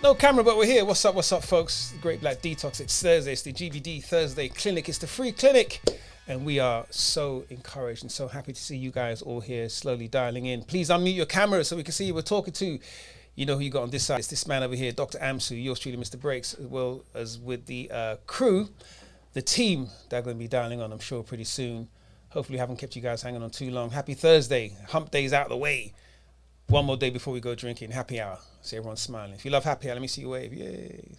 No camera, but we're here. What's up, folks? Great Black Detox. It's Thursday. It's the GBD Thursday Clinic. It's the free clinic. And we are so encouraged and so happy to see you guys all here slowly dialing in. Please unmute your camera so we can see who we're talking to. You know who you got on this side. It's this man over here, Dr. Amsu, yours truly, Mr. Breaks, as well as with the crew, the team that are going to be dialing on, I'm sure, pretty soon. Hopefully, we haven't kept you guys hanging on too long. Happy Thursday. Hump day's out of the way. One more day before we go drinking. Happy hour. See everyone's smiling. If you love happy hour, let me see you wave. Yay.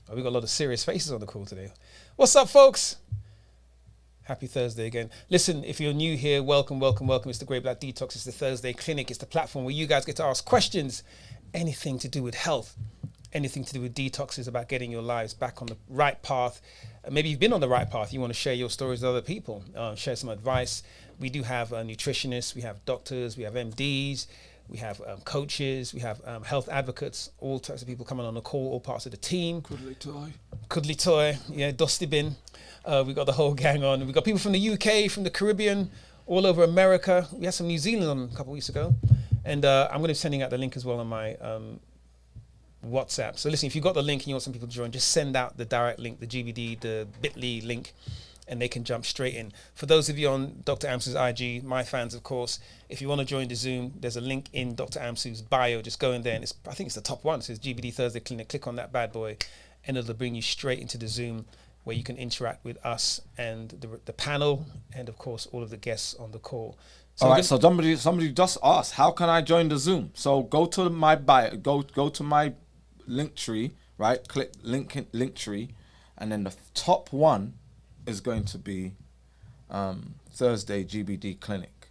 Oh, we got a lot of serious faces on the call today. What's up, folks? Happy Thursday again. Listen, if you're new here, welcome. It's the Great Black Detox. It's the Thursday Clinic. It's the platform where you guys get to ask questions. Anything to do with health, anything to do with detox is about getting your lives back on the right path. Maybe you've been on the right path. You want to share your stories with other people, share some advice. We do have nutritionists, we have doctors, we have MDs, we have coaches, we have health advocates, all types of people coming on the call, all parts of the team. Cuddly toy, yeah, Dusty Bin. We got the whole gang on. We got people from the UK, from the Caribbean, all over America. We had some New Zealand on a couple of weeks ago. And I'm going to be sending out the link as well on my WhatsApp. So listen, if you've got the link and you want some people to join, just send out the direct link, the GBD, the bit.ly link, and they can jump straight in. For those of you on Dr. Amsu's IG, my fans, of course, if you want to join the Zoom, there's a link in Dr. Amsu's bio. Just go in there, and I think it's the top one. It says GBD Thursday Clinic. Click on that bad boy, and it'll bring you straight into the Zoom where you can interact with us and the panel, and, of course, all of the guests on the call. So all right, so somebody just asked, how can I join the Zoom? So go to my bio, go to my link tree, right? Click link tree, and then the top one is going to be Thursday GBD Clinic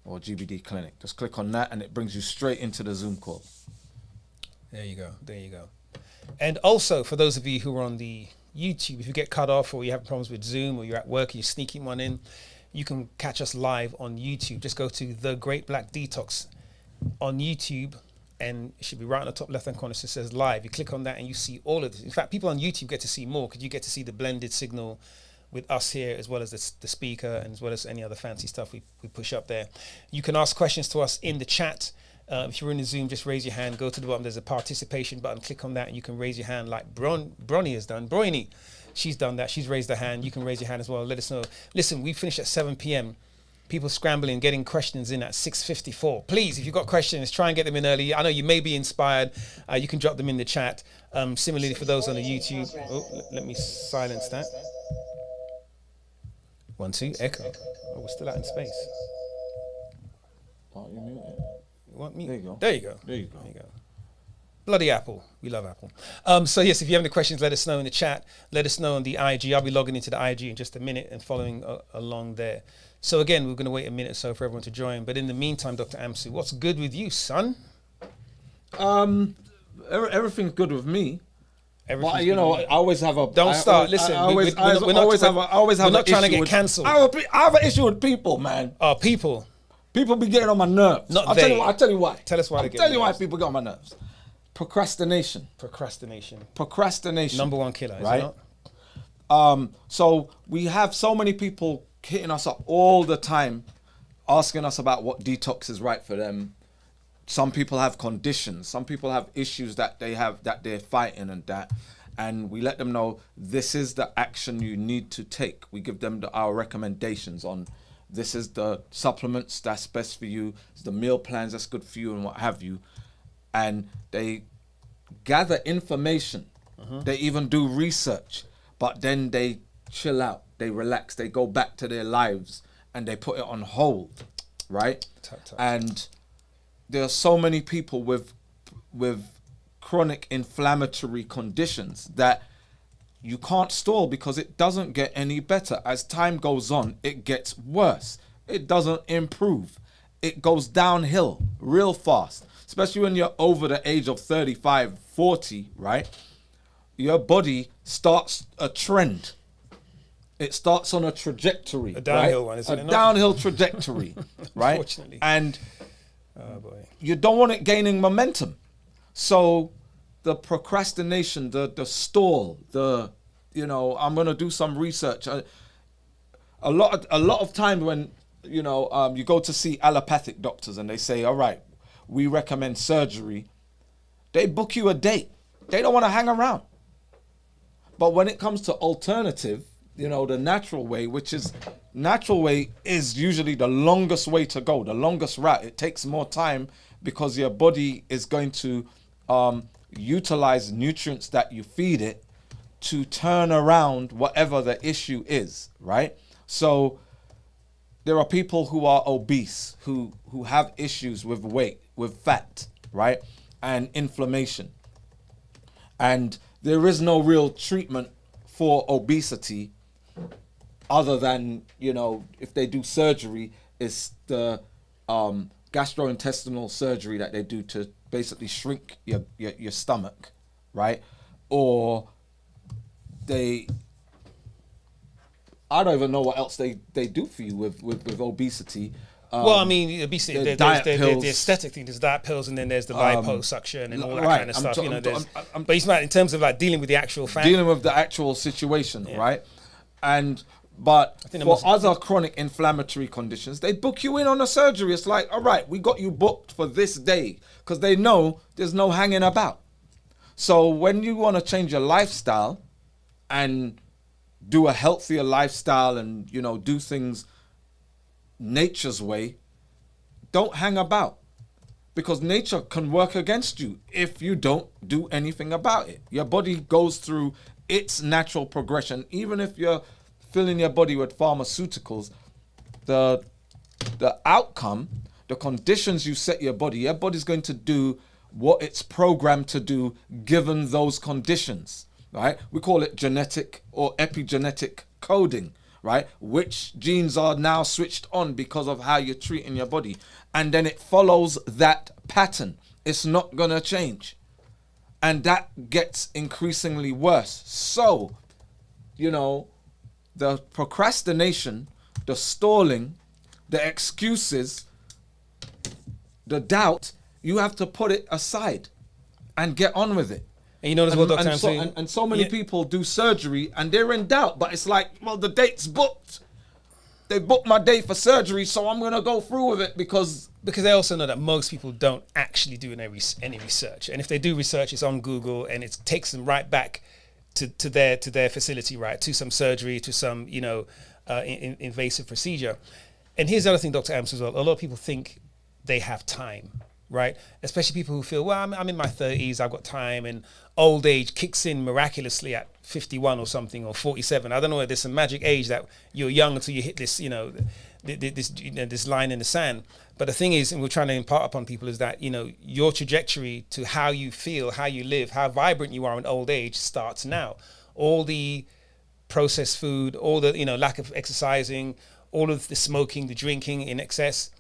or GBD Clinic. Just click on that, and it brings you straight into the Zoom call. There you go. And also, for those of you who are on the YouTube, if you get cut off or you have problems with Zoom or you're at work and you're sneaking one in, you can catch us live on YouTube. Just go to The Great Black Detox on YouTube, and it should be right on the top left-hand corner. So it says live. You click on that and you see all of this. In fact, people on YouTube get to see more because you get to see the blended signal with us here, as well as the speaker, and as well as any other fancy stuff we push up there. You can ask questions to us in the chat. If you're in the Zoom, just raise your hand. Go to the bottom. There's a participation button. Click on that, and you can raise your hand like Bronny has done. Bronny. She's done that. She's raised her hand. You can raise your hand as well. Let us know. Listen, we finish at 7 p.m. People scrambling, getting questions in at 6:54. Please, if you've got questions, try and get them in early. I know you may be inspired. You can drop them in the chat. Similarly, for those on the YouTube. Oh, let me silence that. 1, 2, echo. Oh, we're still out in space. Oh, you mute it. You want me? There you go. There you go. Bloody Apple. We love Apple. So yes, if you have any questions, let us know in the chat. Let us know on the IG. I'll be logging into the IG in just a minute and following along there. So again, we're going to wait a minute or so for everyone to join. But in the meantime, Dr. Amsu, what's good with you, son? Everything's good with me. Everything's but, I always have a... Don't start. Listen, we're not trying to get cancelled. I have an issue with people, man. Oh, people. People be getting on my nerves. Not I'll they. tell you why. Tell us why. I'll tell you why people get on my nerves. Procrastination. Number one killer, is right? it not? So we have so many people hitting us up all the time, asking us about what detox is right for them. Some people have conditions. Some people have issues that they're fighting and we let them know this is the action you need to take. We give them our recommendations on this is the supplements that's best for you, it's the meal plans that's good for you, and what have you. And they gather information. They even do research, but then they chill out, they relax, they go back to their lives, and they put it on hold, right? And there are so many people with chronic inflammatory conditions that you can't stall because it doesn't get any better. As time goes on, it gets worse. It doesn't improve. It goes downhill real fast, especially when you're over the age of 35, 40, right? Your body starts a trend. It starts on a trajectory. A downhill one, isn't it? A downhill trajectory, right? Unfortunately. And oh boy, you don't want it gaining momentum. So the procrastination, the stall, I'm going to do some research. A lot of time when, you go to see allopathic doctors and they say, all right, we recommend surgery. They book you a date. They don't want to hang around. But when it comes to alternative, you know, the natural way is usually the longest way to go, the longest route. It takes more time because your body is going to utilize nutrients that you feed it to turn around whatever the issue is, right? So there are people who are obese, who have issues with weight, with fat, right? And inflammation. And there is no real treatment for obesity other than, you know, if they do surgery, it's the gastrointestinal surgery that they do to basically shrink your stomach, right? Or I don't even know what else they do for you with obesity. Well, I mean, obesity, there's the aesthetic thing, there's diet pills, and then there's the liposuction and all that kind of stuff. You know, but it's not in terms of like dealing with the actual fact. Dealing with the actual situation, right? But for other chronic inflammatory conditions, they book you in on a surgery. It's like, all right, we got you booked for this day, because they know there's no hanging about. So when you want to change your lifestyle and do a healthier lifestyle and, you know, do things nature's way, don't hang about, because nature can work against you if you don't do anything about it. Your body goes through its natural progression. Even if you're filling your body with pharmaceuticals, the outcome, the conditions you set your body's going to do what it's programmed to do given those conditions, right? We call it genetic or epigenetic coding, right? Which genes are now switched on because of how you're treating your body. And then it follows that pattern. It's not gonna change. And that gets increasingly worse. So, you know, the procrastination, the stalling, the excuses, the doubt, you have to put it aside and get on with it. And you notice what Dr. Amsey... And so many people do surgery and they're in doubt, but it's like, well, the date's booked. They booked my date for surgery, so I'm going to go through with it because they also know that most people don't actually do any research. And if they do research, it's on Google and it takes them right back to their facility, right? To some surgery, to some, you know, invasive procedure. And here's the other thing, Dr. Amsey, as well. A lot of people think they have time, right? Especially people who feel, well, I'm in my 30s, I've got time, and old age kicks in miraculously at 51 or something, or 47. I don't know, there's some magic age that you're young until you hit this, you know, this line in the sand. But the thing is, and we're trying to impart upon people, is that, you know, your trajectory to how you feel, how you live, how vibrant you are in old age starts now. All the processed food, all the, you know, lack of exercising, all of the smoking, the drinking in excess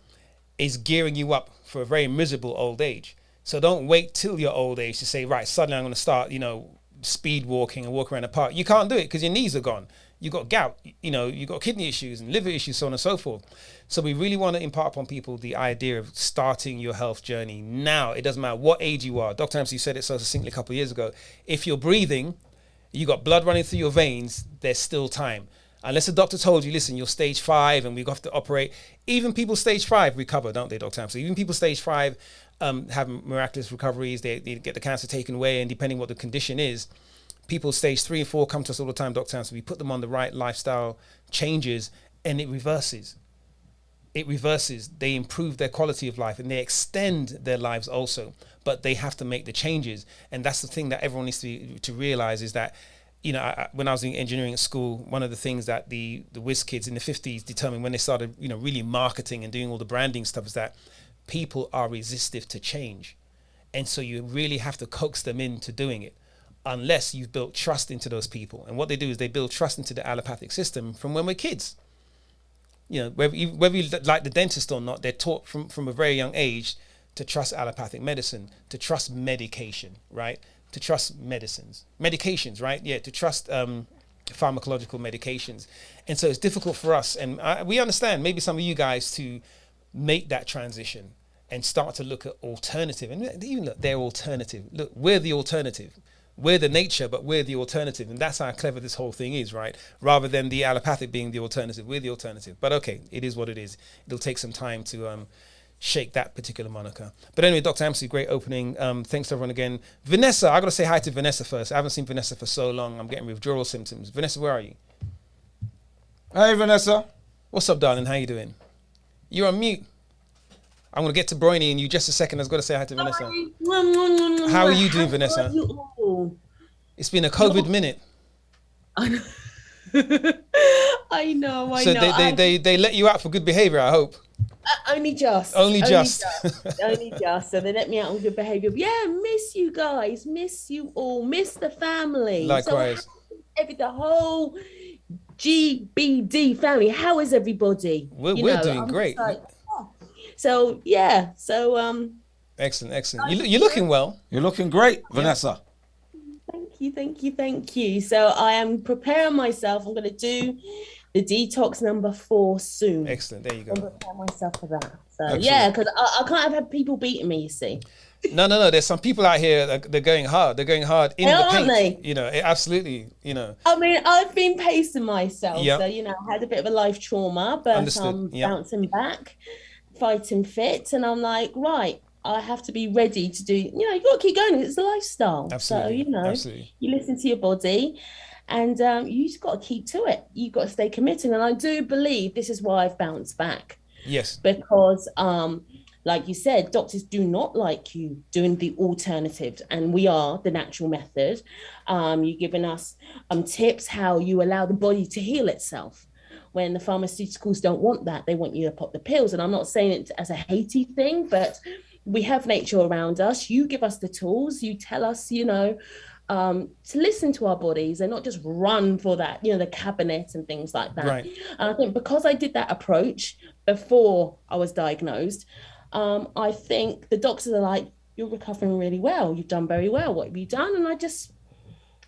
is gearing you up for a very miserable old age. So don't wait till your old age to say, right, suddenly I'm going to start, you know, speed walking and walk around the park. You can't do it because your knees are gone. You got gout, you know, you got kidney issues and liver issues, so on and so forth. So we really want to impart upon people the idea of starting your health journey now. It doesn't matter what age you are. Dr. Amsey said it so succinctly a couple of years ago. If you're breathing, you got blood running through your veins, there's still time. Unless a doctor told you, listen, you're stage 5 and we have to operate. Even people stage 5 recover, don't they, Dr. Amsey? Even people stage 5 have miraculous recoveries. They get the cancer taken away, and depending what the condition is, people stage 3 and 4 come to us all the time, Dr. Amsey. We put them on the right lifestyle changes and it reverses. It reverses. They improve their quality of life and they extend their lives also. But they have to make the changes. And that's the thing that everyone needs to realize, is that, you know, when I was in engineering at school, one of the things that the whiz kids in the 50s determined when they started, you know, really marketing and doing all the branding stuff, is that people are resistive to change. And so you really have to coax them into doing it, unless you've built trust into those people. And what they do is they build trust into the allopathic system from when we're kids. You know, whether you like the dentist or not, they're taught from a very young age to trust allopathic medicine, to trust medication, right? To trust medications, right? Yeah, to trust pharmacological medications. And so it's difficult for us, and we understand maybe some of you guys, to make that transition and start to look at alternative. And even look, they're alternative. Look, we're the alternative. We're the nature, but we're the alternative. And that's how clever this whole thing is, right? Rather than the allopathic being the alternative, we're the alternative. But okay, it is what it is. It'll take some time shake that particular moniker. But anyway, Dr. Amsi, great opening. Thanks to everyone again. Vanessa, I got to say hi to Vanessa first. I haven't seen Vanessa for so long. I'm getting withdrawal symptoms. Vanessa, where are you? Hey, Vanessa. What's up, darling? How you doing? You're on mute. I'm going to get to Broiny in you just a second. I was going to say hi to Vanessa. How are you doing, Vanessa? It's been a COVID minute. I know. I know. So they let you out for good behavior, I hope. Only just. Only just. So they let me out on good behavior. Yeah, miss you guys. Miss you all. Miss the family. Likewise. So the whole GBD family. How is everybody? We're doing great. So yeah. So Excellent. You're looking well. You're looking great, Vanessa. Thank you. So I am preparing myself. I'm going to do the detox number 4 soon. Excellent. There you go. I'm preparing myself for that. So Excellent. yeah, because I can't have people beating me, you see. No. There's some people out here that they're going hard. They're going hard in the paint. Aren't they? You know, absolutely. You know. I mean, I've been pacing myself. Yep. So, you know, I had a bit of a life trauma, but I'm bouncing back, fighting fit. And I'm like, right, I have to be ready to do, you know, you got to keep going. It's a lifestyle. Absolutely. So, you know, you listen to your body and you just got to keep to it. You've got to stay committed. And I do believe this is why I've bounced back. Yes. Because, like you said, doctors do not like you doing the alternatives, and we are the natural method. You're giving us tips how you allow the body to heal itself. When the pharmaceuticals don't want that, they want you to pop the pills. And I'm not saying it as a hatey thing, but we have nature around us. You give us the tools. You tell us, you know, to listen to our bodies and not just run for that, you know, the cabinet and things like that. Right. And I think because I did that approach before I was diagnosed, I think the doctors are like, you're recovering really well. You've done very well. What have you done? And I just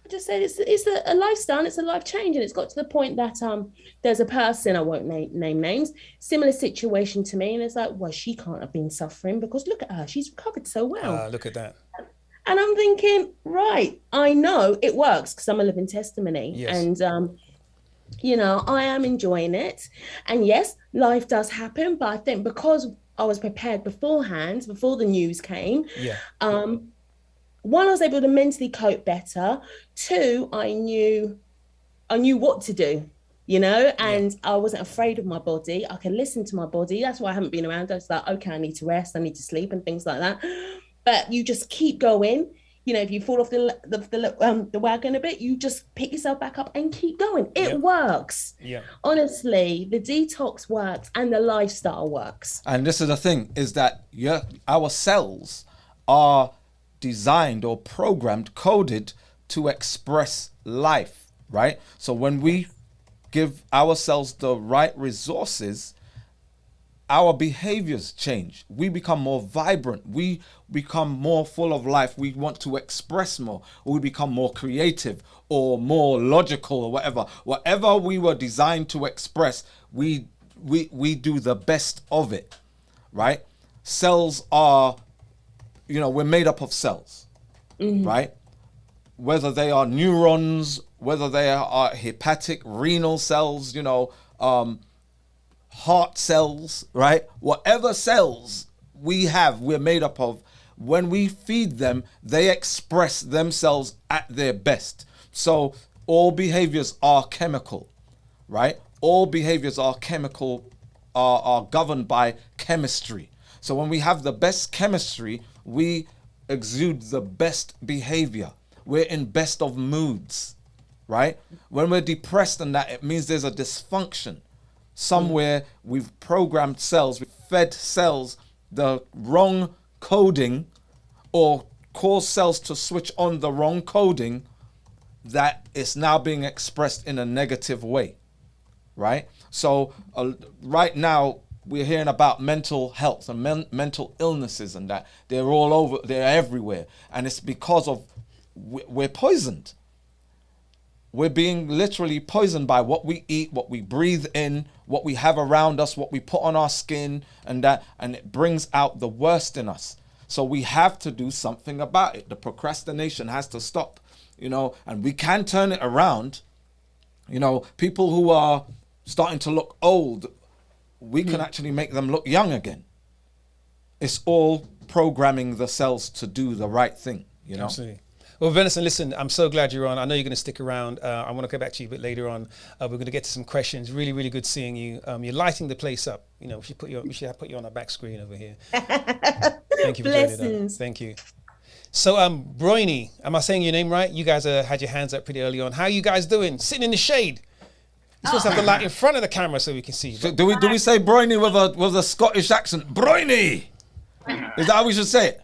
said it's a lifestyle. It's a life change. And it's got to the point that there's a person, I won't name names, similar situation to me. And it's like, well, she can't have been suffering because look at her. She's recovered so well. Look at that. And I'm thinking, right, I know it works because I'm a living testimony. Yes. And, you know, I am enjoying it. And yes, life does happen. But I think because I was prepared beforehand, before the news came, one, I was able to mentally cope better. 2, I knew what to do, you know, and I wasn't afraid of my body. I can listen to my body. That's why I haven't been around. I was like, okay, I need to rest. I need to sleep and things like that. But you just keep going. You know, if you fall off the wagon a bit, you just pick yourself back up and keep going. It works. Yeah. Honestly, the detox works and the lifestyle works. And this is the thing, is that our cells are designed or programmed, coded to express life, right? So when we give ourselves the right resources, our behaviors change. We become more vibrant. We become more full of life. We want to express more. We become more creative or more logical or whatever. Whatever we were designed to express, we do the best of it, right? Cells are, you know, we're made up of cells, right? Whether they are neurons, whether they are hepatic, renal cells, you know, heart cells, right? Whatever cells we have, we're made up of. When we feed them, they express themselves at their best. So all behaviors are chemical, right? All behaviors are chemical, are governed by chemistry. So when we have the best chemistry, we exude the best behavior. We're in best of moods, right? When we're depressed and that, it means there's a dysfunction. Somewhere we've programmed cells, we've fed cells the wrong coding or caused cells to switch on the wrong coding that is now being expressed in a negative way, right? So right now we're hearing about mental health and mental illnesses and that. They're all over, they're everywhere. And it's because of we're poisoned. We're being literally poisoned by what we eat, what we breathe in, what we have around us, what we put on our skin, and it brings out the worst in us. So we have to do something about it. The procrastination has to stop, you know, and we can turn it around. You know, people who are starting to look old, we can actually make them look young again, it's all programming the cells to do the right thing, you know? Absolutely. Well, Venison, listen, I'm so glad you're on. I know you're going to stick around. I want to go back to you a bit later on. We're going to get to some questions. Really, really good seeing you. You're lighting the place up. You know, we should put you on our back screen over here. Thank you for joining us. Thank you. So, Broiny, am I saying your name right? You guys had your hands up pretty early on. How are you guys doing? Sitting in the shade. You're supposed to have the light in front of the camera so we can see. So do we say Broiny with a Scottish accent? Broiny! Is that how we should say it?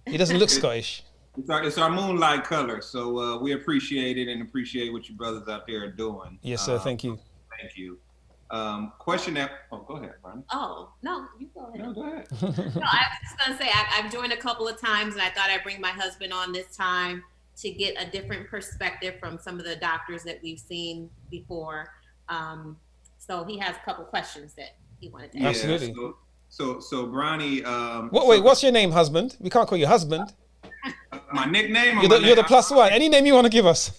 He doesn't look Scottish. It's our moonlight color, so we appreciate it and appreciate what you brothers out there are doing. Yes, sir. Thank you. Thank you. Question that. Oh, go ahead, Brian. Oh, no, you go ahead. No, go ahead. No, I was just gonna say I've joined a couple of times, and I thought I'd bring my husband on this time to get a different perspective from some of the doctors that we've seen before. So he has a couple questions that he wanted to ask. Absolutely. So Bronny. Wait, what's your name, husband? We can't call you husband. My nickname. You're the plus one. Any name you want to give us.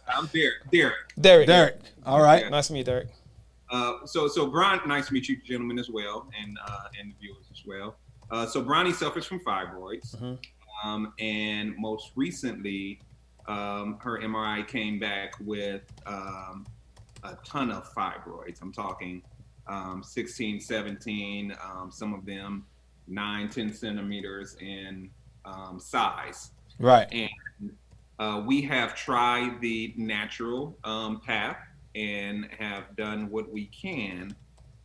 I'm Derek. Derek. All right. Yeah. Nice to meet you, Derek. So Brian, nice to meet you, gentlemen, as well, and the viewers as well. So Bronny suffers from fibroids, and most recently, her MRI came back with a ton of fibroids. I'm talking 16, 17, some of them 9, 10 centimeters in size. Right. And we have tried the natural path and have done what we can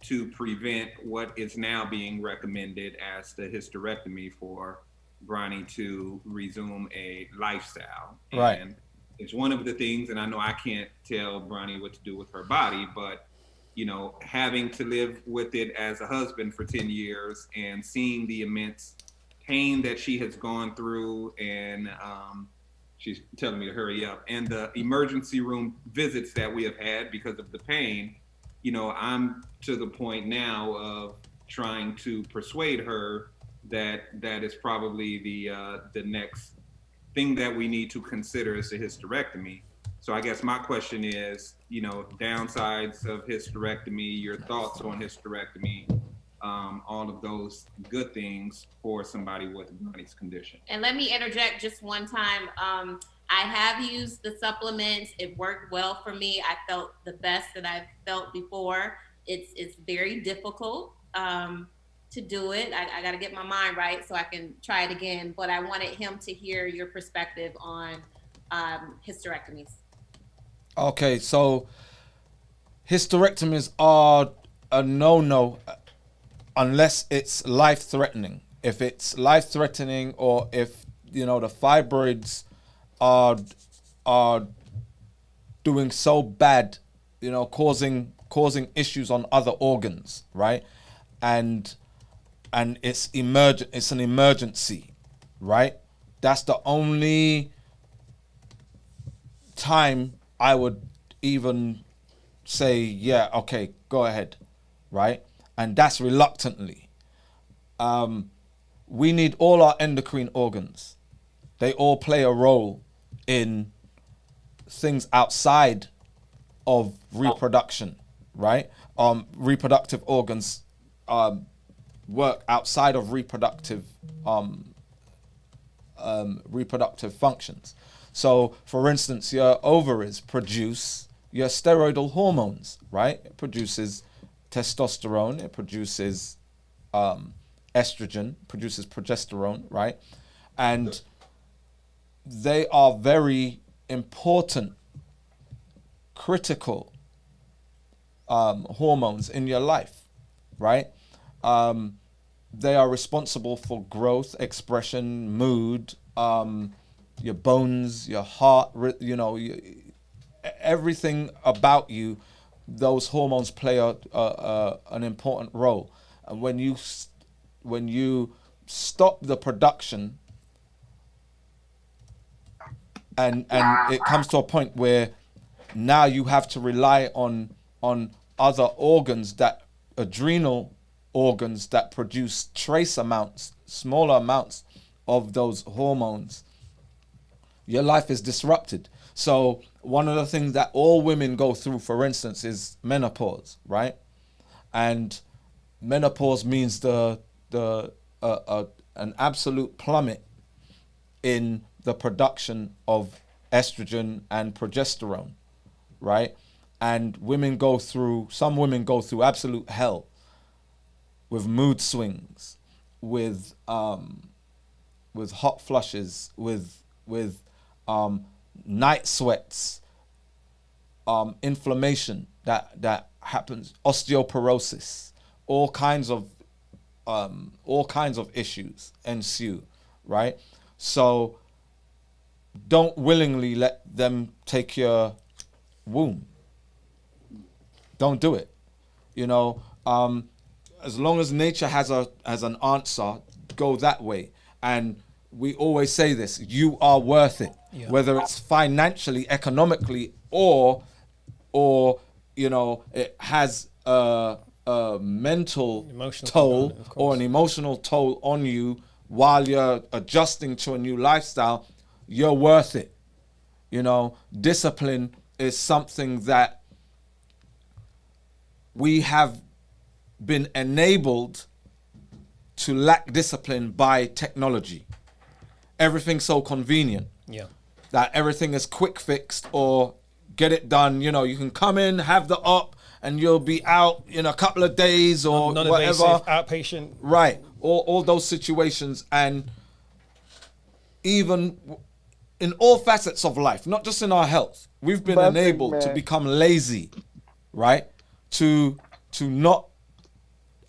to prevent what is now being recommended as the hysterectomy for Bronny to resume a lifestyle. Right. And it's one of the things, and I know I can't tell Bronny what to do with her body, but you know, having to live with it as a husband for 10 years and seeing the immense pain that she has gone through, and she's telling me to hurry up, and the emergency room visits that we have had because of the pain, you know, I'm to the point now of trying to persuade her that that is probably the next thing that we need to consider is a hysterectomy. So I guess my question is, you know, downsides of hysterectomy, your thoughts on hysterectomy, all of those good things for somebody with Bronny's condition. And let me interject just one time. I have used the supplements. It worked well for me. I felt the best that I've felt before. It's very difficult to do it. I got to get my mind right so I can try it again. But I wanted him to hear your perspective on hysterectomies. Okay, so hysterectomies are a no-no unless it's life-threatening. If it's life-threatening, or if, you know, the fibroids are doing so bad, you know, causing issues on other organs, right? And it's an emergency, right? That's the only time I would even say, yeah, okay, go ahead, right? And that's reluctantly. We need all our endocrine organs. They all play a role in things outside of reproduction, right? Reproductive organs work outside of reproductive functions. So, for instance, your ovaries produce your steroidal hormones, right? It produces testosterone, it produces estrogen, produces progesterone, right? And they are very important, critical hormones in your life, right? They are responsible for growth, expression, mood, your bones, your heart, you know, everything about you. Those hormones play an important role. And when you stop the production, and it comes to a point where now you have to rely on other organs, that adrenal organs that produce trace amounts, smaller amounts of those hormones, your life is disrupted. So one of the things that all women go through, for instance, is menopause, right? And menopause means the an absolute plummet in the production of estrogen and progesterone, right? And some women go through absolute hell with mood swings, with hot flushes, with night sweats, inflammation that happens, osteoporosis, all kinds of issues ensue, right? So don't willingly let them take your womb. Don't do it. You know, as long as nature has an answer, go that way. And we always say this: you are worth it, whether it's financially, economically, or you know, it has a mental toll or an emotional toll on you while you're adjusting to a new lifestyle. You're worth it. You know, discipline is something that we have been enabled to lack discipline by technology. Everything's so convenient. Yeah. That everything is quick fixed or get it done. You know, you can come in, have the op, and you'll be out in a couple of days or non-invasive, whatever. Outpatient. Right. All those situations, and even in all facets of life, not just in our health, we've been enabled to become lazy, right? To not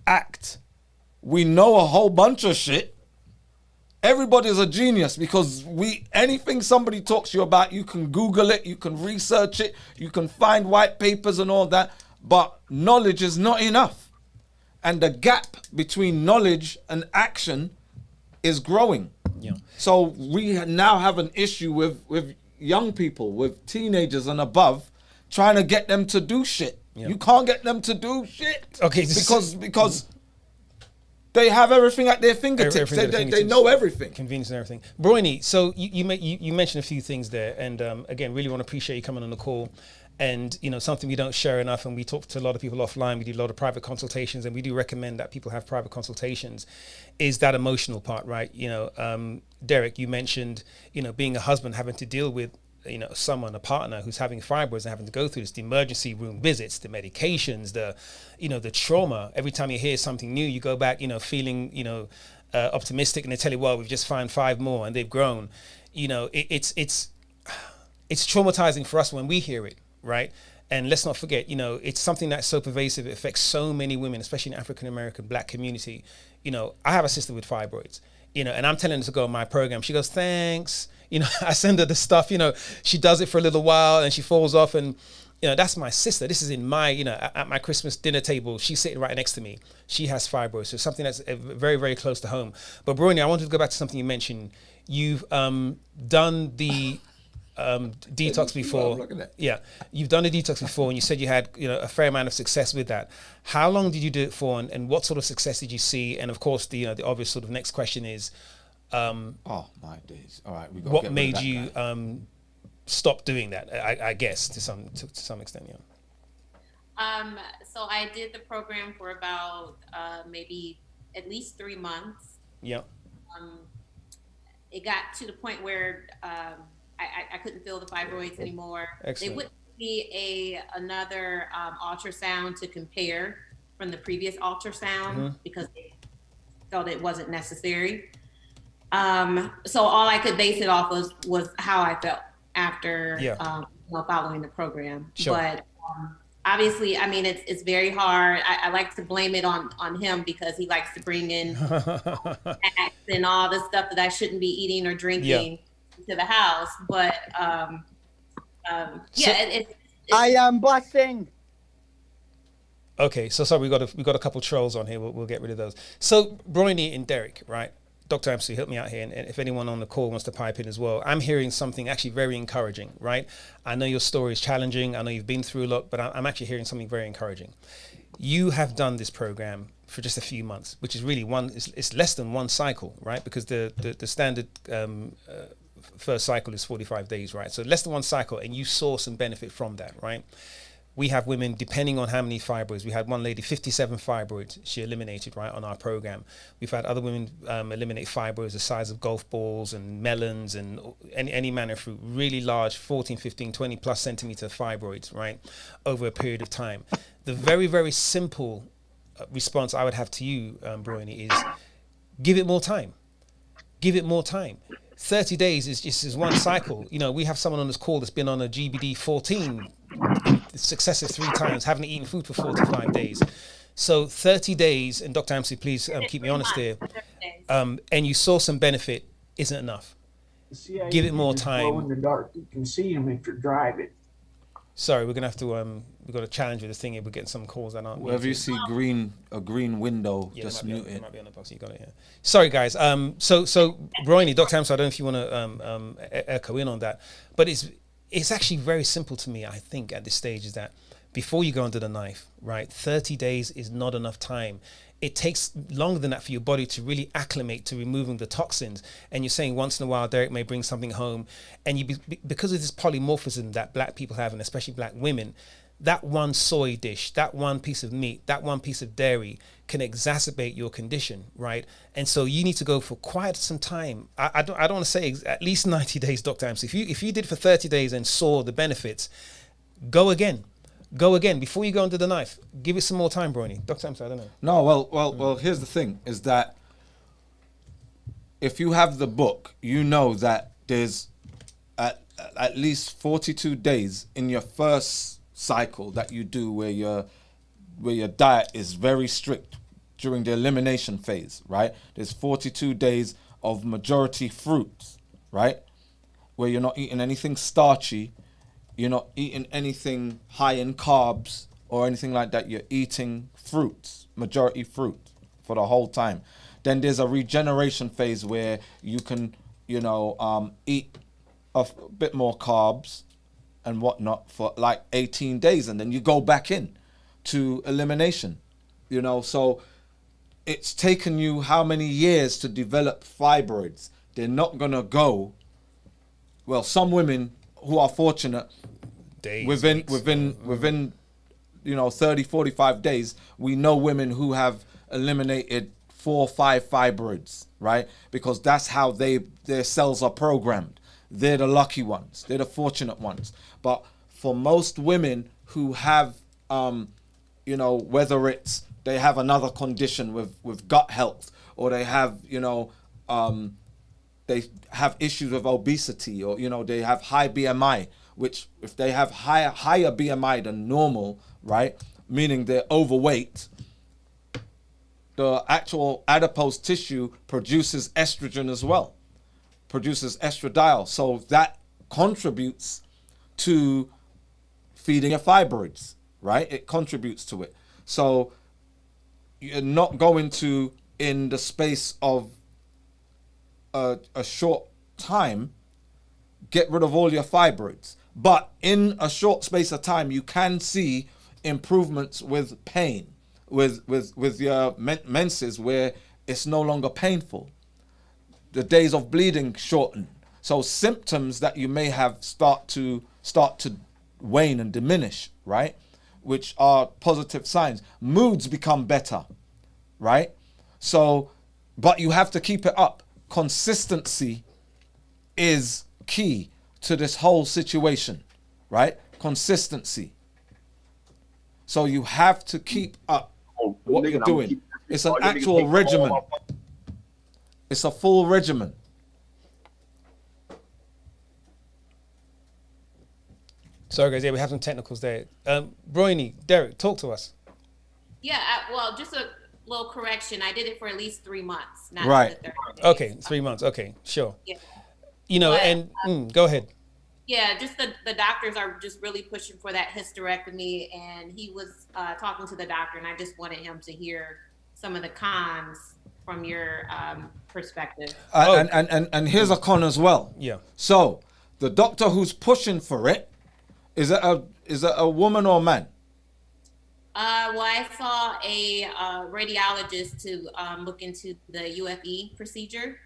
act. We know a whole bunch of shit. Everybody's a genius because anything somebody talks to you about, you can Google it, you can research it, you can find white papers and all that, but knowledge is not enough. And the gap between knowledge and action is growing. Yeah. So we now have an issue with young people, with teenagers and above, trying to get them to do shit. Yeah. You can't get them to do shit. Okay. Because they have everything at their fingertips. They know everything. Convenience and everything. Bronny, so you mentioned a few things there, and again, really want to appreciate you coming on the call. And you know, something we don't share enough, and we talk to a lot of people offline. We do a lot of private consultations, and we do recommend that people have private consultations. Is that emotional part, right? You know, Derek, you mentioned, you know, being a husband, having to deal with, you know, a partner who's having fibroids and having to go through this, the emergency room visits, the medications, the trauma. Every time you hear something new, you go back, you know, feeling, you know, optimistic, and they tell you, well, we've just found 5 more and they've grown. You know, it's traumatizing for us when we hear it, right? And let's not forget, you know, it's something that's so pervasive. It affects so many women, especially in the African-American Black community. You know, I have a sister with fibroids, you know, and I'm telling her to go on my program. She goes, thanks. You know, I send her the stuff, you know, she does it for a little while and she falls off, and, you know, that's my sister. This is in my, you know, at my Christmas dinner table, she's sitting right next to me. She has fibroids, so something that's very, very close to home. But Brony, I wanted to go back to something you mentioned. You've done the detox before. Yeah, you've done the detox before, and you said you had, you know, a fair amount of success with that. How long did you do it for, and what sort of success did you see? And of course, the obvious sort of next question is, oh my days! All right, what made you stop doing that? I guess to some extent, yeah. So I did the program for about maybe at least 3 months. Yeah. It got to the point where I couldn't feel the fibroids anymore. Excellent. They wouldn't be another ultrasound to compare from the previous ultrasound because they felt it wasn't necessary. So all I could base it off was how I felt after following the program. Sure. But obviously, I mean, it's very hard. I like to blame it on him because he likes to bring in snacks and all the stuff that I shouldn't be eating or drinking to the house. But I am blasting. Okay, so sorry, we got a couple trolls on here. We'll get rid of those. So Bronny and Derek, right? Dr. Amsu, help me out here, and if anyone on the call wants to pipe in as well. I'm hearing something actually very encouraging, right? I know your story is challenging. I know you've been through a lot, but I'm actually hearing something very encouraging. You have done this program for just a few months, which is really it's less than one cycle, right? Because the standard first cycle is 45 days, right? So less than one cycle, and you saw some benefit from that, right? we have women, depending on how many fibroids. We had one lady, 57 fibroids, she eliminated, right, on our program. We've had other women eliminate fibroids the size of golf balls and melons and any manner of fruit, really large, 14, 15, 20 plus centimeter fibroids, right, over a period of time. The very, very simple response I would have to you, Bryony, is give it more time. Give it more time. 30 days is just one cycle. You know, we have someone on this call that's been on a GBD 14 successive 3 times, haven't eaten food for 45 days. So 30 days, and Dr. Amsi, please keep me honest here, and you saw some benefit, isn't enough. Give it more time. Glow in the dark. You can see them if you're driving. Sorry, we're gonna have to we've got a challenge with this thing here. We're getting some calls that aren't. Wherever you see a green window, yeah, just mute it. Might be on the box. You got it. Yeah. Sorry, guys. So Bryony, Dr. Amsa, I don't know if you want to echo in on that, but it's actually very simple to me. I think at this stage is that before you go under the knife, right? 30 days is not enough time. It takes longer than that for your body to really acclimate to removing the toxins. And you're saying once in a while, Derek may bring something home, and because of this polymorphism that black people have, and especially black women, that one soy dish, that one piece of meat, that one piece of dairy can exacerbate your condition, right? And so you need to go for quite some time. I don't want to say at least 90 days, Dr. Amsi. If you did for 30 days and saw the benefits, go again. Before you go under the knife. Give it some more time, Bryony. Dr. Amsa, I don't know. No, well, here's the thing, is that if you have the book, you know that there's at least 42 days in your first cycle that you do where your diet is very strict during the elimination phase, right? There's 42 days of majority fruits, right? Where you're not eating anything starchy, you're not eating anything high in carbs or anything like that. You're eating fruits, majority fruit for the whole time. Then there's a regeneration phase where you can, eat a bit more carbs and whatnot for like 18 days. And then you go back in to elimination, So it's taken you how many years to develop fibroids? They're not going to go, well, some women who are fortunate, days, within 30, 45 days, we know women who have eliminated 4 or 5 fibroids, right? Because that's how their cells are programmed. They're the lucky ones. They're the fortunate ones. But for most women who have, whether it's they have another condition with gut health, or they have, they have issues with obesity, or they have high BMI, which if they have higher BMI than normal, right, meaning they're overweight, the actual adipose tissue produces estrogen as well, produces estradiol, so that contributes to feeding your fibroids, right? It contributes to it. So you're not going to, in the space of a short time, get rid of all your fibroids, but in a short space of time you can see improvements with pain, with your menses, where it's no longer painful. The days of bleeding shorten, so symptoms that you may have start to wane and diminish, right, which are positive signs. Moods become better, right? So, but you have to keep it up. Consistency is key to this whole situation, right? Consistency. So you have to keep up what you're doing. It's an actual regimen. It's a full regimen. Sorry, guys. Yeah, we have some technicals there. Bryony, Derek, talk to us. Yeah, well, just a little correction. I did it for at least 3 months, not right. the 30 days. Okay, 3 months. Okay, sure. Yeah. Go ahead. Yeah, just the doctors are just really pushing for that hysterectomy, and he was talking to the doctor, and I just wanted him to hear some of the cons from your perspective. And here's a con as well. Yeah. So the doctor who's pushing for it, is it a woman or a man? Well, I saw a radiologist to look into the UFE procedure,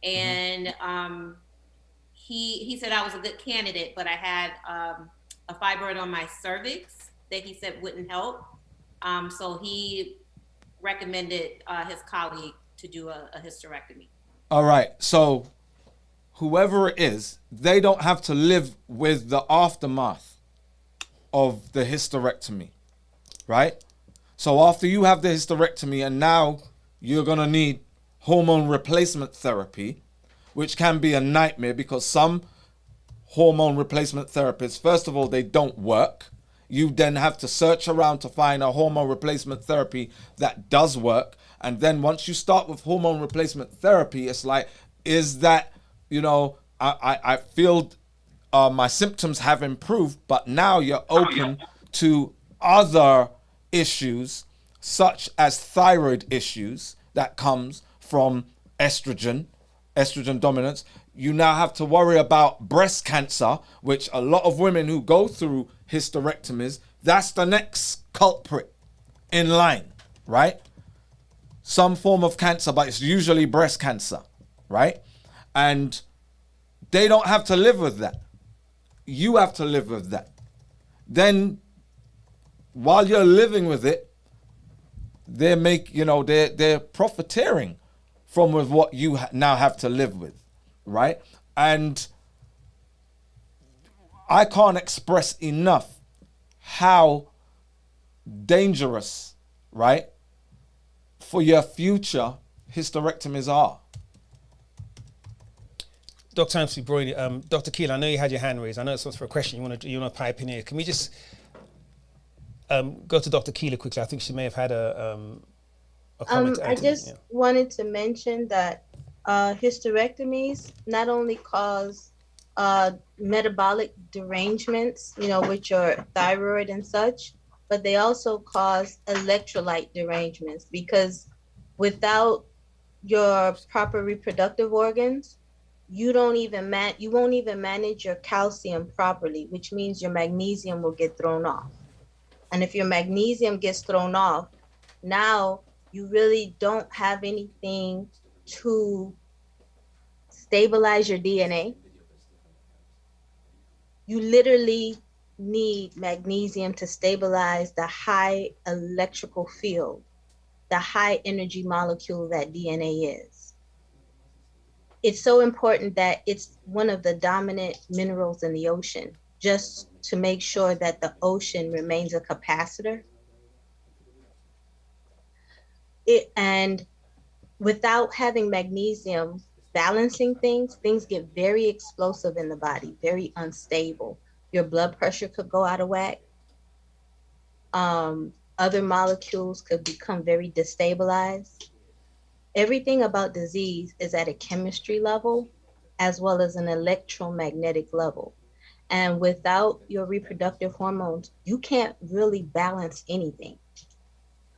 and he said I was a good candidate, but I had a fibroid on my cervix, that he said wouldn't help. So he recommended his colleague to do a hysterectomy. All right. So whoever it is, they don't have to live with the aftermath of the hysterectomy, right? So after you have the hysterectomy and now you're going to need hormone replacement therapy, which can be a nightmare because some hormone replacement therapists, first of all, they don't work. You then have to search around to find a hormone replacement therapy that does work. And then once you start with hormone replacement therapy, it's like, is that, you know, I feel my symptoms have improved, but now you're open to other issues such as thyroid issues that comes from estrogen dominance. You now have to worry about breast cancer, which a lot of women who go through hysterectomies, that's the next culprit in line, right? Some form of cancer, but it's usually breast cancer, right? And they don't have to live with that. You have to live with that. Then while you're living with it, they're profiteering from with what you now have to live with, right? And I can't express enough how dangerous, right, for your future hysterectomies are. Dr. Anthony Brody, Dr. Keeler, I know you had your hand raised. I know it's for a question. You want to pipe in here. Can we just go to Dr. Keeler quickly? I think she may have had a comment. I just wanted to mention that hysterectomies not only cause metabolic derangements, with your thyroid and such, but they also cause electrolyte derangements, because without your proper reproductive organs, you won't even manage your calcium properly, which means your magnesium will get thrown off. And if your magnesium gets thrown off, now you really don't have anything to stabilize your DNA. You literally need magnesium to stabilize the high electrical field, the high energy molecule that DNA is. It's so important that it's one of the dominant minerals in the ocean, just to make sure that the ocean remains a capacitor. And without having magnesium balancing things get very explosive in the body, very unstable. Your blood pressure could go out of whack. Other molecules could become very destabilized. Everything about disease is at a chemistry level as well as an electromagnetic level. And without your reproductive hormones, you can't really balance anything.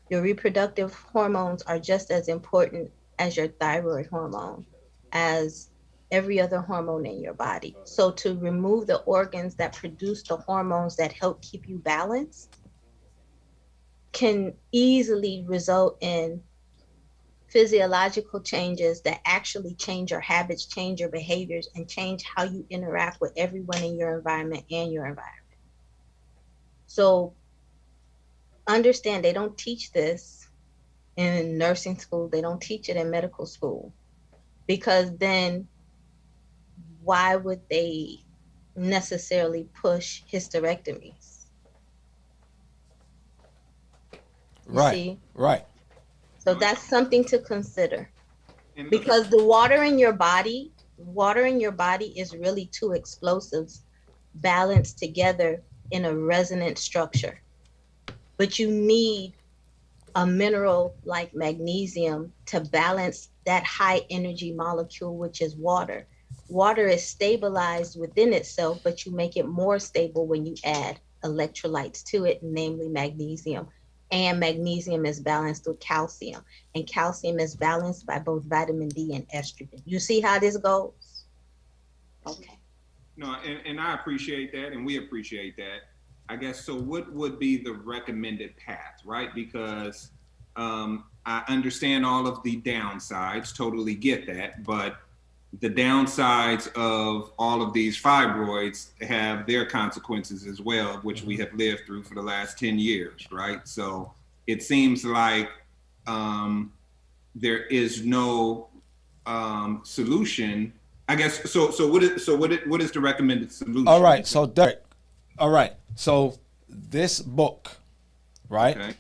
Your reproductive hormones are just as important as your thyroid hormone, as every other hormone in your body. So to remove the organs that produce the hormones that help keep you balanced can easily result in physiological changes that actually change your habits, change your behaviors, and change how you interact with everyone in your environment and your environment. So understand, they don't teach this in nursing school. They don't teach it in medical school, because then why would they necessarily push hysterectomies? Right. So that's something to consider, because the water in your body is really two explosives balanced together in a resonant structure. But you need a mineral like magnesium to balance that high energy molecule, which is water. Water is stabilized within itself, but you make it more stable when you add electrolytes to it, namely magnesium. And magnesium is balanced with calcium, and calcium is balanced by both vitamin D and estrogen. You see how this goes? Okay. No, and I appreciate that, and we appreciate that. I guess, so what would be the recommended path, right? Because I understand all of the downsides, totally get that, but the downsides of all of these fibroids have their consequences as well, which we have lived through for the last 10 years, right? So it seems like there is no solution, I guess. So what is the recommended solution? All right, so Derek, so this book, right? Okay.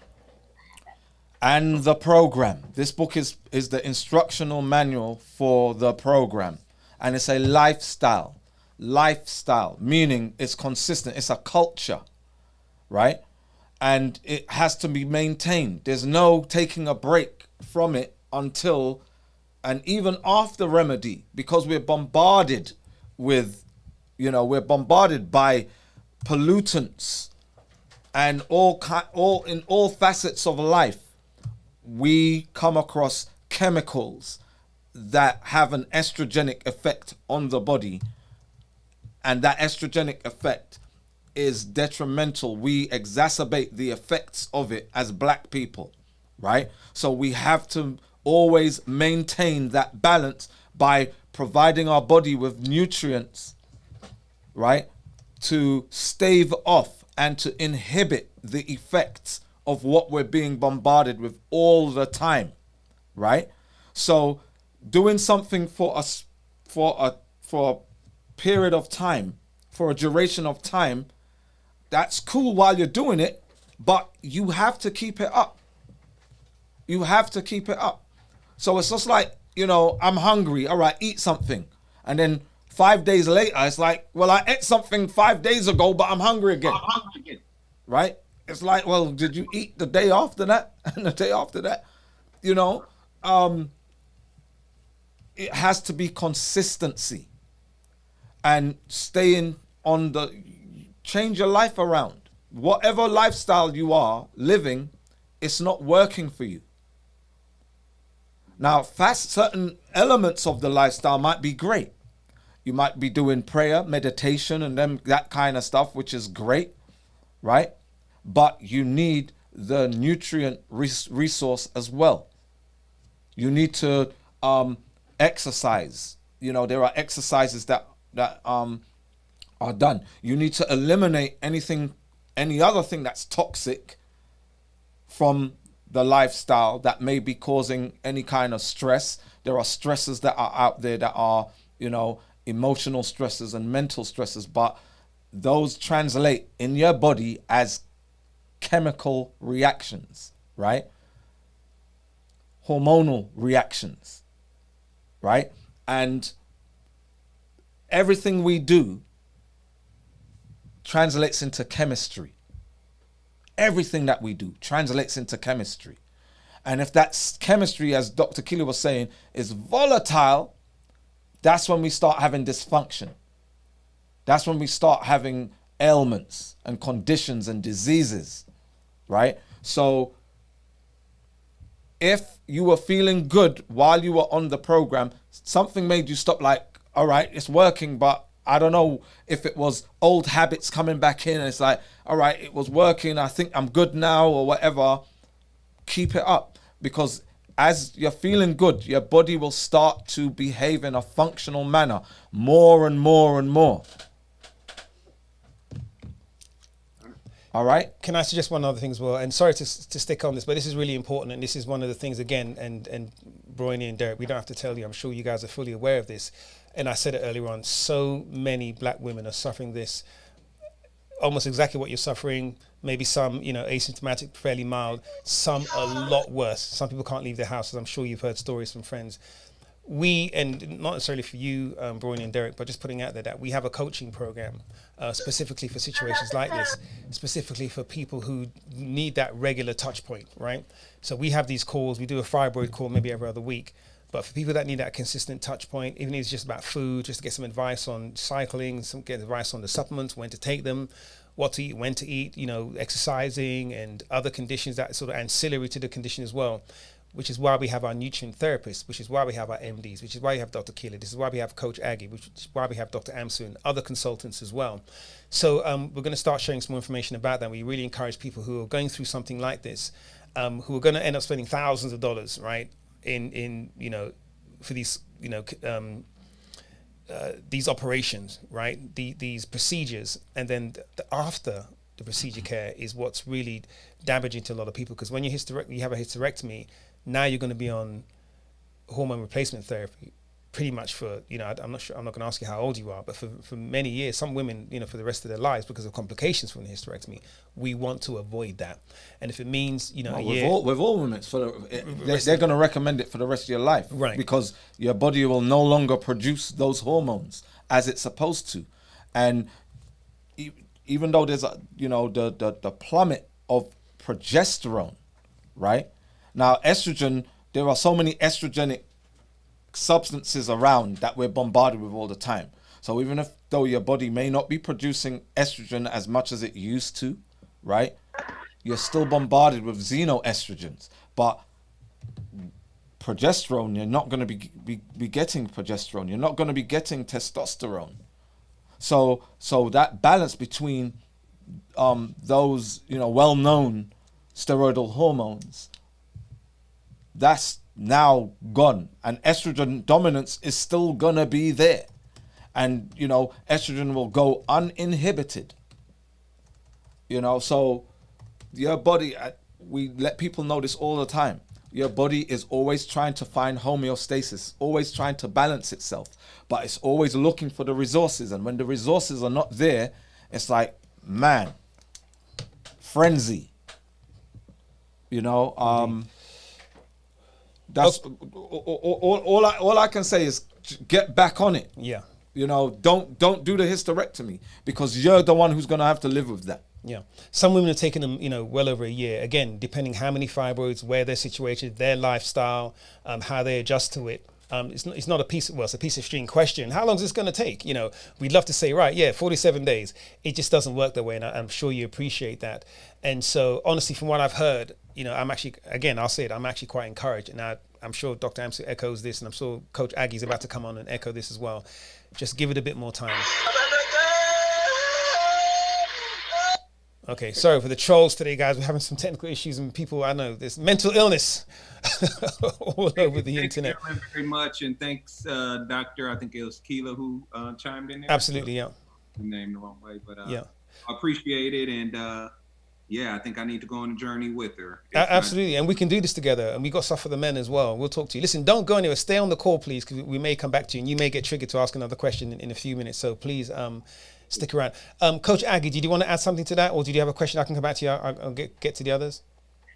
And the program. This book is the instructional manual for the program. And it's a lifestyle. Lifestyle, meaning it's consistent. It's a culture, right? And it has to be maintained. There's no taking a break from it until, and even after remedy, because we're bombarded with, we're bombarded by pollutants and in all facets of life. We come across chemicals that have an estrogenic effect on the body, and that estrogenic effect is detrimental. We exacerbate the effects of it as black people, right? So we have to always maintain that balance by providing our body with nutrients, right, to stave off and to inhibit the effects of what we're being bombarded with all the time, right? So doing something for us for a period of time, for a duration of time, that's cool while you're doing it, but you have to keep it up. You have to keep it up. So it's just like, I'm hungry, all right, eat something. And then 5 days later, it's like, well, I ate something 5 days ago, but I'm hungry again. Right? It's like, well, did you eat the day after that? And the day after that? It has to be consistency. And staying on change your life around. Whatever lifestyle you are living, it's not working for you. Now, certain elements of the lifestyle might be great. You might be doing prayer, meditation, and that kind of stuff, which is great, right? But you need the nutrient resource as well. You need to exercise. There are exercises that are done. You need to eliminate any other thing that's toxic from the lifestyle that may be causing any kind of stress. There are stresses that are out there that are, emotional stresses and mental stresses, but those translate in your body as chemical reactions, right? Hormonal reactions, right? And everything we do translates into chemistry. Everything that we do translates into chemistry. And if that chemistry, as Dr. Keely was saying, is volatile, that's when we start having dysfunction. That's when we start having ailments and conditions and diseases, right? So if you were feeling good while you were on the program, something made you stop, like, all right, it's working, but I don't know if it was old habits coming back in, and it's like, all right, it was working, I think I'm good now, or whatever. Keep it up, because as you're feeling good, your body will start to behave in a functional manner more and more and more. All right. Can I suggest one other thing as well? And sorry to stick on this, but this is really important, and this is one of the things, again, and Bronny and Derek, we don't have to tell you, I'm sure you guys are fully aware of this. And I said it earlier on, so many black women are suffering this, almost exactly what you're suffering. Maybe some, asymptomatic, fairly mild, some a lot worse. Some people can't leave their houses. I'm sure you've heard stories from friends. And not necessarily for you, Bronny and Derek, but just putting out there that we have a coaching program specifically for situations like this, specifically for people who need that regular touch point, right? So we have these calls. We do a fibroid call maybe every other week. But for people that need that consistent touch point, even if it's just about food, just to get some advice on cycling, get advice on the supplements, when to take them, what to eat, when to eat, exercising and other conditions that sort of ancillary to the condition as well, which is why we have our nutrient therapists, which is why we have our MDs, which is why we have Dr. Keeler, this is why we have Coach Aggie, which is why we have Dr. Amsu and other consultants as well. So we're going to start sharing some more information about that. We really encourage people who are going through something like this, who are going to end up spending thousands of dollars, right, in for these, these operations, right? These procedures, and then after the procedure care is what's really damaging to a lot of people. Because when you have a hysterectomy, now you're going to be on hormone replacement therapy pretty much for, I'm not going to ask you how old you are, but for many years, some women, for the rest of their lives, because of complications from the hysterectomy, we want to avoid that. And if it means, a year. With all women, they're going to recommend it for the rest of your life. Right. Because your body will no longer produce those hormones as it's supposed to. And even though there's the plummet of progesterone, right? Now, estrogen, there are so many estrogenic substances around that we're bombarded with all the time. So even though your body may not be producing estrogen as much as it used to, right? You're still bombarded with xenoestrogens. But progesterone, you're not going to be getting progesterone. You're not going to be getting testosterone. So that balance between those well-known steroidal hormones, that's now gone, and estrogen dominance is still gonna be there, and estrogen will go uninhibited. So your body, we let people know this all the time, your body is always trying to find homeostasis, always trying to balance itself, but it's always looking for the resources, and when the resources are not there, it's like, man, frenzy. That's all I can say is get back on it. Yeah. Don't do the hysterectomy, because you're the one who's going to have to live with that. Yeah. Some women are taking them, well over a year. Again, depending how many fibroids, where they're situated, their lifestyle, how they adjust to it. It's not a piece of, it's a piece of string question. How long is this going to take? We'd love to say, right, yeah, 47 days. It just doesn't work that way. And I'm sure you appreciate that. And so honestly, from what I've heard, I'm actually, again, I'll say it, I'm actually quite encouraged. And I'm sure Dr. Amsu echoes this, and I'm sure Coach Aggie's about to come on and echo this as well. Just give it a bit more time. Okay, sorry for the trolls today, guys. We're having some technical issues, and people, I know, there's mental illness all over the internet. Thank you very much, and thanks, Doctor. I think it was Keela who chimed in there. Absolutely, yeah. The name the wrong way, but yeah, I appreciate it, and yeah, I think I need to go on a journey with her. Absolutely, and we can do this together, and we got stuff for the men as well. We'll talk to you. Listen, don't go anywhere. Stay on the call, please, because we may come back to you, and you may get triggered to ask another question in a few minutes. So please, stick around. Coach Aggie, did you want to add something to that, or did you have a question? I can come back to you. I'll get to the others.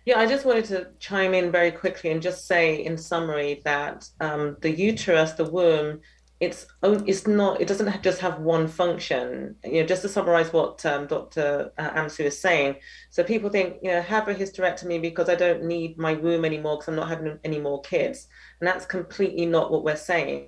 Yeah, I just wanted to chime in very quickly and just say in summary that the uterus, the womb, it doesn't just have one function. Just to summarize what Dr. Amsu is saying. So people think, have a hysterectomy because I don't need my womb anymore because I'm not having any more kids. And that's completely not what we're saying.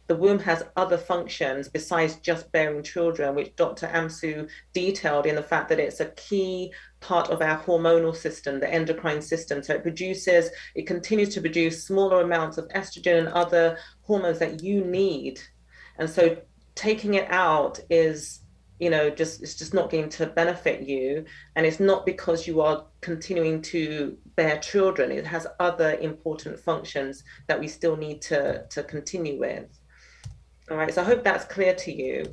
The womb has other functions besides just bearing children, which Dr. Amsu detailed in the fact that it's a key part of our hormonal system, the endocrine system. So it continues to produce smaller amounts of estrogen and other hormones that you need. And so taking it out is, it's just not going to benefit you. And it's not because you are continuing to bear children. It has other important functions that we still need to continue with. All right, so I hope that's clear to you.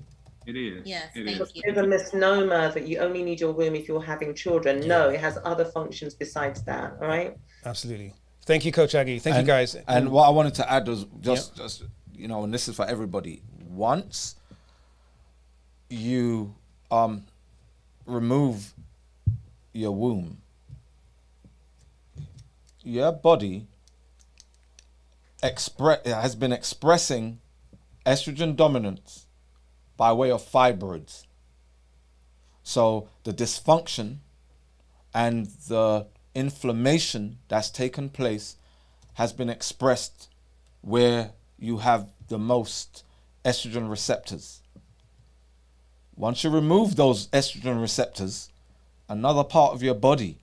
It is. Yes, it thank is. you. There's a misnomer that you only need your womb if you're having children. Yeah. No, it has other functions besides that. All right. Absolutely. Thank you, Coach Aggie. Thank you, guys. And what I wanted to add was just and this is for everybody. Once you remove your womb, your body has been expressing estrogen dominance by way of fibroids. So the dysfunction and the inflammation that's taken place has been expressed where you have the most estrogen receptors. Once you remove those estrogen receptors, another part of your body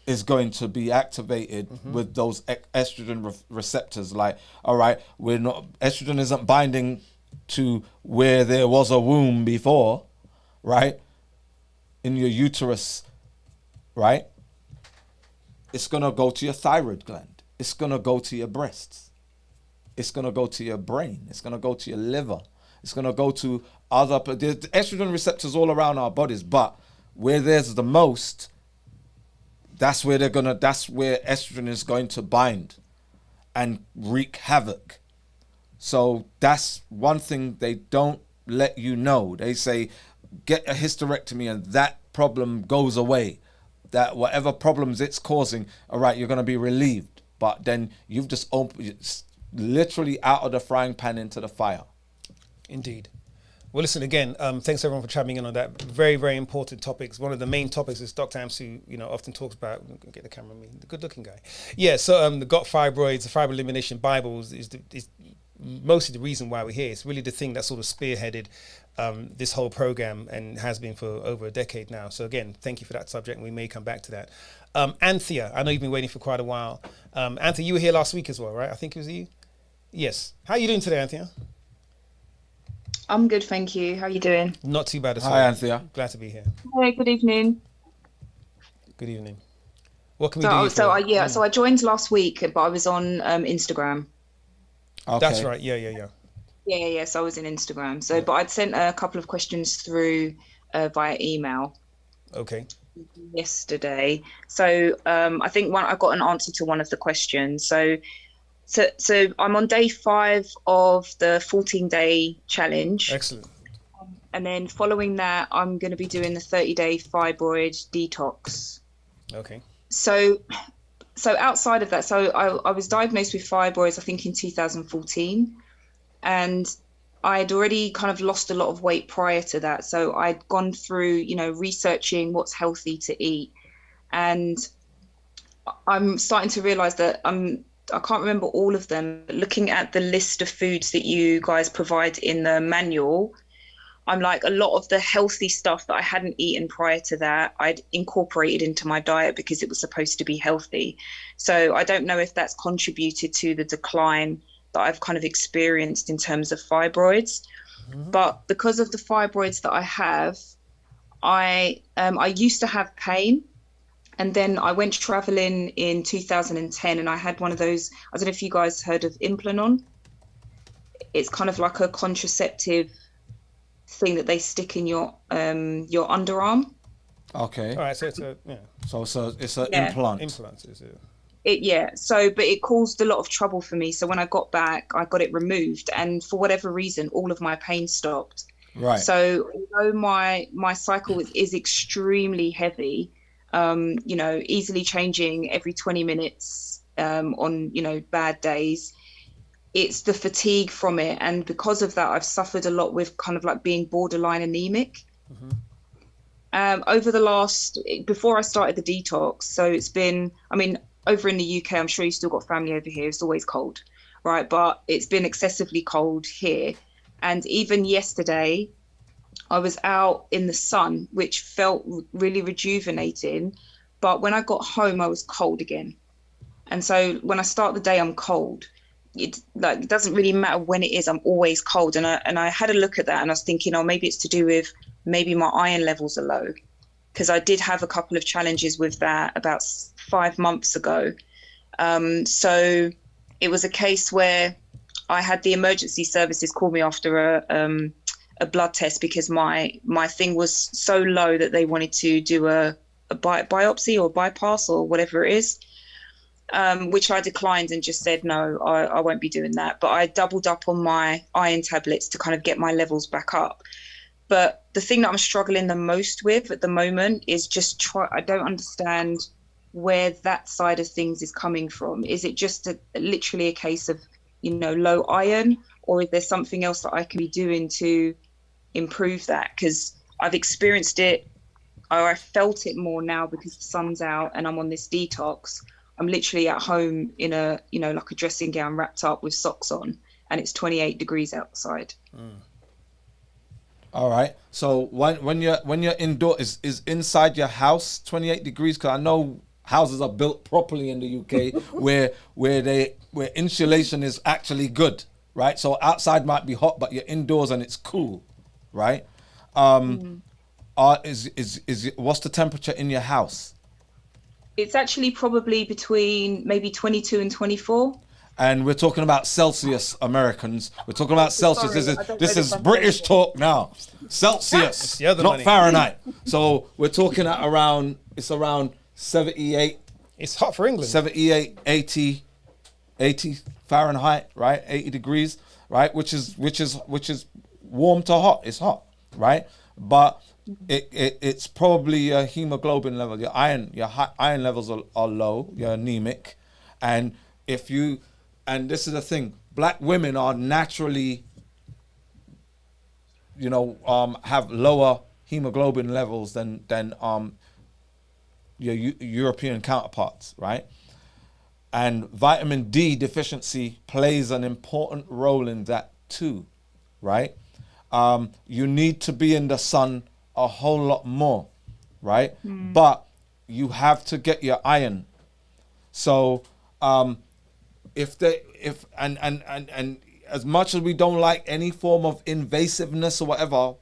is going to be activated with those estrogen receptors. Like, all right, estrogen isn't binding to where there was a womb before, right? In your uterus, right? It's going to go to your thyroid gland. It's going to go to your breasts. It's going to go to your brain. It's going to go to your liver. It's going to go to other, but there's estrogen receptors all around our bodies, but where there's the most, that's where estrogen is going to bind and wreak havoc. So that's one thing they don't let you know. They say, get a hysterectomy and that problem goes away. That whatever problems it's causing, all right, you're going to be relieved. But then you've just it's literally out of the frying pan into the fire. Indeed. Well, listen, again, thanks everyone for chiming in on that. Very, very important topics. One of the main topics is Dr. Amsu, often talks about, get the camera on me, the good looking guy. Yeah, so the gut fibroids, the fibroid elimination Bibles is mostly the reason why we're here. It's really the thing that sort of spearheaded this whole program and has been for over a decade now. So again, thank you for that subject, and we may come back to that. Anthea, I know you've been waiting for quite a while. Anthea, you were here last week as well, right? I think it was you. Yes. How are you doing today, Anthea? I'm good, thank you. How are you doing? Not too bad at all. Hi, Anthea. Glad to be here. Hey, good evening. Good evening. What can we do? So I joined last week, but I was on Instagram. Okay. That's right. Yeah. Yeah. So I was in Instagram. So, but I'd sent a couple of questions through via email. Okay. Yesterday. So I think I got an answer to one of the questions. So I'm on day 5 of the 14-day challenge. Excellent. And then following that, I'm going to be doing the 30-day fibroid detox. Okay. So outside of that, so I was diagnosed with fibroids, I think in 2014, and I had already kind of lost a lot of weight prior to that. So I'd gone through, researching what's healthy to eat, and I'm starting to realize that I can't remember all of them, but looking at the list of foods that you guys provide in the manual, I'm like, a lot of the healthy stuff that I hadn't eaten prior to that, I'd incorporated into my diet because it was supposed to be healthy. So I don't know if that's contributed to the decline that I've kind of experienced in terms of fibroids. Mm-hmm. But because of the fibroids that I have, I used to have pain. And then I went traveling in 2010 and I had one of those, I don't know if you guys heard of Implanon. It's kind of like a contraceptive thing that they stick in your underarm. Okay. All right, so it's it's an implant. Implant, is it? But it caused a lot of trouble for me. So when I got back, I got it removed, and for whatever reason, all of my pain stopped. Right. So although my cycle is extremely heavy, easily changing every 20 minutes on bad days, it's the fatigue from it, and because of that I've suffered a lot with kind of like being borderline anemic. Mm-hmm. Before I started the detox, so it's been, over in the UK, I'm sure you still got family over here, it's always cold, right? But it's been excessively cold here, and even yesterday I was out in the sun, which felt really rejuvenating, but when I got home I was cold again. And so when I start the day I'm cold. It doesn't really matter when it is, I'm always cold. And I had a look at that and I was thinking, maybe it's to do with maybe my iron levels are low, because I did have a couple of challenges with that about 5 months ago. So it was a case where I had the emergency services call me after a blood test because my thing was so low that they wanted to do a biopsy or bypass or whatever it is. Which I declined and just said, no, I won't be doing that. But I doubled up on my iron tablets to kind of get my levels back up. But the thing that I'm struggling the most with at the moment is I don't understand where that side of things is coming from. Is it just literally a case of, low iron, or is there something else that I can be doing to improve that? Because I've experienced it, or I felt it more now because the sun's out and I'm on this detox. I'm literally at home in a, like a dressing gown wrapped up with socks on, and it's 28 degrees outside. Mm. All right. So when you're indoor, is inside your house 28 degrees? Because I know houses are built properly in the UK where insulation is actually good, right? So outside might be hot, but you're indoors and it's cool, right? What's the temperature in your house? It's actually probably between maybe 22 and 24. And we're talking about Celsius, Americans. We're talking about Celsius. Sorry, This is British talk now. Celsius, not money. Fahrenheit. So we're talking at around 78. It's hot for England. 78, 80 Fahrenheit, right? 80 degrees, right? Which is warm to hot. It's hot, right? But it's probably your hemoglobin level, your iron levels are low. You're anemic, and this is the thing: black women are naturally, have lower hemoglobin levels than your European counterparts, right? And vitamin D deficiency plays an important role in that too, right? You need to be in the sun a whole lot more, right? But you have to get your iron. So if as much as we don't like any form of invasiveness or whatever,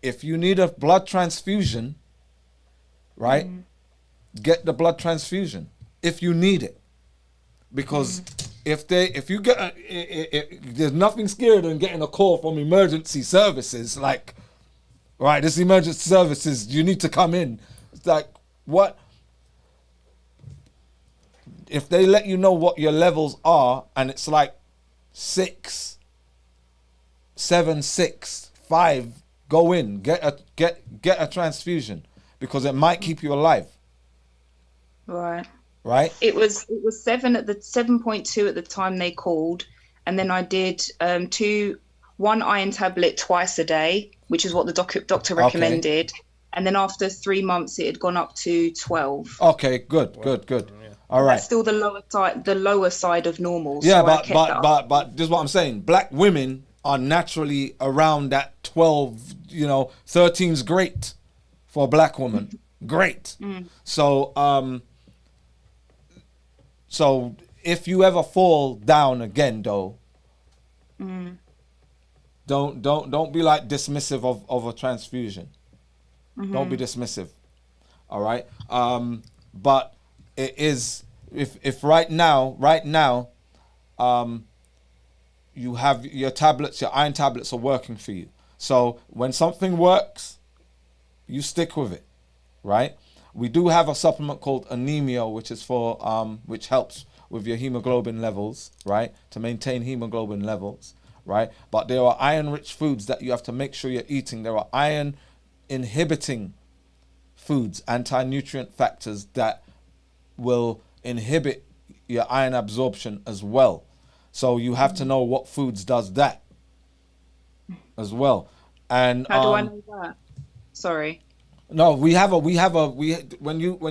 if you need a blood transfusion, right? Get the blood transfusion if you need it. Because if you get there's nothing scarier than getting a call from emergency services like, right, this emergency services, you need to come in. It's like, what? If they let you know what your levels are and it's like 6, 7, 6, 5, go in, get a transfusion because it might keep you alive. Right. It was 7.2 at the time they called, and then I did one iron tablet twice a day, which is what the doctor recommended. Okay. And then after 3 months, it had gone up to 12. Okay, good. All right. That's still the lower side of normal. Yeah, so but this is what I'm saying. Black women are naturally around that 12. 13's great for a black woman. Great. So if you ever fall down again, though, don't be like dismissive of a transfusion. Don't be dismissive. All right. But it is if right now, you have your tablets, your iron tablets are working for you. So when something works, you stick with it, right? We do have a supplement called anemia, which is for which helps with your hemoglobin levels, right? To maintain hemoglobin levels, right? But there are iron-rich foods that you have to make sure you're eating. There are iron-inhibiting foods, anti-nutrient factors that will inhibit your iron absorption as well. So you have to know what foods does that as well. And how do I know that? Sorry. No, when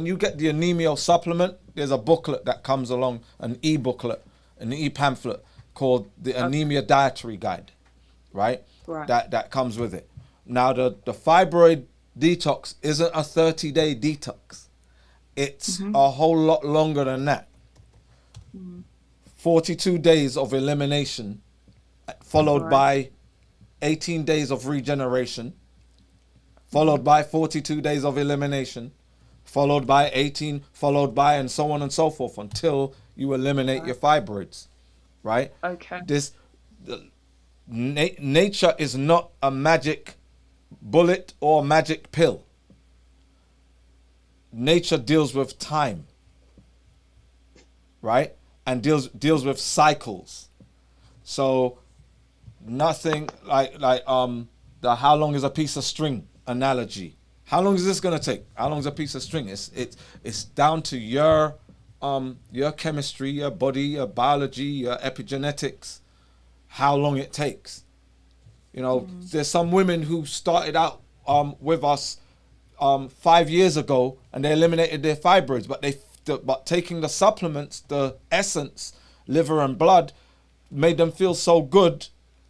you get the anemia supplement, there's a booklet that comes along, an e-booklet, an e-pamphlet called the Anemia Dietary Guide, right? That comes with it. Now the fibroid detox isn't a 30-day detox. It's a whole lot longer than that. 42 days of elimination, followed by 18 days of regeneration, followed by 42 days of elimination, followed by 18, followed by, and so on and so forth until you eliminate your fibroids, right? Okay. Nature is not a magic bullet or magic pill. Nature deals with time, right? And deals with cycles. So nothing like the how long is a piece of string analogy. How long is this gonna take? How long is a piece of string? It's down to your chemistry, your body, your biology, your epigenetics, how long it takes. There's some women who started out with us 5 years ago and they eliminated their fibroids, but taking the supplements, the essence, liver and blood, made them feel so good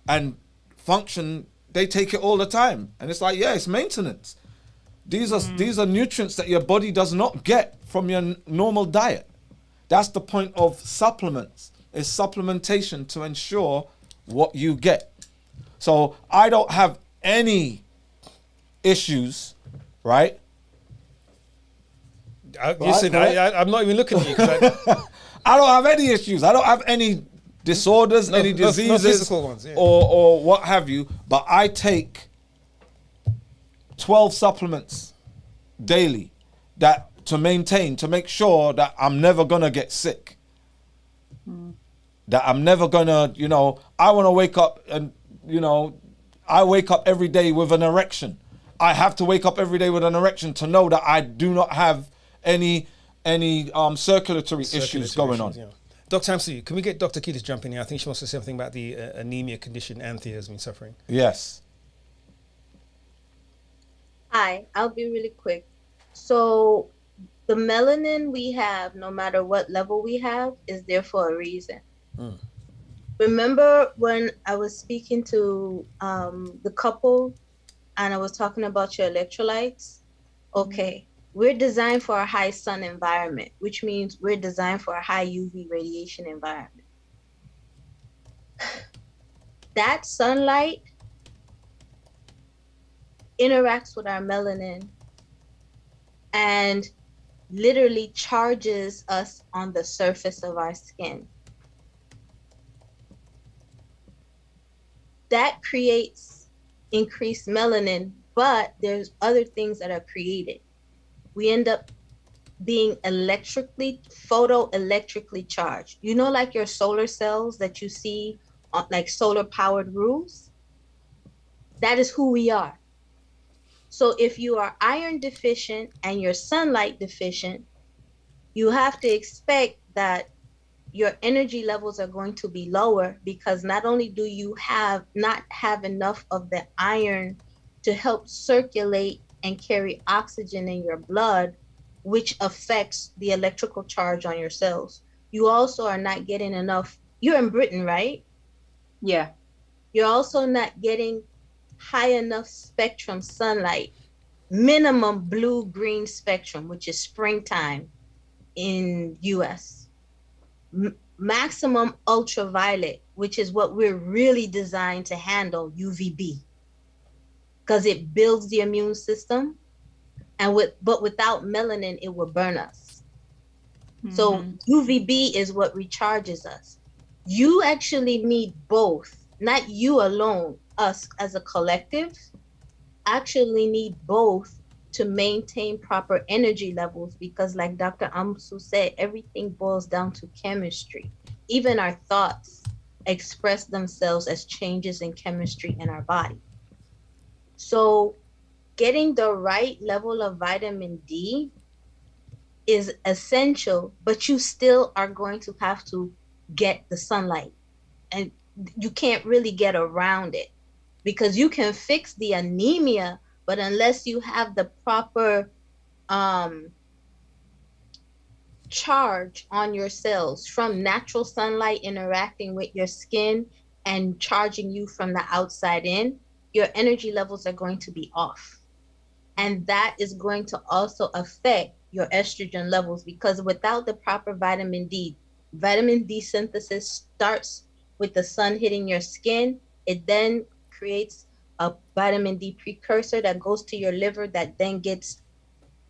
and function. They take it all the time, and it's like, it's maintenance. These are nutrients that your body does not get from your normal diet. That's the point of supplements, is supplementation to ensure what you get. So I don't have any issues, right? Listen, I'm not even looking at you. 'Cause I don't have any issues. I don't have any disorders, any diseases, no physical ones, yeah. or what have you. But I take 12 supplements daily that to make sure that I'm never gonna get sick. That I'm never gonna, I want to wake up and, I wake up every day with an erection. I have to wake up every day with an erection to know that I do not have any circulatory issues going on. Yeah. Dr. Hamsi, can we get Dr. Key to jump in here? I think she wants to say something about the anemia condition Anthea has been suffering. Yes. Hi, I'll be really quick. So the melanin we have, no matter what level we have, is there for a reason. Remember when I was speaking to the couple and I was talking about your electrolytes? Okay, we're designed for a high sun environment, which means we're designed for a high UV radiation environment. That sunlight interacts with our melanin and literally charges us on the surface of our skin. That creates increased melanin, but there's other things that are created. We end up being photoelectrically charged. Like your solar cells that you see on like solar powered roofs? That is who we are. So if you are iron deficient and you're sunlight deficient, you have to expect that your energy levels are going to be lower, because not only do you not have enough of the iron to help circulate and carry oxygen in your blood, which affects the electrical charge on your cells. You also are not getting enough. You're in Britain, right? Yeah. You're also not getting high enough spectrum sunlight, minimum blue-green spectrum, which is springtime in US. Maximum ultraviolet, which is what we're really designed to handle, UVB, because it builds the immune system, but without melanin, it will burn us. So UVB is what recharges us. You actually need both, not you alone. Us as a collective actually need both to maintain proper energy levels, because like Dr. Amsu said, everything boils down to chemistry. Even our thoughts express themselves as changes in chemistry in our body. So getting the right level of vitamin D is essential, but you still are going to have to get the sunlight, and you can't really get around it, because you can fix the anemia, but unless you have the proper charge on your cells from natural sunlight interacting with your skin and charging you from the outside in, your energy levels are going to be off. And that is going to also affect your estrogen levels, because without the proper vitamin D synthesis starts with the sun hitting your skin. It then creates a vitamin D precursor that goes to your liver, that then gets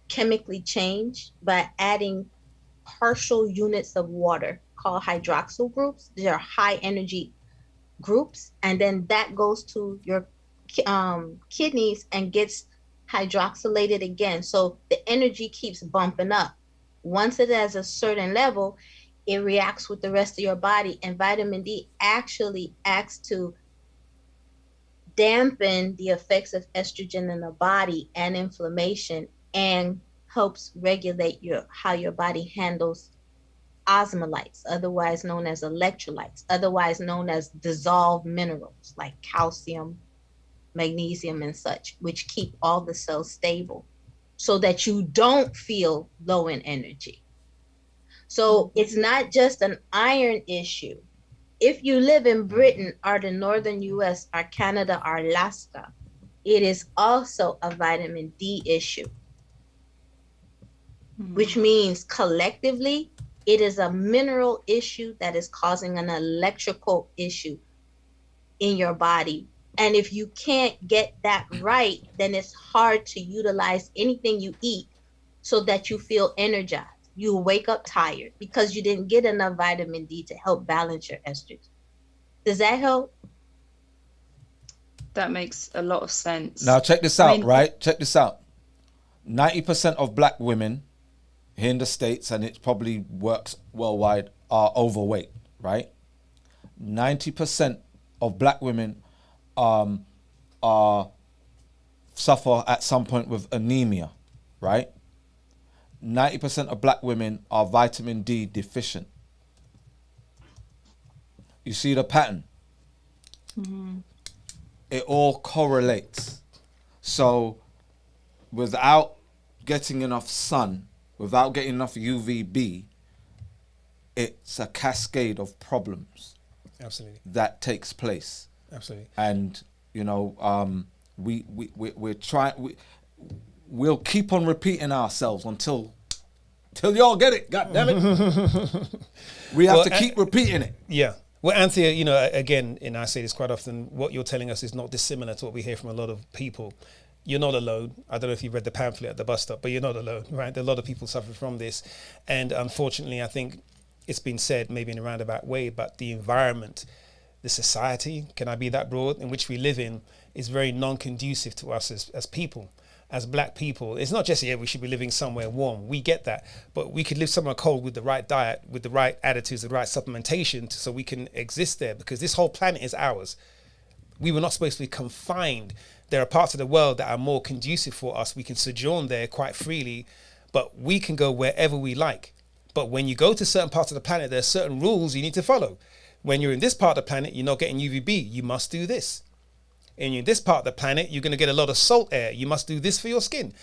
chemically changed by adding partial units of water called hydroxyl groups. They are high energy groups, and then that goes to your kidneys and gets hydroxylated again. So the energy keeps bumping up. Once it has a certain level, it reacts with the rest of your body, and vitamin D actually acts to dampen the effects of estrogen in the body and inflammation, and helps regulate how your body handles osmolytes, otherwise known as electrolytes, otherwise known as dissolved minerals like calcium, magnesium, and such, which keep all the cells stable so that you don't feel low in energy. So it's not just an iron issue. If you live in Britain or the northern US or Canada or Alaska, it is also a vitamin D issue, which means collectively, it is a mineral issue that is causing an electrical issue in your body. And if you can't get that right, then it's hard to utilize anything you eat so that you feel energized. You'll wake up tired because you didn't get enough vitamin D to help balance your estrogen. Does that help? That makes a lot of sense. Now check this out, right? Check this out. 90% of black women here in the States, and it probably works worldwide, are overweight, right? 90% of black women are suffer at some point with anemia, right? 90% of black women are vitamin D deficient. You see the pattern? Mm-hmm. It all correlates. So without getting enough sun, without getting enough UVB, it's a cascade of problems. Absolutely. That takes place. Absolutely. And you know, we'll keep on repeating ourselves until y'all get it. God damn it. We have to keep repeating it. Yeah. Well, Anthea, you know, again, and I say this quite often, what you're telling us is not dissimilar to what we hear from a lot of people. You're not alone. I don't know if you read the pamphlet at the bus stop, but you're not alone, right? There are a lot of people suffer from this. And unfortunately, I think it's been said maybe in a roundabout way, but the environment, the society, can I be that broad, in which we live in, is very non-conducive to us as people. As black people, it's not just, yeah, we should be living somewhere warm. We get that. But we could live somewhere cold with the right diet, with the right attitudes, the right supplementation, so we can exist there, because this whole planet is ours. We were not supposed to be confined. There are parts of the world that are more conducive for us. We can sojourn there quite freely, but we can go wherever we like. But when you go to certain parts of the planet, there are certain rules you need to follow. When you're in this part of the planet, you're not getting UVB. You must do this. And in this part of the planet, you're going to get a lot of salt air. You must do this for your skin.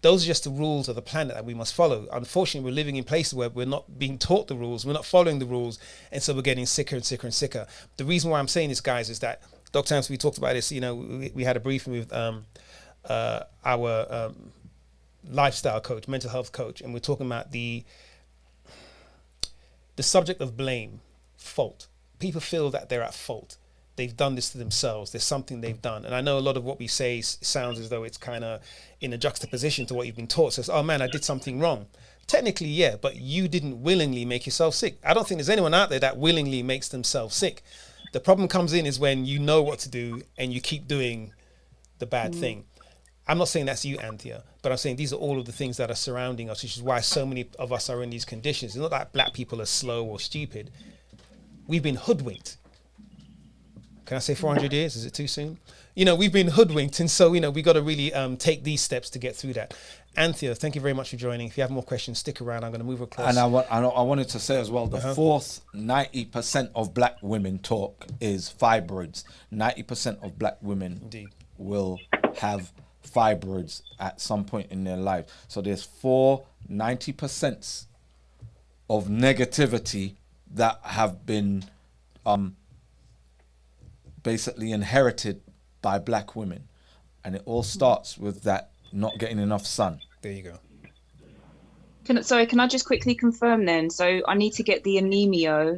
Those are just the rules of the planet that we must follow. Unfortunately, we're living in places where we're not being taught the rules. We're not following the rules. And so we're getting sicker and sicker and sicker. The reason why I'm saying this, guys, is that Dr. Anthony, we talked about this, you know, we had a briefing with our lifestyle coach, mental health coach, and we're talking about the subject of blame, fault. People feel that they're at fault. They've done this to themselves. There's something they've done. And I know a lot of what we say sounds as though it's kind of in a juxtaposition to what you've been taught. So it's, oh man, I did something wrong. Technically, yeah, but you didn't willingly make yourself sick. I don't think there's anyone out there that willingly makes themselves sick. The problem comes in is when you know what to do and you keep doing the bad thing. I'm not saying that's you, Anthea, but I'm saying these are all of the things that are surrounding us, which is why so many of us are in these conditions. It's not that black people are slow or stupid. We've been hoodwinked. Can I say 400 years? Is it too soon? You know, we've been hoodwinked. And so, you know, we got to really take these steps to get through that. Anthea, thank you very much for joining. If you have more questions, stick around. I'm going to move across. And I wanted to say as well, the fourth 90% of black women talk is fibroids. 90% of black women will have fibroids at some point in their life. So there's 90% of negativity that have been basically inherited by black women, and it all starts with that not getting enough sun. There you go. Can I just quickly confirm then? So I need to get the anemia,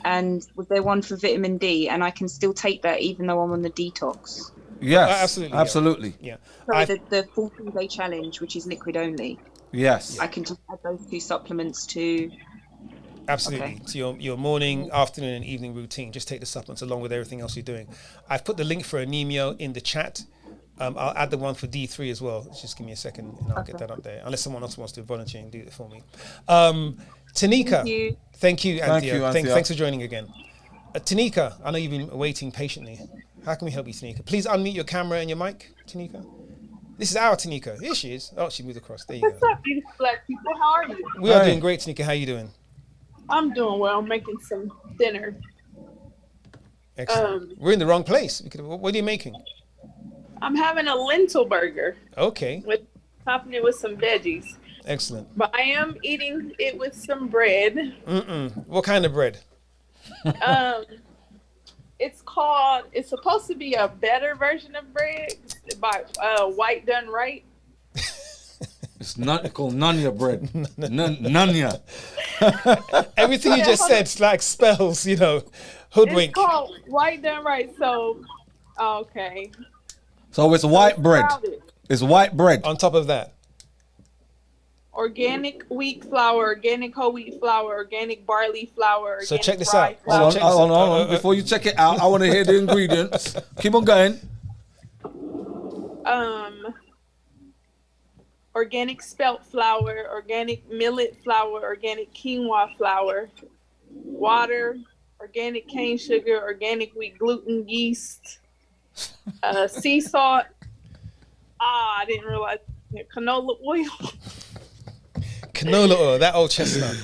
and was there one for vitamin D, and I can still take that even though I'm on the detox? Yes, absolutely. Yeah. Sorry, the 14-day challenge, which is liquid only. Yes. I can just add those two supplements to. Absolutely. Okay. To your morning, afternoon, and evening routine. Just take the supplements along with everything else you're doing. I've put the link for anemia in the chat. I'll add the one for D3 as well. Just give me a second and I'll get that up there. Unless someone else wants to volunteer and do it for me. Tanika. Thank you, Anthea. Thanks for joining again. Tanika, I know you've been waiting patiently. How can we help you, Tanika? Please unmute your camera and your mic, Tanika. This is our Tanika. Here she is. Oh, she moved across. There you What's up, beautiful black people? How are you? We are doing great, Tanika. How are you doing? I'm doing well. I'm making some dinner. Excellent. We're in the wrong place. What are you making? I'm having a lentil burger. Okay. Topping it with some veggies. Excellent. But I am eating it with some bread. What kind of bread? It's supposed to be a better version of bread by White Done Right. It's not called Nanya bread. Nanya. Everything you just said like spells, you know, hoodwink. It's called White Done Right. So, okay. So it's white bread. It's white bread. On top of that. organic wheat flour, organic whole wheat flour, organic barley flour. So organic check this rye out. flour. Hold on. Before you check it out, I want to hear the ingredients. Keep on going. Organic spelt flour, organic millet flour, organic quinoa flour, water, organic cane sugar, organic wheat gluten, yeast, sea salt. I didn't realize canola oil. Canola oil, that old chestnut.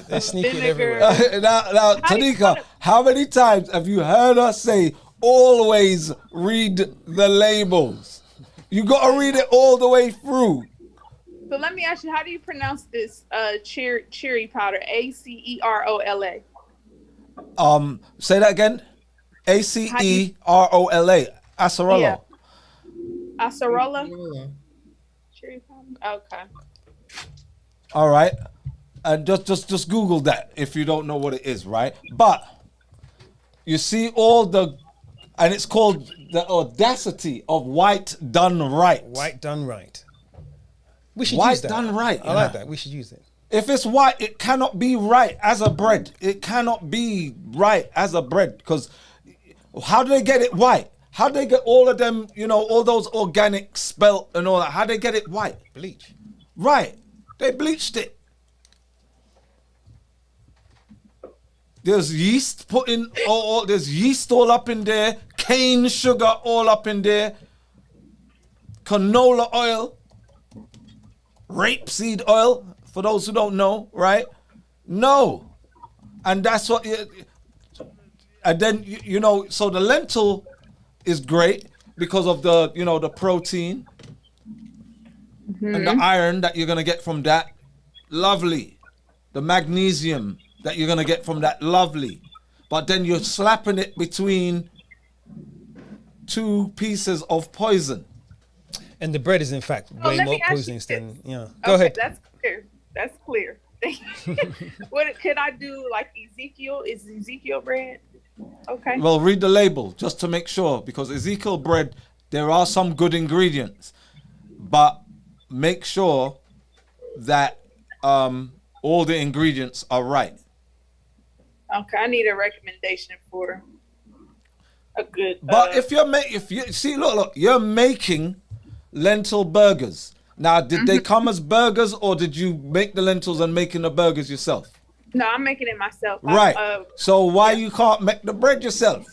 They're sneaking everywhere. Now, Tanika, how many times have you heard us say, always read the labels? You got to read it all the way through. So let me ask you, how do you pronounce this cherry powder? Acerola. Say that again. Acerola. Acerola. Yeah. Acerola. Cherry powder. Okay. All right. And just Google that if you don't know what it is, right? But you see and it's called the audacity of white done right. White done right. We should white use that. Done right. I like that. We should use it. If it's white, it cannot be right as a bread. It cannot be right as a bread, because how do they get it white? How do they get all of them, all those organic spelt and all that? How do they get it white? Bleach. Right. They bleached it. There's yeast there's yeast all up in there, cane sugar all up in there, canola oil, rapeseed oil, for those who don't know, right? No. And that's what, and then, so the lentil is great because of the, the protein and the iron that you're going to get from that. Lovely. The magnesium that you're going to get from that. Lovely. But then you're slapping it between two pieces of poison. And the bread is, in fact, way more poisonous than, Go Okay, ahead. that's clear. That's clear. What could I do? Like Ezekiel? Is Ezekiel bread? Okay. Well, read the label just to make sure, because Ezekiel bread, there are some good ingredients, but make sure that all the ingredients are right. Okay, I need a recommendation for a good. But if you see, look, you're making lentil burgers. Now, did they come as burgers, or did you make the lentils and making the burgers yourself? No, I'm making it myself. Right. So why you can't make the bread yourself?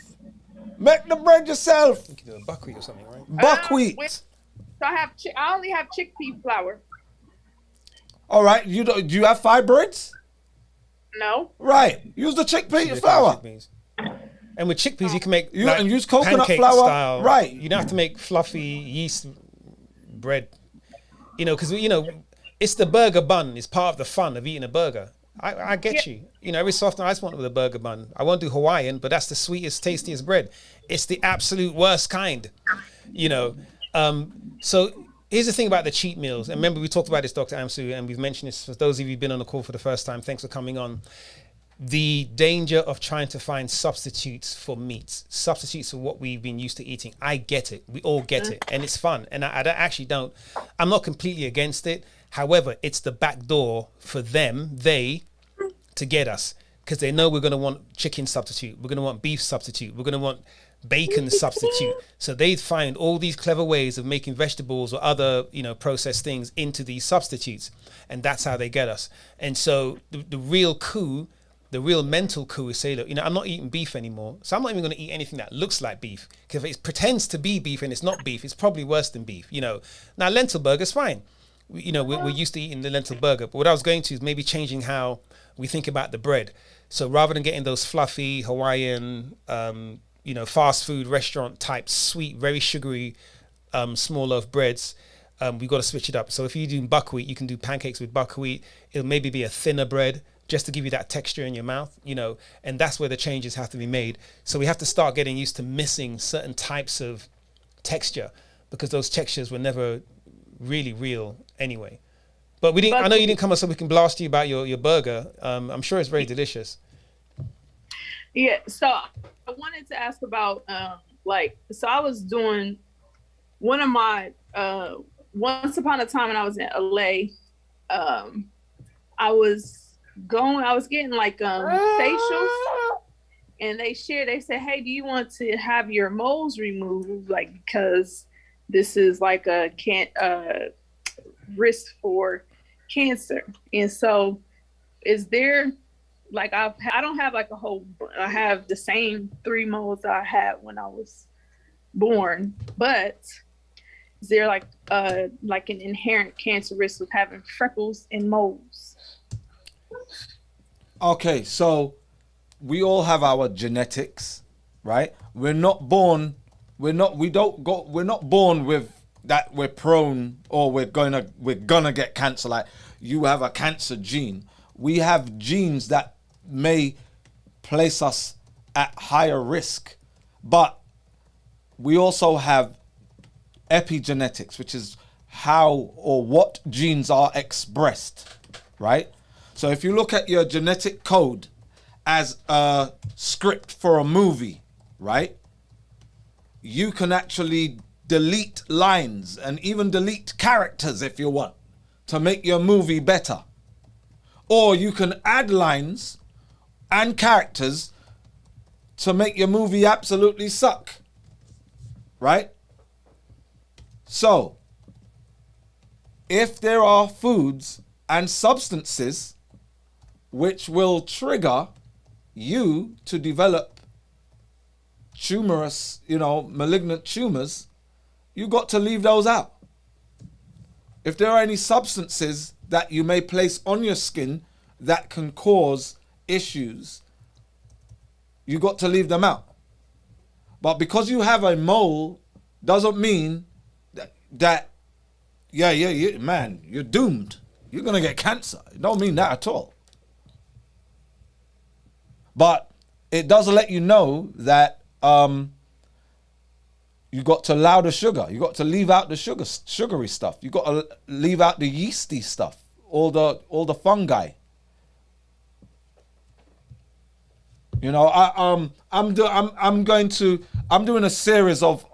Make the bread yourself. You can do a buckwheat or something, right? Buckwheat. So I only have chickpea flour. All right. Do you have fibroids? No. Right. Use the chickpea flour. And with chickpeas, you can make and use coconut pancake flour. Style. Right. You don't have to make fluffy yeast bread. Because it's the burger bun. It's part of the fun of eating a burger. I get you. Every so often I just want it with a burger bun. I won't do Hawaiian, but that's the sweetest, tastiest bread. It's the absolute worst kind. So here's the thing about the cheat meals. And remember, we talked about this, Dr. Amsu, and we've mentioned this for those of you who've been on the call for the first time. Thanks for coming on. The danger of trying to find substitutes for meats, substitutes for what we've been used to eating. I get it. We all get it. And it's fun. And I actually don't. I'm not completely against it. However, it's the back door for they to get us, because they know we're going to want chicken substitute. We're going to want beef substitute. We're going to want bacon substitute. So they find all these clever ways of making vegetables or other, processed things into these substitutes. And that's how they get us. And so the real coup, the real mental coup is say, look, I'm not eating beef anymore. So I'm not even going to eat anything that looks like beef. Because if it pretends to be beef and it's not beef, it's probably worse than beef. Now, lentil burger's fine. We're used to eating the lentil burger. But what I was going to is maybe changing how we think about the bread. So rather than getting those fluffy Hawaiian, fast food restaurant type sweet, very sugary, small loaf breads, we've got to switch it up. So if you're doing buckwheat, you can do pancakes with buckwheat. It'll maybe be a thinner bread, just to give you that texture in your mouth, and that's where the changes have to be made. So we have to start getting used to missing certain types of texture, because those textures were never really real anyway. But we didn't. I know you didn't come on so we can blast you about your burger. I'm sure it's very delicious. Yeah. So I wanted to ask about so I was doing one of my once upon a time when I was in LA, I was getting like facials, and they said, hey, do you want to have your moles removed, like, because this is like a risk for cancer. And so is there, like, I don't have like I have the same 3 moles I had when I was born, but is there like an inherent cancer risk with having freckles and moles? Okay, so we all have our genetics, right? We're not born with that we're prone or we're gonna get cancer. Like, you have a cancer gene. We have genes that may place us at higher risk, but we also have epigenetics, which is how or what genes are expressed, right? So if you look at your genetic code as a script for a movie, right? You can actually delete lines and even delete characters if you want to make your movie better. Or you can add lines and characters to make your movie absolutely suck, right? So, if there are foods and substances which will trigger you to develop tumorous, malignant tumors, you got to leave those out. If there are any substances that you may place on your skin that can cause issues, you got to leave them out. But because you have a mole doesn't mean that man, you're doomed. You're going to get cancer. It don't mean that at all. But it does let you know that you got to allow the sugar. You got to leave out the sugary stuff. You got to leave out the yeasty stuff, all the fungi. I'm doing a series of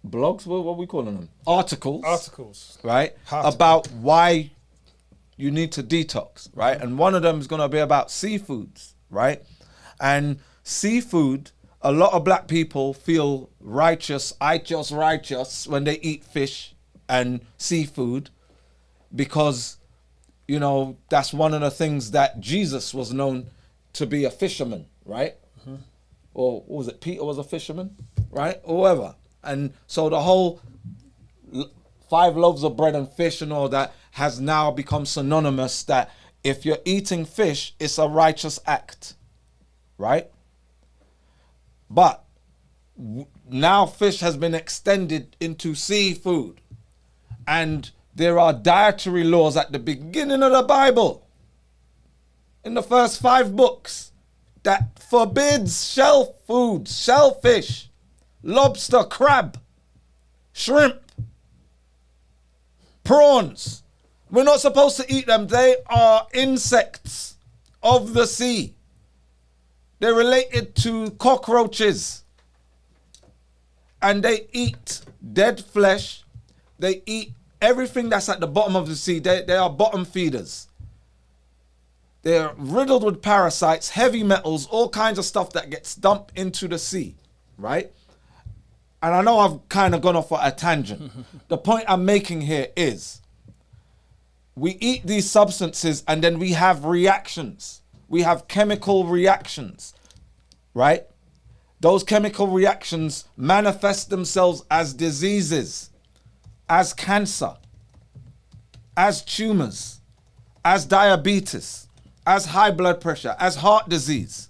blogs. What are we calling them? Articles, right? About why you need to detox, right? And one of them is going to be about seafoods, right? And seafood, a lot of black people feel righteous when they eat fish and seafood, because that's one of the things that Jesus was known to be, a fisherman, right? Mm-hmm. Or what was it, Peter was a fisherman, right? Or whatever. And so the whole 5 loaves of bread and fish and all that has now become synonymous that if you're eating fish, it's a righteous act, right? But now fish has been extended into seafood. And there are dietary laws at the beginning of the Bible, in the first 5 books, that forbids shellfish, lobster, crab, shrimp, prawns. We're not supposed to eat them. They are insects of the sea. They're related to cockroaches. And they eat dead flesh. They eat everything that's at the bottom of the sea. They are bottom feeders. They're riddled with parasites, heavy metals, all kinds of stuff that gets dumped into the sea, right? And I know I've kind of gone off on a tangent. The point I'm making here is we eat these substances and then we have reactions. We have chemical reactions, right? Those chemical reactions manifest themselves as diseases, as cancer, as tumors, as diabetes, as high blood pressure, as heart disease,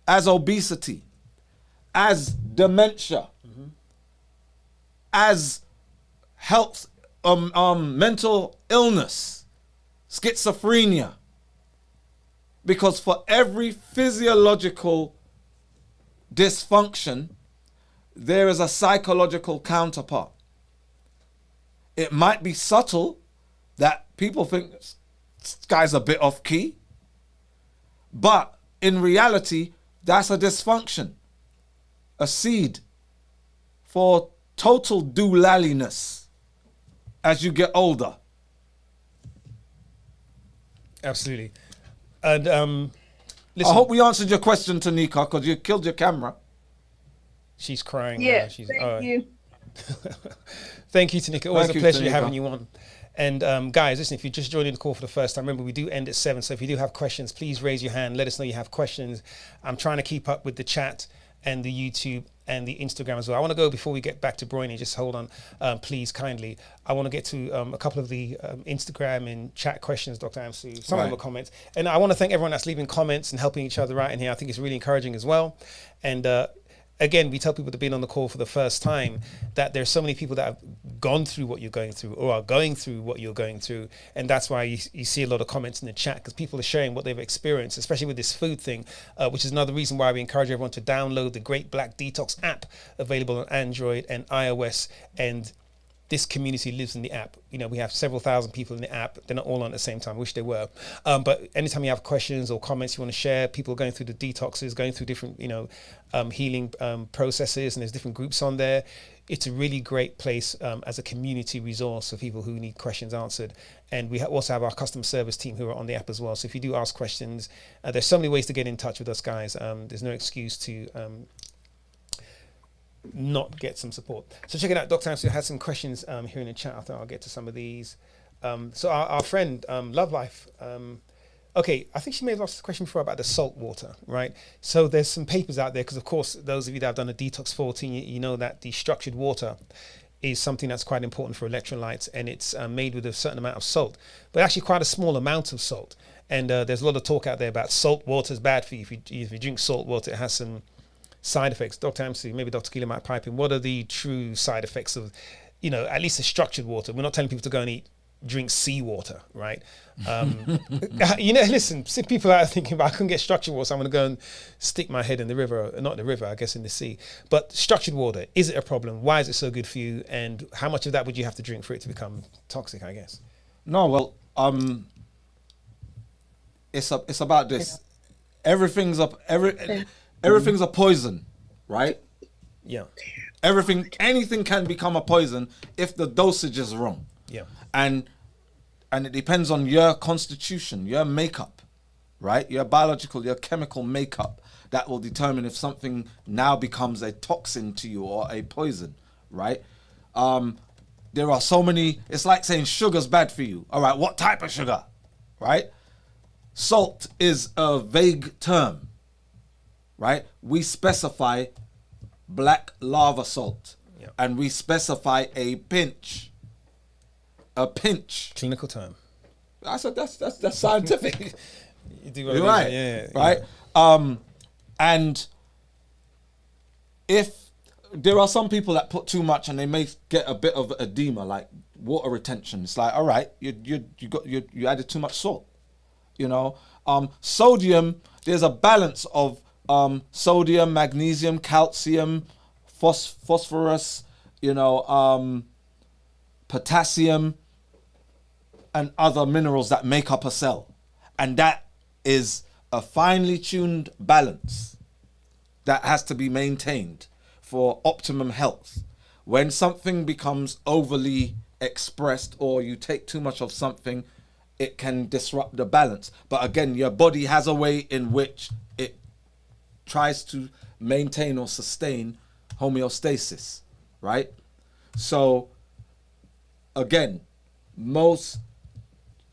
as obesity, as dementia, as health, mental illness, schizophrenia. Because for every physiological dysfunction, there is a psychological counterpart. It might be subtle that people think this guy's a bit off key, but in reality, that's a dysfunction, a seed for total doulaliness as you get older. Absolutely. And listen, I hope we answered your question, Tanika, because you killed your camera. she's crying. Yeah, She's, thank you. Thank you, Tanika. Always Thank a you, pleasure Tanika. having you on. And guys, listen, if you're just joining the call for the first time, remember we do end at 7. So if you do have questions, please raise your hand. Let us know you have questions. I'm trying to keep up with the chat and the YouTube and the Instagram as well. I want to go before we get back to Broiny. Just hold on, please, kindly. I want to get to a couple of the Instagram and chat questions, Dr. Amsu, some of the comments. And I want to thank everyone that's leaving comments and helping each other out in here. I think it's really encouraging as well. And again, we tell people to be on the call for the first time that there's so many people that have gone through what you're going through or are going through what you're going through. And that's why you see a lot of comments in the chat, because people are sharing what they've experienced, especially with this food thing, which is another reason why we encourage everyone to download the Great Black Detox app, available on Android and iOS. And this community lives in the app. You know, we have several thousand people in the app. They're not all on at the same time. I wish they were. But anytime you have questions or comments you want to share, people are going through the detoxes, going through different, healing processes, and there's different groups on there. It's a really great place as a community resource for people who need questions answered. And we also have our customer service team who are on the app as well. So if you do ask questions, there's so many ways to get in touch with us, guys. There's no excuse to not get some support. So check it out. Dr. Amsu has some questions here in the chat. I thought I'll get to some of these. So our friend, Love Life, okay, I think she may have asked a question before about the salt water, right? So there's some papers out there, because of course, those of you that have done a Detox 14, you know that the structured water is something that's quite important for electrolytes, and it's made with a certain amount of salt, but actually quite a small amount of salt. And there's a lot of talk out there about salt water is bad for you. If you drink salt water, it has some side effects. Dr. Amsu, maybe Dr. Keeler might pipe in. What are the true side effects of, at least the structured water? We're not telling people to go and drink seawater, right? Listen, people are thinking about, I couldn't get structured water, so I'm going to go and stick my head in the river, not the river, I guess in the sea. But structured water, is it a problem? Why is it so good for you? And how much of that would you have to drink for it to become toxic, I guess? No, well, it's about this. Everything's a poison, right? Yeah. Anything can become a poison if the dosage is wrong. Yeah. And it depends on your constitution, your makeup, right? Your biological, your chemical makeup that will determine if something now becomes a toxin to you or a poison, right? There are so many, it's like saying sugar's bad for you. All right, what type of sugar, right? Salt is a vague term, right? We specify black lava salt, and we specify a pinch. A pinch. Clinical term. That's scientific. You're right. Yeah. Right. And if there are some people that put too much and they may get a bit of edema, like water retention. It's like, all right, you added too much salt. Sodium. There's a balance of sodium, magnesium, calcium, phosphorus, potassium, and other minerals that make up a cell. And that is a finely tuned balance that has to be maintained for optimum health. When something becomes overly expressed or you take too much of something, it can disrupt the balance. But again, your body has a way in which it tries to maintain or sustain homeostasis, right? So again, most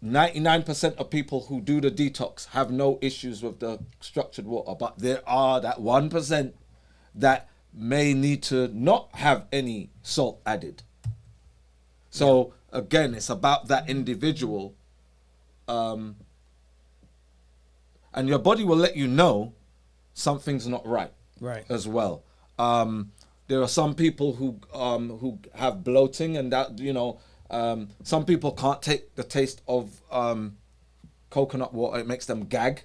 99% of people who do the detox have no issues with the structured water, but there are that 1% that may need to not have any salt added. So again, it's about that individual, and your body will let you know something's not right as well. There are some people who have bloating, and that some people can't take the taste of coconut water. It makes them gag.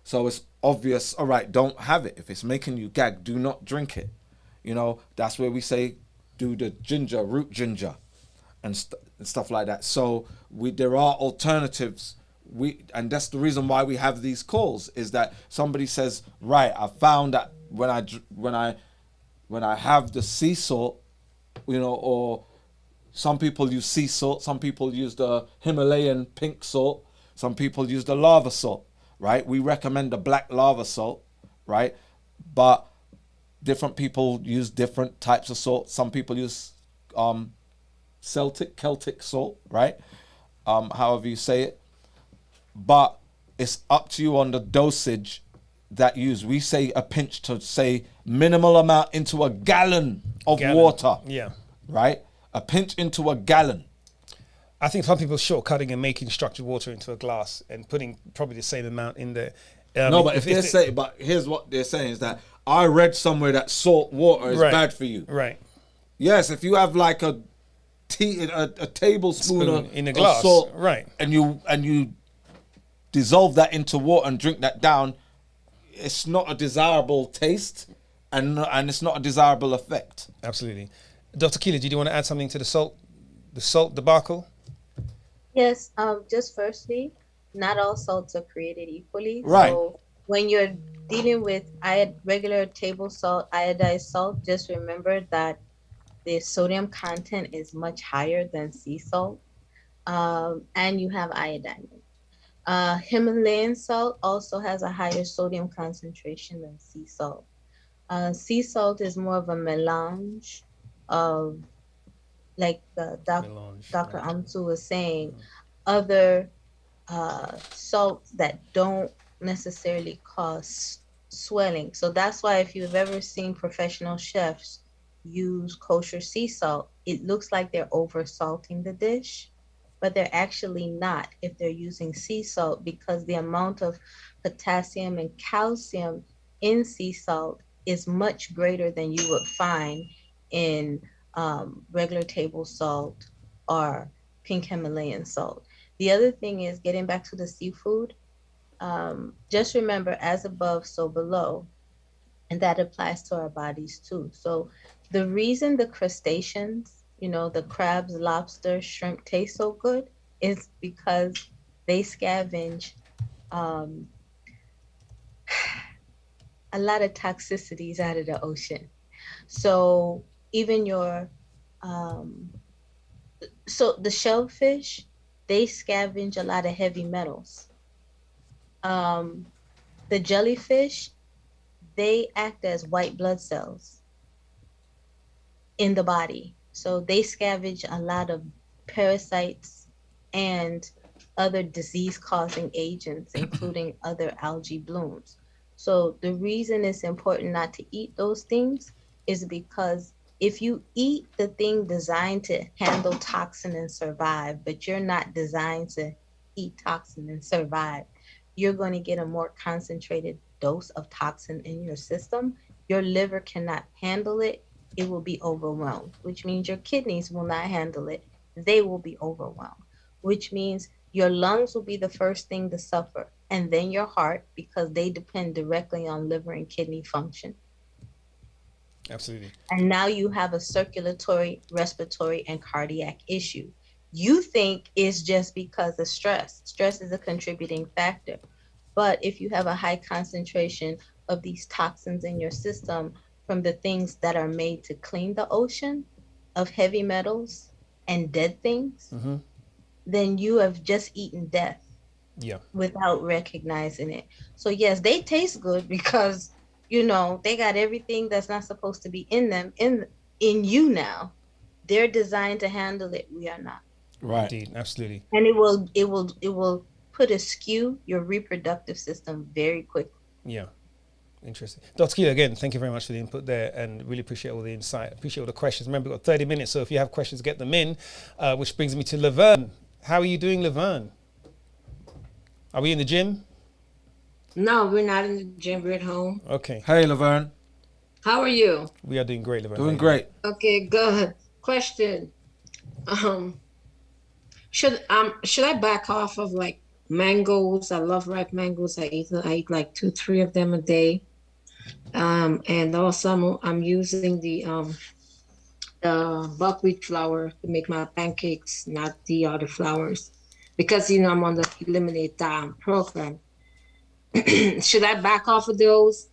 So it's obvious, all right, don't have it. If it's making you gag, do not drink it. That's where we say do the root ginger and stuff like that. So there are alternatives. And that's the reason why we have these calls, is that somebody says, right, I found that when I have the sea salt, or Some people use sea salt. Some people use the Himalayan pink salt. Some people use the lava salt, right? We recommend the black lava salt, right? But different people use different types of salt. Some people use Celtic salt, right? However you say it. But it's up to you on the dosage that you use. We say a pinch to say minimal amount into a gallon of water. Yeah. Right? A pinch into a gallon. I think some people shortcutting and making structured water into a glass and putting probably the same amount in there. No, but but here's what they're saying is that I read somewhere that salt water is bad for you. Right. Yes, if you have like a tablespoon in a glass, of salt, right, and you dissolve that into water and drink that down, it's not a desirable taste, and it's not a desirable effect. Absolutely. Dr. Keela, did you want to add something to the salt debacle? Yes, just firstly, not all salts are created equally. Right. So when you're dealing with regular table salt, iodized salt, just remember that the sodium content is much higher than sea salt, and you have iodine. Himalayan salt also has a higher sodium concentration than sea salt. Sea salt is more of a melange of, like Dr. Amtu was saying, other salts that don't necessarily cause swelling. So that's why if you've ever seen professional chefs use kosher sea salt, it looks like they're over salting the dish, but they're actually not if they're using sea salt, because the amount of potassium and calcium in sea salt is much greater than you would find in regular table salt or pink Himalayan salt. The other thing is, getting back to the seafood, just remember, as above, so below, and that applies to our bodies too. So the reason the crustaceans, the crabs, lobster, shrimp taste so good is because they scavenge a lot of toxicities out of the ocean. So even so the shellfish, they scavenge a lot of heavy metals. The jellyfish, they act as white blood cells in the body. So they scavenge a lot of parasites and other disease-causing agents, including other algae blooms. So the reason it's important not to eat those things is because if you eat the thing designed to handle toxin and survive, but you're not designed to eat toxin and survive, you're going to get a more concentrated dose of toxin in your system. Your liver cannot handle it. It will be overwhelmed, which means your kidneys will not handle it. They will be overwhelmed, which means your lungs will be the first thing to suffer, and then your heart, because they depend directly on liver and kidney function. Absolutely. And now you have a circulatory, respiratory, and cardiac issue. You think it's just because of stress. Stress is a contributing factor. But if you have a high concentration of these toxins in your system from the things that are made to clean the ocean of heavy metals and dead things, then you have just eaten death without recognizing it. So yes, they taste good because, they got everything that's not supposed to be in them in you now. They're designed to handle it. We are not. Right. Indeed, absolutely. And it will put askew your reproductive system very quickly. Yeah. Interesting. Dr. Keela, again, thank you very much for the input there, and really appreciate all the insight. Appreciate all the questions. Remember, we've got 30 minutes, so if you have questions, get them in, which brings me to Laverne. How are you doing, Laverne? Are we in the gym? No, we're not in the gym. We're at home. Okay. Hey, Laverne. How are you? We are doing great, Laverne. Doing great. Okay, good. Question. Should I back off of like mangoes? I love ripe mangoes. I eat like 2-3 of them a day. And also I'm using the buckwheat flour to make my pancakes, not the other flours, because I'm on the Eliminate Down program. Should I back off of those,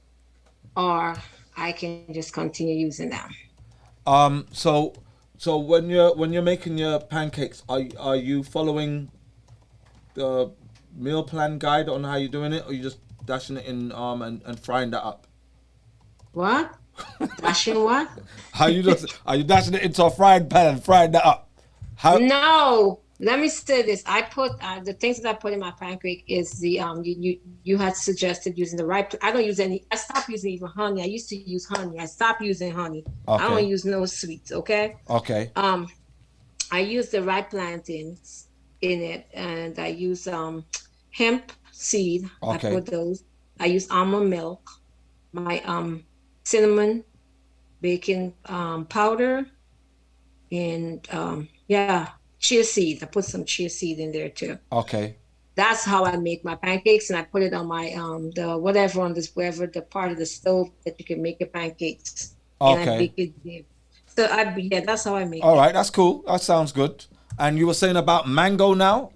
or I can just continue using them? So So when you're making your pancakes, are you following the meal plan guide on how you're doing it, or you just dashing it in and frying that up? What? Dashing what? Are you dashing it into a frying pan and frying that up? How? No. Let me say this. I put the things that I put in my pancake is the you had suggested using the right. I don't use any. I stopped using even honey. I used to use honey. I stopped using honey. Okay. I don't use no sweets. Okay. Okay. I use the right plantains in it, and I use hemp seed. Okay. I put those. I use almond milk, my cinnamon, baking powder, and chia seed. I put some chia seed in there too. Okay. That's how I make my pancakes, and I put it on my the whatever on this wherever the part of the stove that you can make your pancakes. Okay. And I bake it there. So that's how I make All it. right, that's cool. That sounds good. And you were saying about mango now?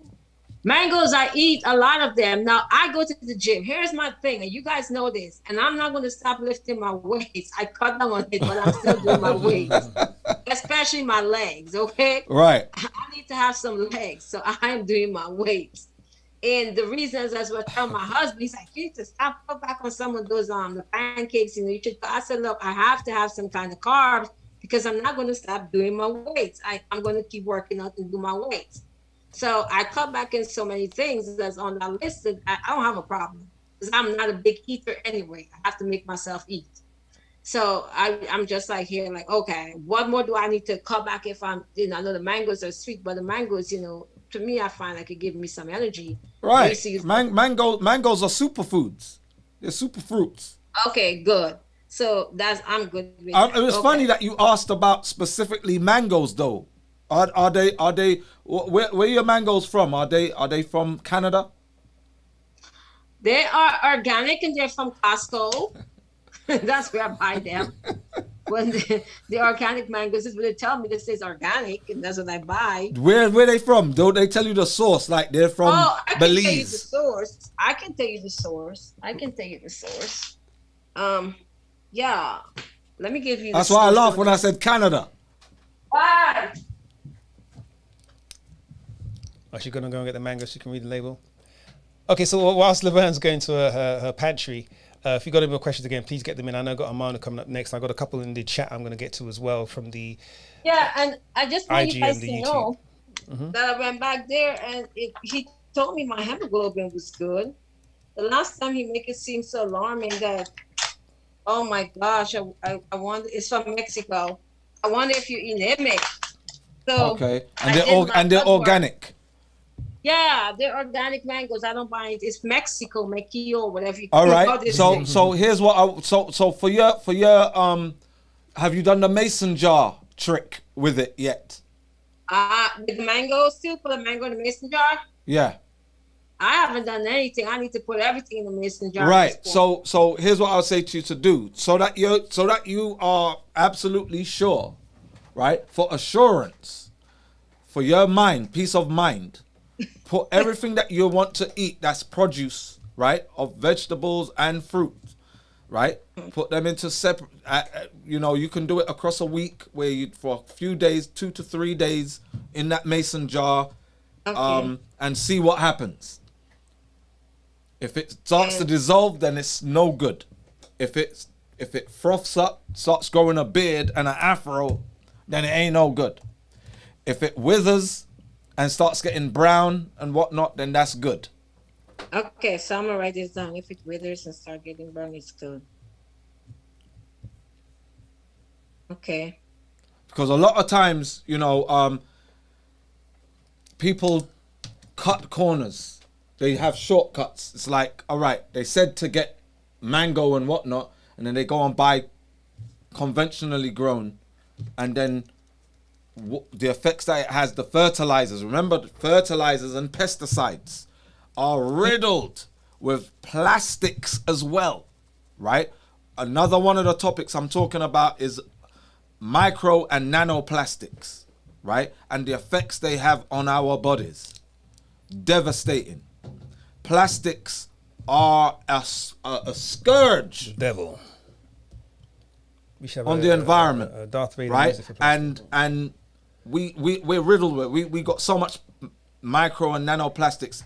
Mangoes, I eat a lot of them. Now, I go to the gym. Here's my thing, and you guys know this, and I'm not going to stop lifting my weights. I cut down on it, but I'm still doing my weights, especially my legs, okay? Right. I need to have some legs, so I am doing my weights. And the reason is, as I tell my husband, he's like, you need to stop, go back on some of those the pancakes. You should. I said, look, I have to have some kind of carbs because I'm not going to stop doing my weights. I'm going to keep working out and do my weights. So I cut back in so many things that's on that list that I don't have a problem because I'm not a big eater anyway. I have to make myself eat. So I'm just like here, like, okay, what more do I need to cut back if I'm, I know the mangoes are sweet, but the mangoes, to me, I find like it gives me some energy. Right. Mangoes are superfoods. They're super fruits. Okay, good. So I'm good with It was funny that you asked about specifically mangoes though. Are they where are your mangoes from? Are they from Canada? They are organic and they're from Costco. That's where I buy them. When the organic mangoes is what they tell me, this is organic, and that's what I buy. Where they from? Don't they tell you the source? Like they're from I Belize. Can tell you the source. I can tell you the source. Yeah. Let me give you. That's why I laughed when I said Canada. Why? Oh, she's gonna go and get the mango. She can read the label. Okay, so whilst Laverne's going to her pantry, if you got any more questions again, please get them in. I know I've got Amanda coming up next. I got a couple in the chat I'm going to get to as well from the and I just want IG you guys and the to YouTube. know that I went back there and he told me my hemoglobin was good. The last time he made it seem so alarming that, oh my gosh, I wonder, it's from Mexico. I wonder if you're anemic. So okay, and they're organic. Yeah, they're organic mangoes. I don't buy it. It's Mexico, Mequillo, whatever you All call right. this So thing. so here's what so for your have you done the mason jar trick with it yet? With the mangoes too, put a mango in the mason jar. Yeah. I haven't done anything. I need to put everything in the mason jar. Right. So here's what I'll say to you to do so that you are absolutely sure, right? For assurance, for your mind, peace of mind. Put everything that you want to eat that's produce, right, of vegetables and fruit, right? Put them into separate, you can do it across a week where you, for a few days, 2 to 3 days in that mason jar, and see what happens. If it starts to dissolve, then it's no good. If it froths up, starts growing a beard and an afro, then it ain't no good. If it withers and starts getting brown and whatnot, then that's good. Okay, so I'm gonna write this down. If it withers and start getting brown, it's good. Okay. Because a lot of times, people cut corners. They have shortcuts. It's like, all right, they said to get mango and whatnot, and then they go and buy conventionally grown, and then the effects that it has, the fertilizers. Remember, the fertilizers and pesticides are riddled with plastics as well, right? Another one of the topics I'm talking about is micro and nanoplastics, right? And the effects they have on our bodies. Devastating. Plastics are a scourge. The devil. We should have On the environment, Darth Vader right? music for plastic. And we're riddled with. We got so much micro and nanoplastics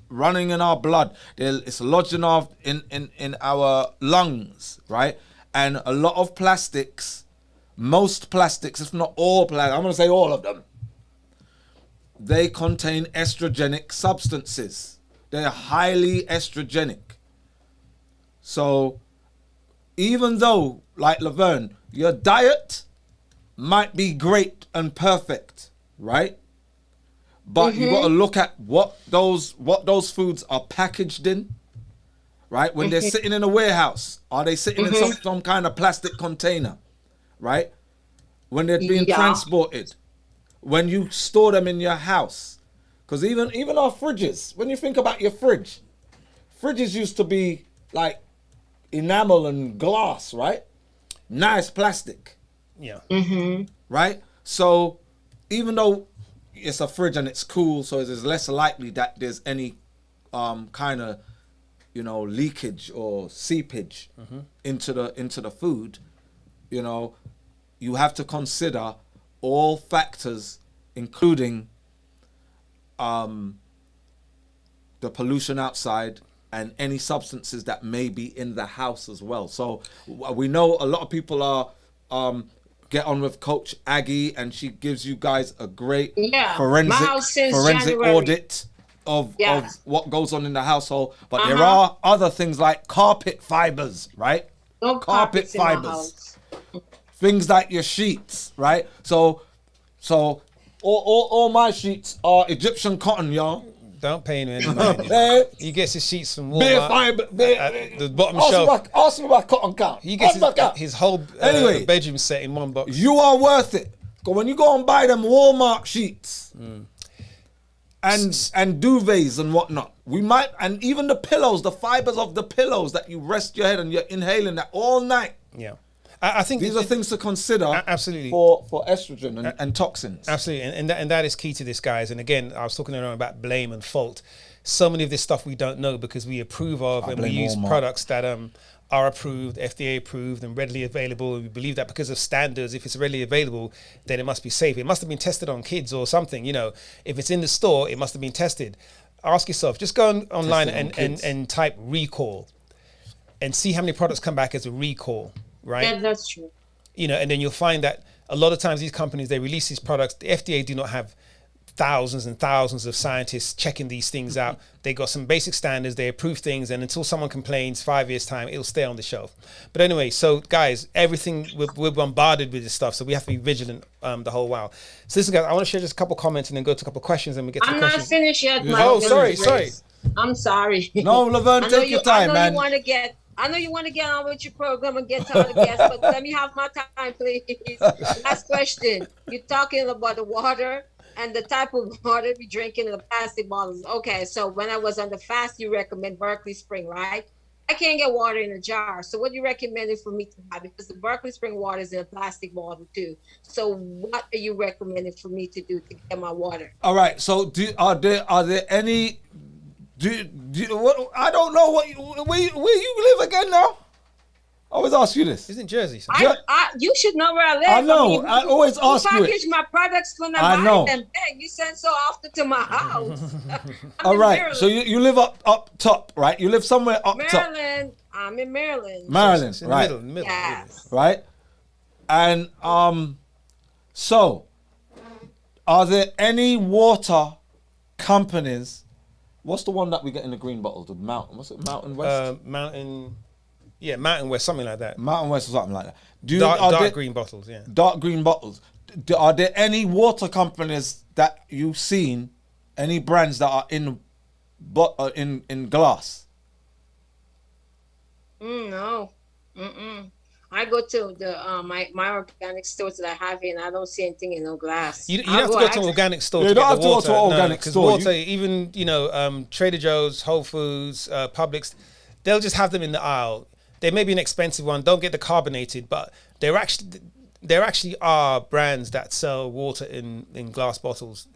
running in our blood. It's lodged in our lungs, right? And a lot of plastics, most plastics, if not all plastics, I'm going to say all of them, they contain estrogenic substances. They're highly estrogenic. So even though, like Laverne, your diet might be great and perfect, right? But you got to look at what those foods are packaged in, right? When they're sitting in a warehouse, are they sitting in some kind of plastic container, right? When they're being transported, when you store them in your house, because even our fridges, when you think about your fridges used to be like enamel and glass, right? Nice plastic. Yeah. Right? So even though it's a fridge and it's cool, so it's less likely that there's any kind of, leakage or seepage into the food, you have to consider all factors, including the pollution outside and any substances that may be in the house as well. So we know a lot of people are get on with Coach Aggie, and she gives you guys a great forensic audit of what goes on in the household. But there are other things like carpet fibers, right? No carpet fibers. Things like your sheets, right? So all my sheets are Egyptian cotton, y'all. Don't pay him any money. He gets his sheets from Walmart. Bare fiber, at the bottom shelf. Ask him about cotton count. He gets his whole bedroom set in one box. You are worth it. Because when you go and buy them Walmart sheets and duvets and whatnot, and even the pillows, the fibers of the pillows that you rest your head and you're inhaling that all night. Yeah. I think these are things to consider absolutely for estrogen and toxins. Absolutely, and that is key to this, guys. And again, I was talking earlier about blame and fault. So many of this stuff we don't know because we approve of and we use products that are approved, FDA approved and readily available. And we believe that because of standards, if it's readily available, then it must be safe. It must have been tested on kids or something. If it's in the store, it must have been tested. Ask yourself, just go online and type recall and see how many products come back as a recall. Right? Yeah, that's true. And then you'll find that a lot of times these companies, they release these products. The FDA do not have thousands and thousands of scientists checking these things out. They got some basic standards, they approve things, and until someone complains 5 years time, it'll stay on the shelf. But anyway, so guys, everything, we're bombarded with this stuff, so we have to be vigilant the whole while. So listen, guys, I want to share just a couple comments and then go to a couple questions and we get to the questions. I'm not finished yet. Sorry. I'm sorry. No, Laverne, take your time, man. I know you want to get on with your program and get to other guests, but let me have my time, please. Last question. You're talking about the water and the type of water we drink in the plastic bottles. Okay, so when I was on the fast, you recommend Berkeley Spring, right? I can't get water in a jar. So what do you recommend for me to buy? Because the Berkeley Spring water is in a plastic bottle too. So what are you recommending for me to do to get my water? All right. So are there any? What, I don't know where you live again now. I always ask you this. He's in Jersey. You should know where I live. I know. I always ask you. Package my products when I buy them. Dang, you send so often to my house. All right. Maryland. So you live up top, right? You live somewhere up top. Maryland. I'm in Maryland. Maryland, right? In the middle. Yes. Right. And so are there any water companies? What's the one that we get in the green bottles? The Mountain. What's it? Mountain West. Mountain West, something like that. Mountain West or something like that. Dark green bottles, yeah. Dark green bottles. Are there any water companies that you've seen? Any brands that are in glass? No. I go to the my organic stores that I have here, and I don't see anything in no glass. You don't have to go to an organic store to get the water. Organic store. Water, even Trader Joe's, Whole Foods, Publix, they'll just have them in the aisle. They may be an expensive one. Don't get the carbonated, but there actually are brands that sell water in glass bottles.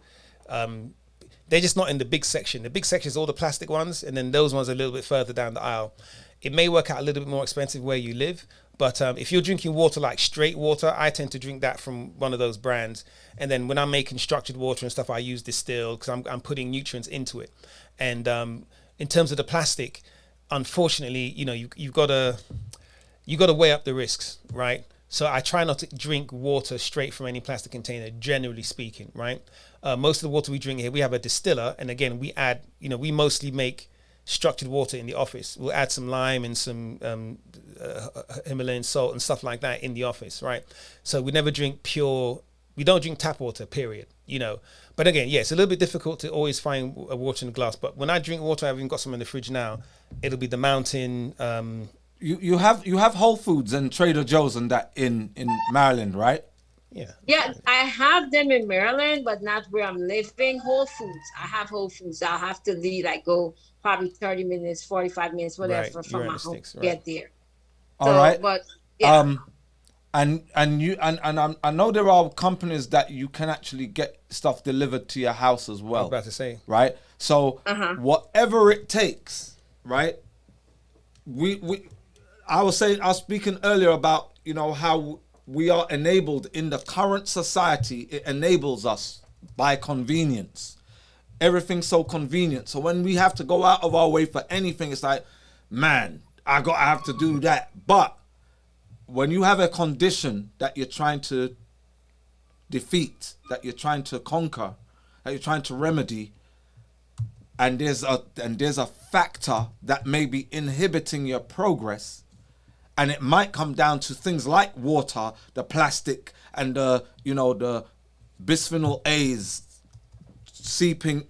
They're just not in the big section. The big section is all the plastic ones, and then those ones are a little bit further down the aisle. It may work out a little bit more expensive where you live, But if you're drinking water like straight water, I tend to drink that from one of those brands. And then when I'm making structured water and stuff, I use distilled because I'm putting nutrients into it. And in terms of the plastic, unfortunately, you know, you've got to weigh up the risks, right? So I try not to drink water straight from any plastic container, generally speaking, right? Most of the water we drink here, we have a distiller. And again, we add, you know, we mostly make structured water in the office. We'll add some lime and some Himalayan salt and stuff like that in the office, right? So we never drink we don't drink tap water, period, you know. But again, yeah, it's a little bit difficult to always find a water in a glass. But when I drink water, I've even got some in the fridge now. It'll be the mountain. You have Whole Foods and Trader Joe's and that in Maryland, right? Yeah. Yeah, I have them in Maryland, but not where I'm living. Whole Foods. I have Whole Foods. I'll have to leave, like go probably 30 minutes, 45 minutes, whatever, from my home to get there. All right. But yeah. I know there are companies that you can actually get stuff delivered to your house as well. I was about to say. Right? So whatever it takes, right? I was speaking earlier about, you know, how we are enabled in the current society. It enables us by convenience. Everything's so convenient. So when we have to go out of our way for anything, it's like, man, I have to do that. But when you have a condition that you're trying to defeat, that you're trying to conquer, that you're trying to remedy, and there's a factor that may be inhibiting your progress, and it might come down to things like water, the plastic, and the bisphenol A's seeping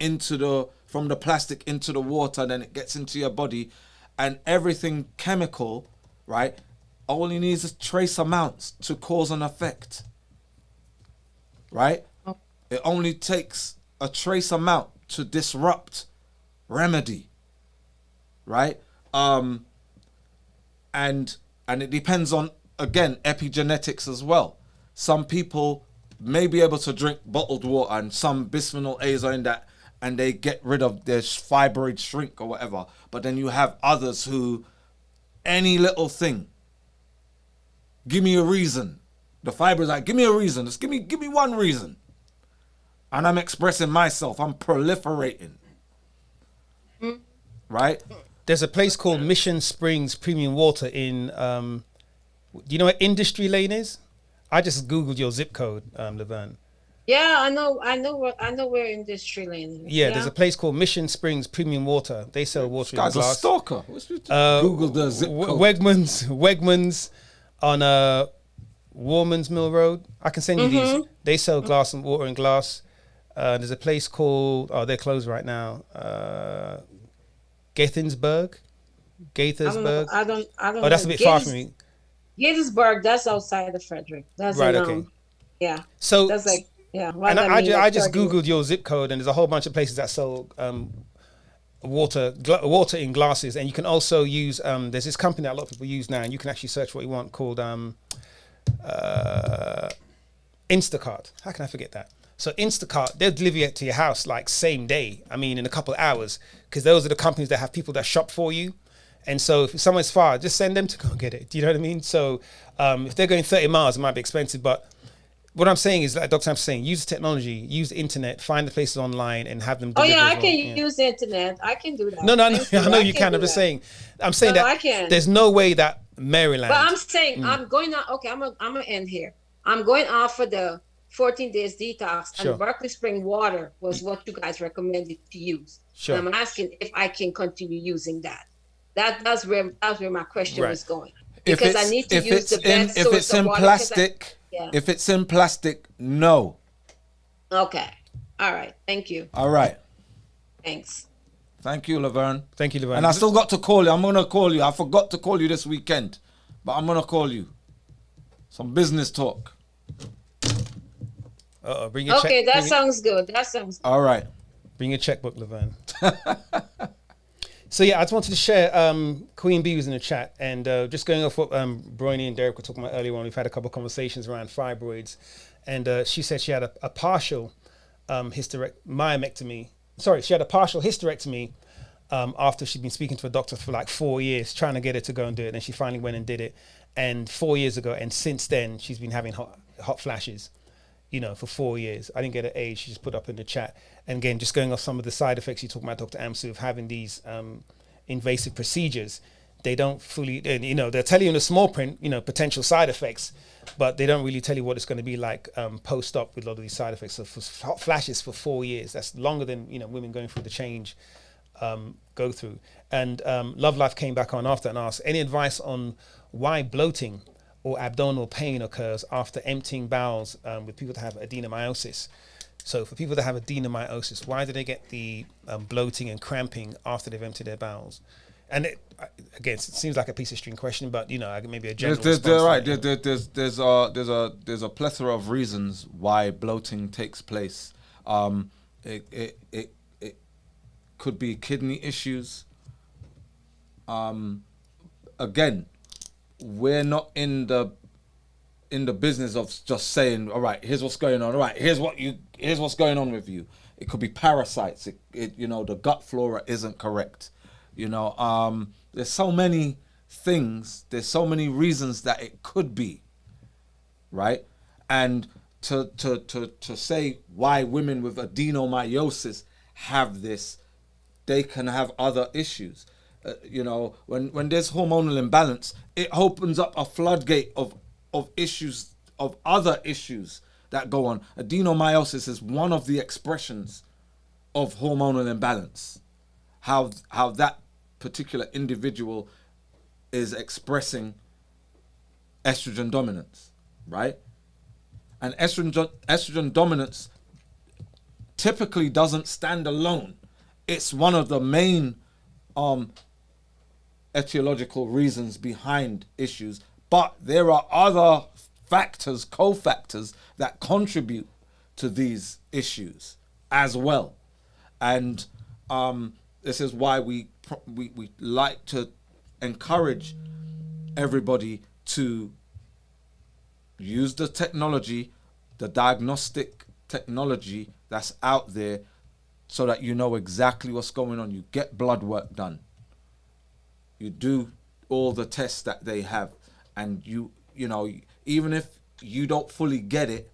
from the plastic into the water, then it gets into your body, and everything chemical, right? All you need is trace amounts to cause an effect, right? It only takes a trace amount to disrupt remedy, right? And it depends on, again, epigenetics as well. Some people may be able to drink bottled water and some bisphenol A's are in that and they get rid of their fibroid shrink or whatever. But then you have others who, any little thing, give me a reason. The fibroid's like, give me a reason. Just give me one reason. And I'm expressing myself. I'm proliferating. Right? There's a place called Mission Springs Premium Water in, do you know what Industry Lane is? I just Googled your zip code, Laverne. Yeah, I know where Industry Lane is. Yeah, there's a place called Mission Springs Premium Water. They sell water in glass. Guy's a stalker. Google the zip code. Wegmans on Warman's Mill Road. I can send you these. They sell glass and water in glass. There's a place called, they're closed right now. Gaithersburg. I don't Oh, that's a bit far from me. Gaithersburg, that's outside of Frederick. That's right. Okay. Yeah. So that's like, yeah. And I just Googled your zip code, and there's a whole bunch of places that sell water in glasses, and you can also use. There's this company that a lot of people use now, and you can actually search what you want called Instacart. How can I forget that? So Instacart, they'll deliver it to your house like same day. I mean, in a couple of hours, because those are the companies that have people that shop for you. And so if someone's far, just send them to go get it. Do you know what I mean? So if they're going 30 miles, it might be expensive. But what I'm saying is, like Dr. Sam's saying, use the technology, use the internet, find the places online and have them deliver. Oh, yeah, I can use the internet. I can do that. No, I know you can. I'm just saying. I'm saying that I can. There's no way that Maryland. But I'm saying, I'm going on. Okay, I'm gonna end here. I'm going off for the 14 days detox, and Berkeley Spring water was what you guys recommended to use. Sure. And I'm asking if I can continue using that. That's where my question was going. Because I need to use the best source of water. If it's in plastic, if it's in plastic, no. Okay. All right. Thank you. All right. Thanks. Thank you, Laverne. Thank you, Laverne. And I still got to call you. I'm going to call you. I forgot to call you this weekend, but I'm going to call you. Some business talk. Bring your check. Okay, that sounds good. That sounds good. All right. Bring your checkbook, Laverne. So yeah, I just wanted to share, Queen Bee was in the chat, and just going off what Bronnie and Derek were talking about earlier on, we've had a couple of conversations around fibroids, and she said she had a partial myomectomy. Sorry, she had a partial hysterectomy after she'd been speaking to a doctor for like 4 years, trying to get her to go and do it, and she finally went and did it. and 4 years ago, and since then she's been having hot flashes, for 4 years. I didn't get an age. She just put up in the chat. And again, just going off some of the side effects you talk about, Dr. Amsu, of having these invasive procedures. They don't fully, they'll tell you in the small print, potential side effects, but they don't really tell you what it's going to be like post-op with a lot of these side effects. So for hot flashes for 4 years, that's longer than, women going through the change go through. And Love Life came back on after and asked, any advice on why bloating or abdominal pain occurs after emptying bowels with people that have adenomyosis? So for people that have adenomyosis, why do they get the bloating and cramping after they've emptied their bowels? And again, it seems like a piece of string question, but maybe a general response. Right. There's a plethora of reasons why bloating takes place. It could be kidney issues. Again, we're not in the business of just saying, all right, here's what's going on. All right, here's what's going on with you. It could be parasites. The gut flora isn't correct. There's so many things. There's so many reasons that it could be, right? And to say why women with adenomyosis have this, they can have other issues. When there's hormonal imbalance, it opens up a floodgate of issues, of other issues that go on. Adenomyosis is one of the expressions of hormonal imbalance. How that particular individual is expressing estrogen dominance, right? And estrogen dominance typically doesn't stand alone. It's one of the main etiological reasons behind issues, but there are other factors, cofactors, that contribute to these issues as well. And this is why we like to encourage everybody to use the technology, the diagnostic technology that's out there, so that you know exactly what's going on. You get blood work done. You do all the tests that they have, and even if you don't fully get it,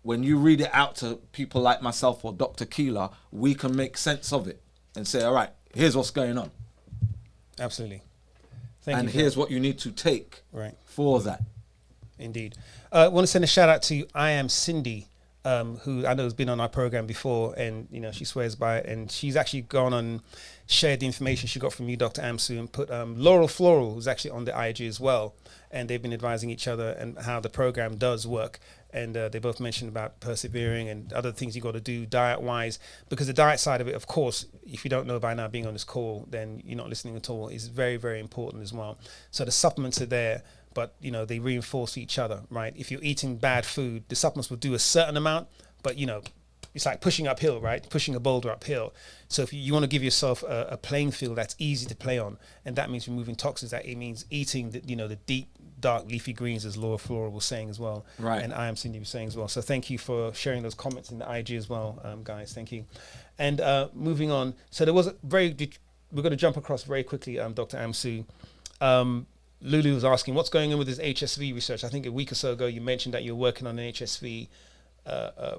when you read it out to people like myself or Dr. Keeler, we can make sense of it and say, all right, here's what's going on. Absolutely. And here's what you need to take for that. Indeed. I want to send a shout out to I Am Cindy, who I know has been on our program before, and she swears by it, and she's actually gone and shared the information she got from you, Dr. Amsu, and put Laurel Floral, who's actually on the IG as well, and they've been advising each other and how the program does work. And they both mentioned about persevering and other things you got to do diet-wise, because the diet side of it, of course, if you don't know by now being on this call, then you're not listening at all, is very, very important as well. So the supplements are there, but they reinforce each other, right? If you're eating bad food, the supplements will do a certain amount, but it's like pushing uphill, right? Pushing a boulder uphill. So if you want to give yourself a playing field that's easy to play on, and that means removing toxins, that it means eating the deep, dark leafy greens, as Laura Flora was saying as well, right? And I Am Cindy was saying as well. So thank you for sharing those comments in the IG as well, guys. Thank you. And moving on, so there was we're going to jump across very quickly, Dr. Amsu. Lulu was asking what's going on with this HSV research. I think a week or so ago you mentioned that you're working on an HSV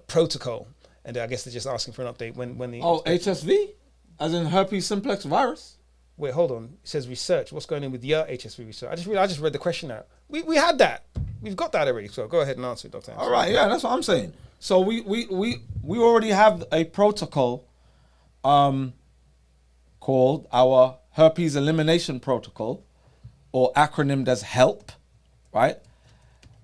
protocol, and I guess they're just asking for an update when the HSV, as in herpes simplex virus. Wait, hold on. It says research. What's going on with your HSV research? I just read the question out. We had that. We've got that already. So go ahead and answer it, Dr. Amsu. All right, yeah, that's what I'm saying. So we already have a protocol called our herpes elimination protocol, or acronymed as HELP, right?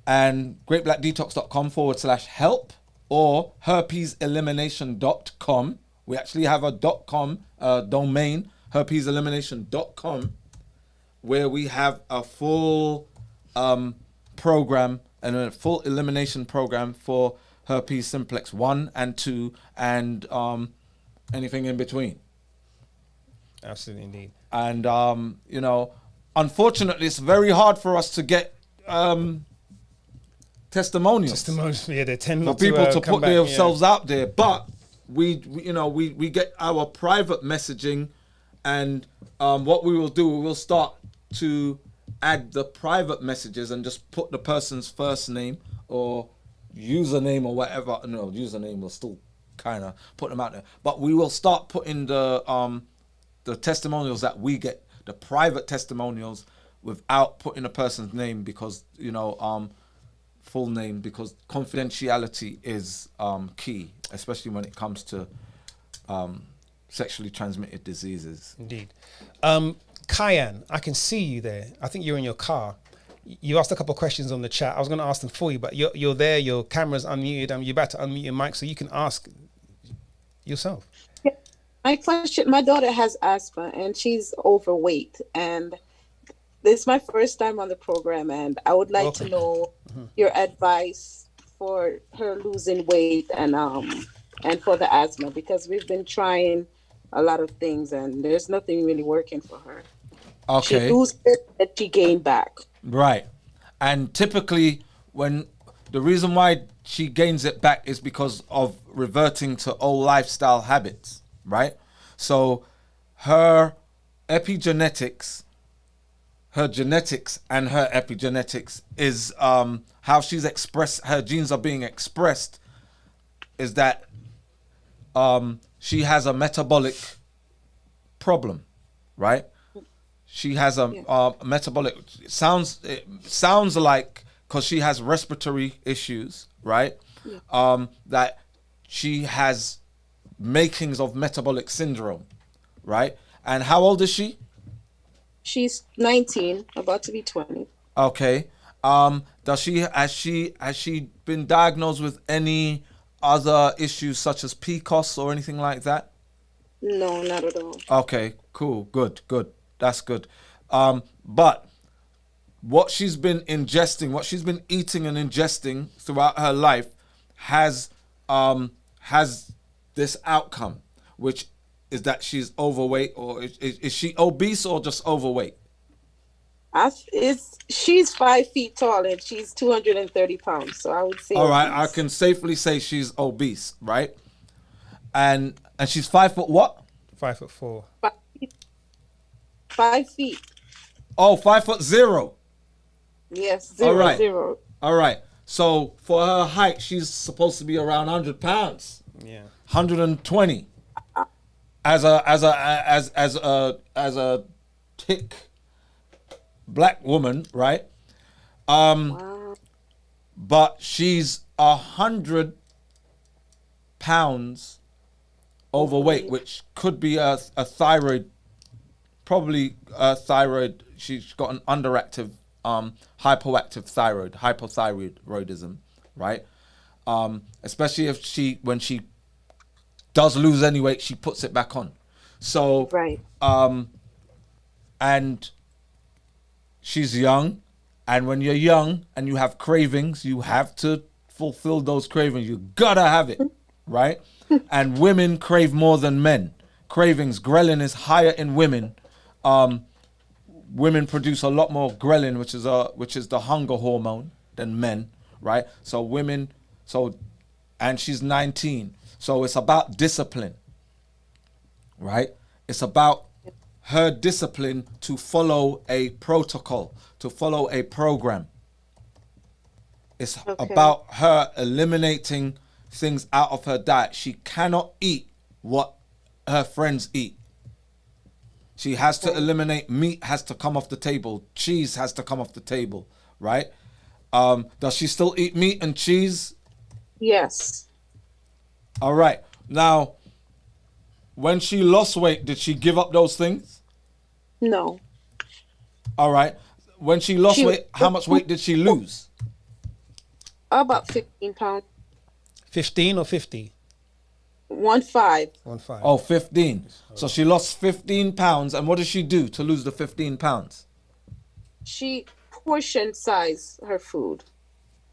And greatblackdetox.com/help or herpeselimination.com. We actually have a .com domain, herpeselimination.com, where we have a full program and a full elimination program for herpes simplex 1 and 2 and anything in between. Absolutely, indeed. And, unfortunately, it's very hard for us to get testimonials. Yeah, they tend for not people to come put back, themselves out there. But we get our private messaging, and what we will do, we will start to add the private messages and just put the person's first name or username or whatever. No, username will still kind of put them out there. But we will start putting the testimonials that we get, the private testimonials, without putting a person's name, because full name, because confidentiality is key, especially when it comes to sexually transmitted diseases. Indeed. Kyan, I can see you there. I think you're in your car. You asked a couple of questions on the chat. I was going to ask them for you, but you're there. Your camera's unmuted. You're about to unmute your mic, so you can ask yourself. My question: my daughter has asthma and she's overweight, and this is my first time on the program, and I would like to know your advice for her losing weight and for the asthma, because we've been trying a lot of things and there's nothing really working for her. Okay. She loses it and she gained back. Right. And typically when the reason why she gains it back is because of reverting to old lifestyle habits, right? So her epigenetics, her genetics and her epigenetics is how she's expressed, her genes are being expressed, is that she has a metabolic problem, right? She has a metabolic, it sounds like, because she has respiratory issues, right? That she has makings of metabolic syndrome, right? And how old is she? She's 19, about to be 20. Okay. Has she been diagnosed with any other issues such as PCOS or anything like that? No, not at all. Okay, cool, good. That's good. But what she's been ingesting, what she's been eating and ingesting throughout her life has this outcome, which is that she's overweight, or is she obese or just overweight? She's 5 feet tall and she's 230 pounds, so I would say. All right, I can safely say she's obese, right? And she's 5 foot what? 5'4". 5 feet. Oh, 5'0". Yes, zero. All right. So for her height, she's supposed to be around 100 pounds. Yeah. 120. As a thick black woman, right? Wow. But she's 100 pounds overweight, which could be a thyroid, probably a thyroid. She's got an underactive, hypoactive thyroid, hypothyroidism, right? Especially if when she does lose any weight, she puts it back on. So, right. And she's young, and when you're young and you have cravings, you have to fulfill those cravings. You gotta have it, right? And women crave more than men. Cravings, ghrelin is higher in women. Women produce a lot more ghrelin, which is the hunger hormone, than men, right? So women, and she's 19. So it's about discipline, right? It's about her discipline to follow a protocol, to follow a program. It's about her eliminating things out of her diet. She cannot eat what her friends eat. She has to eliminate meat, has to come off the table. Cheese has to come off the table, right? Does she still eat meat and cheese? Yes. All right. Now, when she lost weight, did she give up those things? No. All right. When she lost weight, how much weight did she lose? About 15 pounds. 15 or 50? 15. 15. Oh, 15. So she lost 15 pounds. And what did she do to lose the 15 pounds? She portion size her food.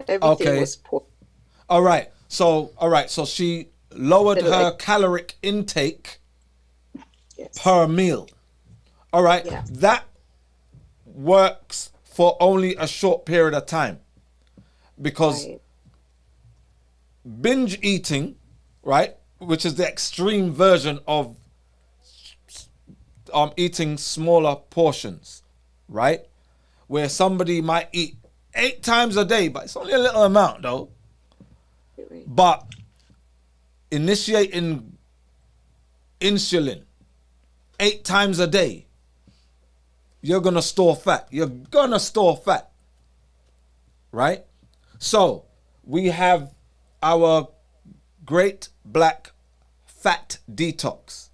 Everything was portion. All right. So she lowered her caloric intake per meal. All right. Yeah. That works for only a short period of time, because binge eating, right, which is the extreme version of eating smaller portions, right? where somebody might eat 8 times a day, but it's only a little amount though. But initiating insulin 8 times a day, you're gonna store fat. You're gonna store fat, right? So we have our Great Black Fat Detox,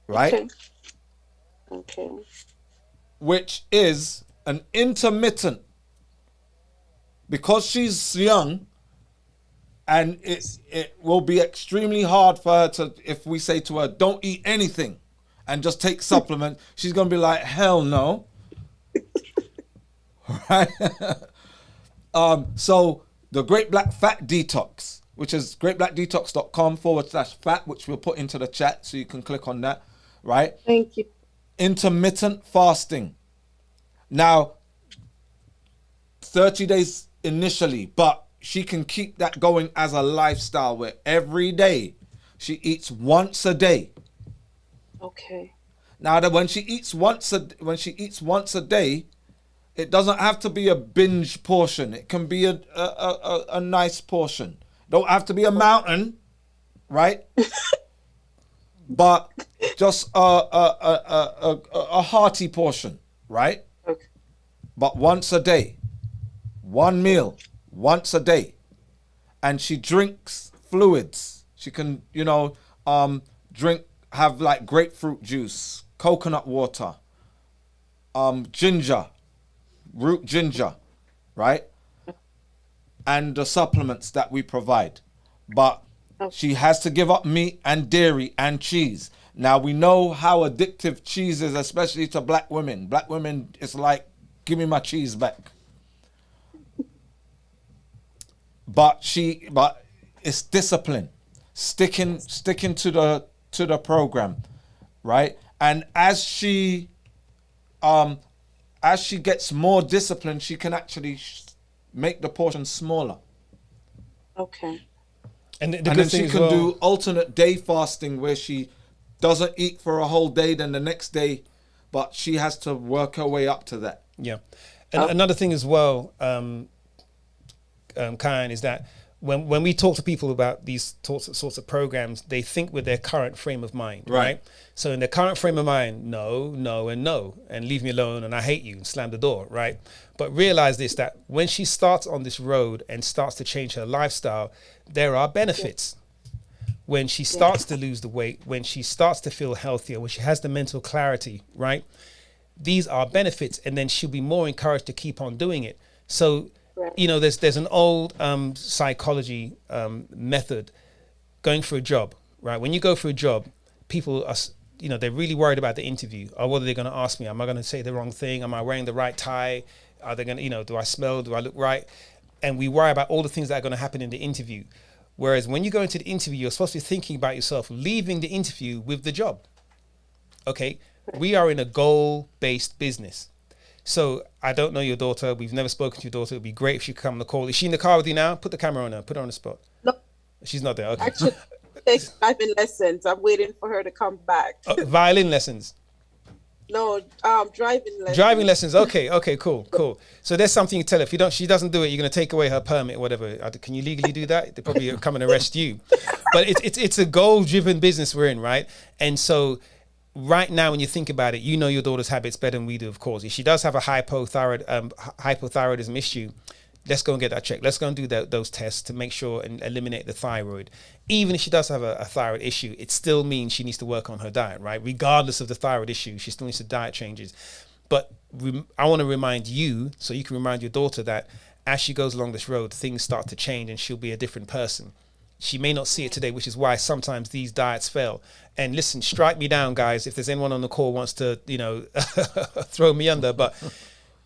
right? Okay. Which is an intermittent, because she's young, and it will be extremely hard for her to, if we say to her, don't eat anything and just take supplement, she's going to be like, hell no. Right? So the Great Black Fat Detox, which is greatblackdetox.com/fat, which we'll put into the chat so you can click on that, right? Thank you. Intermittent fasting. Now, 30 days initially, but she can keep that going as a lifestyle where every day she eats once a day. Okay. Now that when she eats once a day, it doesn't have to be a binge portion. It can be a nice portion. Don't have to be a mountain, right? But just a hearty portion, right? Okay. But once a day, one meal, once a day, and she drinks fluids. She can, have like grapefruit juice, coconut water, ginger, root ginger, right? And the supplements that we provide. But she has to give up meat and dairy and cheese. Now we know how addictive cheese is, especially to black women. Black women, it's like, give me my cheese back. But it's discipline, sticking to the program, right? And as she gets more disciplined, she can actually make the portion smaller. Okay. And then she can do alternate day fasting where she doesn't eat for a whole day, then the next day, but she has to work her way up to that. Yeah. And another thing as well, Karen, is that when we talk to people about these sorts of programs, they think with their current frame of mind, right? So in their current frame of mind, no, and leave me alone, and I hate you, and slam the door, right? But realize this, that when she starts on this road and starts to change her lifestyle, there are benefits. When she starts to lose the weight, when she starts to feel healthier, when she has the mental clarity, right? These are benefits, and then she'll be more encouraged to keep on doing it. So, there's an old psychology method, going for a job, right? When you go for a job, people are, they're really worried about the interview. Oh, what are they going to ask me? Am I going to say the wrong thing? Am I wearing the right tie? Are they going to, do I smell? Do I look right? And we worry about all the things that are going to happen in the interview. Whereas when you go into the interview, you're supposed to be thinking about yourself leaving the interview with the job. Okay? We are in a goal-based business. So I don't know your daughter. We've never spoken to your daughter. It'd be great if she could come on the call. Is she in the car with you now? Put the camera on her. Put her on the spot. No. She's not there. Okay. Actually, takes driving lessons. I'm waiting for her to come back. Violin lessons. No, driving lessons. Driving lessons. Okay, cool. So there's something you tell her. If she doesn't do it, you're going to take away her permit or whatever. Can you legally do that? They probably come and arrest you. But it's a goal-driven business we're in, right? And so right now, when you think about it, your daughter's habits better than we do, of course. If she does have a hypothyroidism issue, let's go and get that checked. Let's go and do those tests to make sure and eliminate the thyroid. Even if she does have a thyroid issue, it still means she needs to work on her diet, right? Regardless of the thyroid issue, she still needs to diet changes. But I want to remind you, so you can remind your daughter, that as she goes along this road, things start to change and she'll be a different person. She may not see it today, which is why sometimes these diets fail. And listen, strike me down, guys, if there's anyone on the call wants to, throw me under. But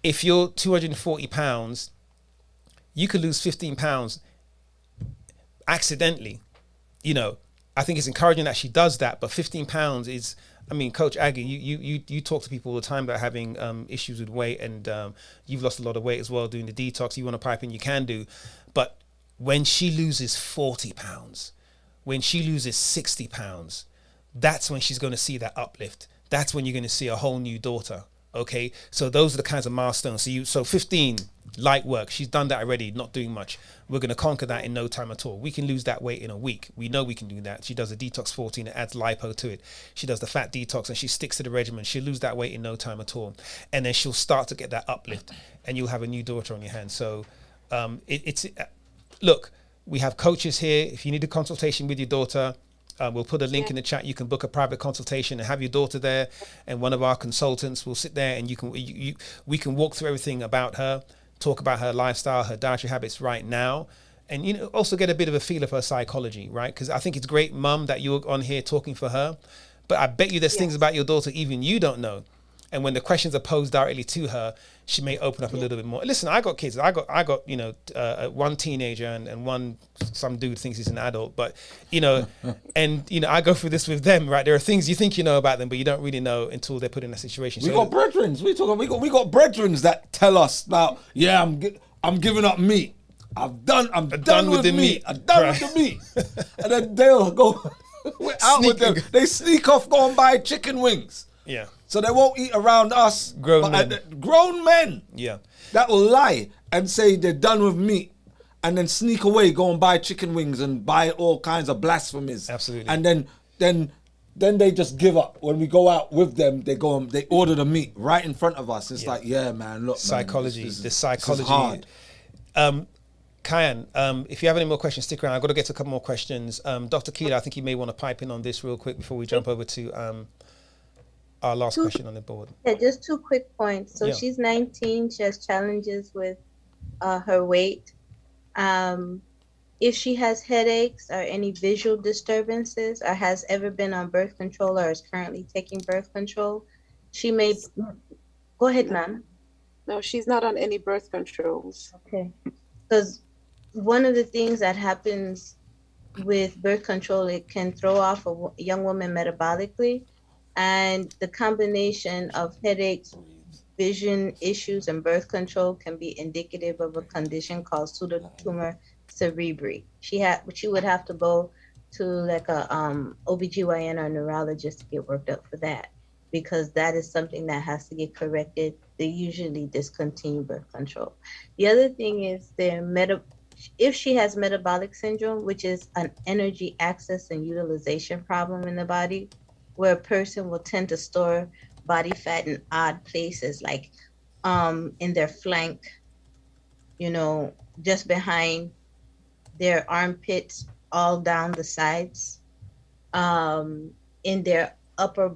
if you're 240 pounds, you could lose 15 pounds accidentally. I think it's encouraging that she does that, but 15 pounds is, Coach Aggie, you talk to people all the time about having issues with weight, and you've lost a lot of weight as well doing the detox. You want to pipe in, you can do. But when she loses 40 pounds, when she loses 60 pounds, that's when she's going to see that uplift. That's when you're going to see a whole new daughter. Okay, so those are the kinds of milestones. So 15, light work. She's done that already, not doing much. We're going to conquer that in no time at all. We can lose that weight in a week. We know we can do that. She does a detox 14 and adds lipo to it. She does the fat detox and she sticks to the regimen. She'll lose that weight in no time at all. And then she'll start to get that uplift and you'll have a new daughter on your hands. So look, we have coaches here. If you need a consultation with your daughter, we'll put a link in the chat. You can book a private consultation and have your daughter there, and one of our consultants will sit there and we can walk through everything about her, talk about her lifestyle, her dietary habits right now, and also get a bit of a feel of her psychology, right? Because I think it's great, Mum, that you're on here talking for her, but I bet you there's things about your daughter even you don't know. And when the questions are posed directly to her, she may open up a little bit more. Listen, I got kids. I got one teenager and one, some dude thinks he's an adult, but and I go through this with them, right? There are things you think you know about them, but you don't really know until they're put in a situation. We got brethrens. We got brethrens that tell us now. Yeah, I'm giving up meat. I'm done with the meat. I'm done with the meat. And then they'll go. We're out with them. They sneak off, go and buy chicken wings. Yeah. So they won't eat around us. Grown men. Yeah. That will lie and say they're done with meat and then sneak away, go and buy chicken wings and buy all kinds of blasphemies. Absolutely. And then they just give up. When we go out with them, they order the meat right in front of us. It's like, yeah, man, look, psychology. Man, the psychology. This is hard. Kyan, if you have any more questions, stick around. I've got to get to a couple more questions. Dr. Keela, I think you may want to pipe in on this real quick before we jump over to our last question on the board. Yeah, just 2 quick points. So she's 19. She has challenges with her weight. If she has headaches or any visual disturbances or has ever been on birth control or is currently taking birth control, she may... Go ahead, Nana. No, she's not on any birth controls. Okay. Because one of the things that happens with birth control, it can throw off a young woman metabolically. And the combination of headaches, vision issues, and birth control can be indicative of a condition called pseudotumor cerebri. She would have to go to like a OBGYN or neurologist to get worked up for that, because that is something that has to get corrected. They usually discontinue birth control. The other thing is if she has metabolic syndrome, which is an energy access and utilization problem in the body, where a person will tend to store body fat in odd places, like in their flank, just behind their armpits, all down the sides, in their upper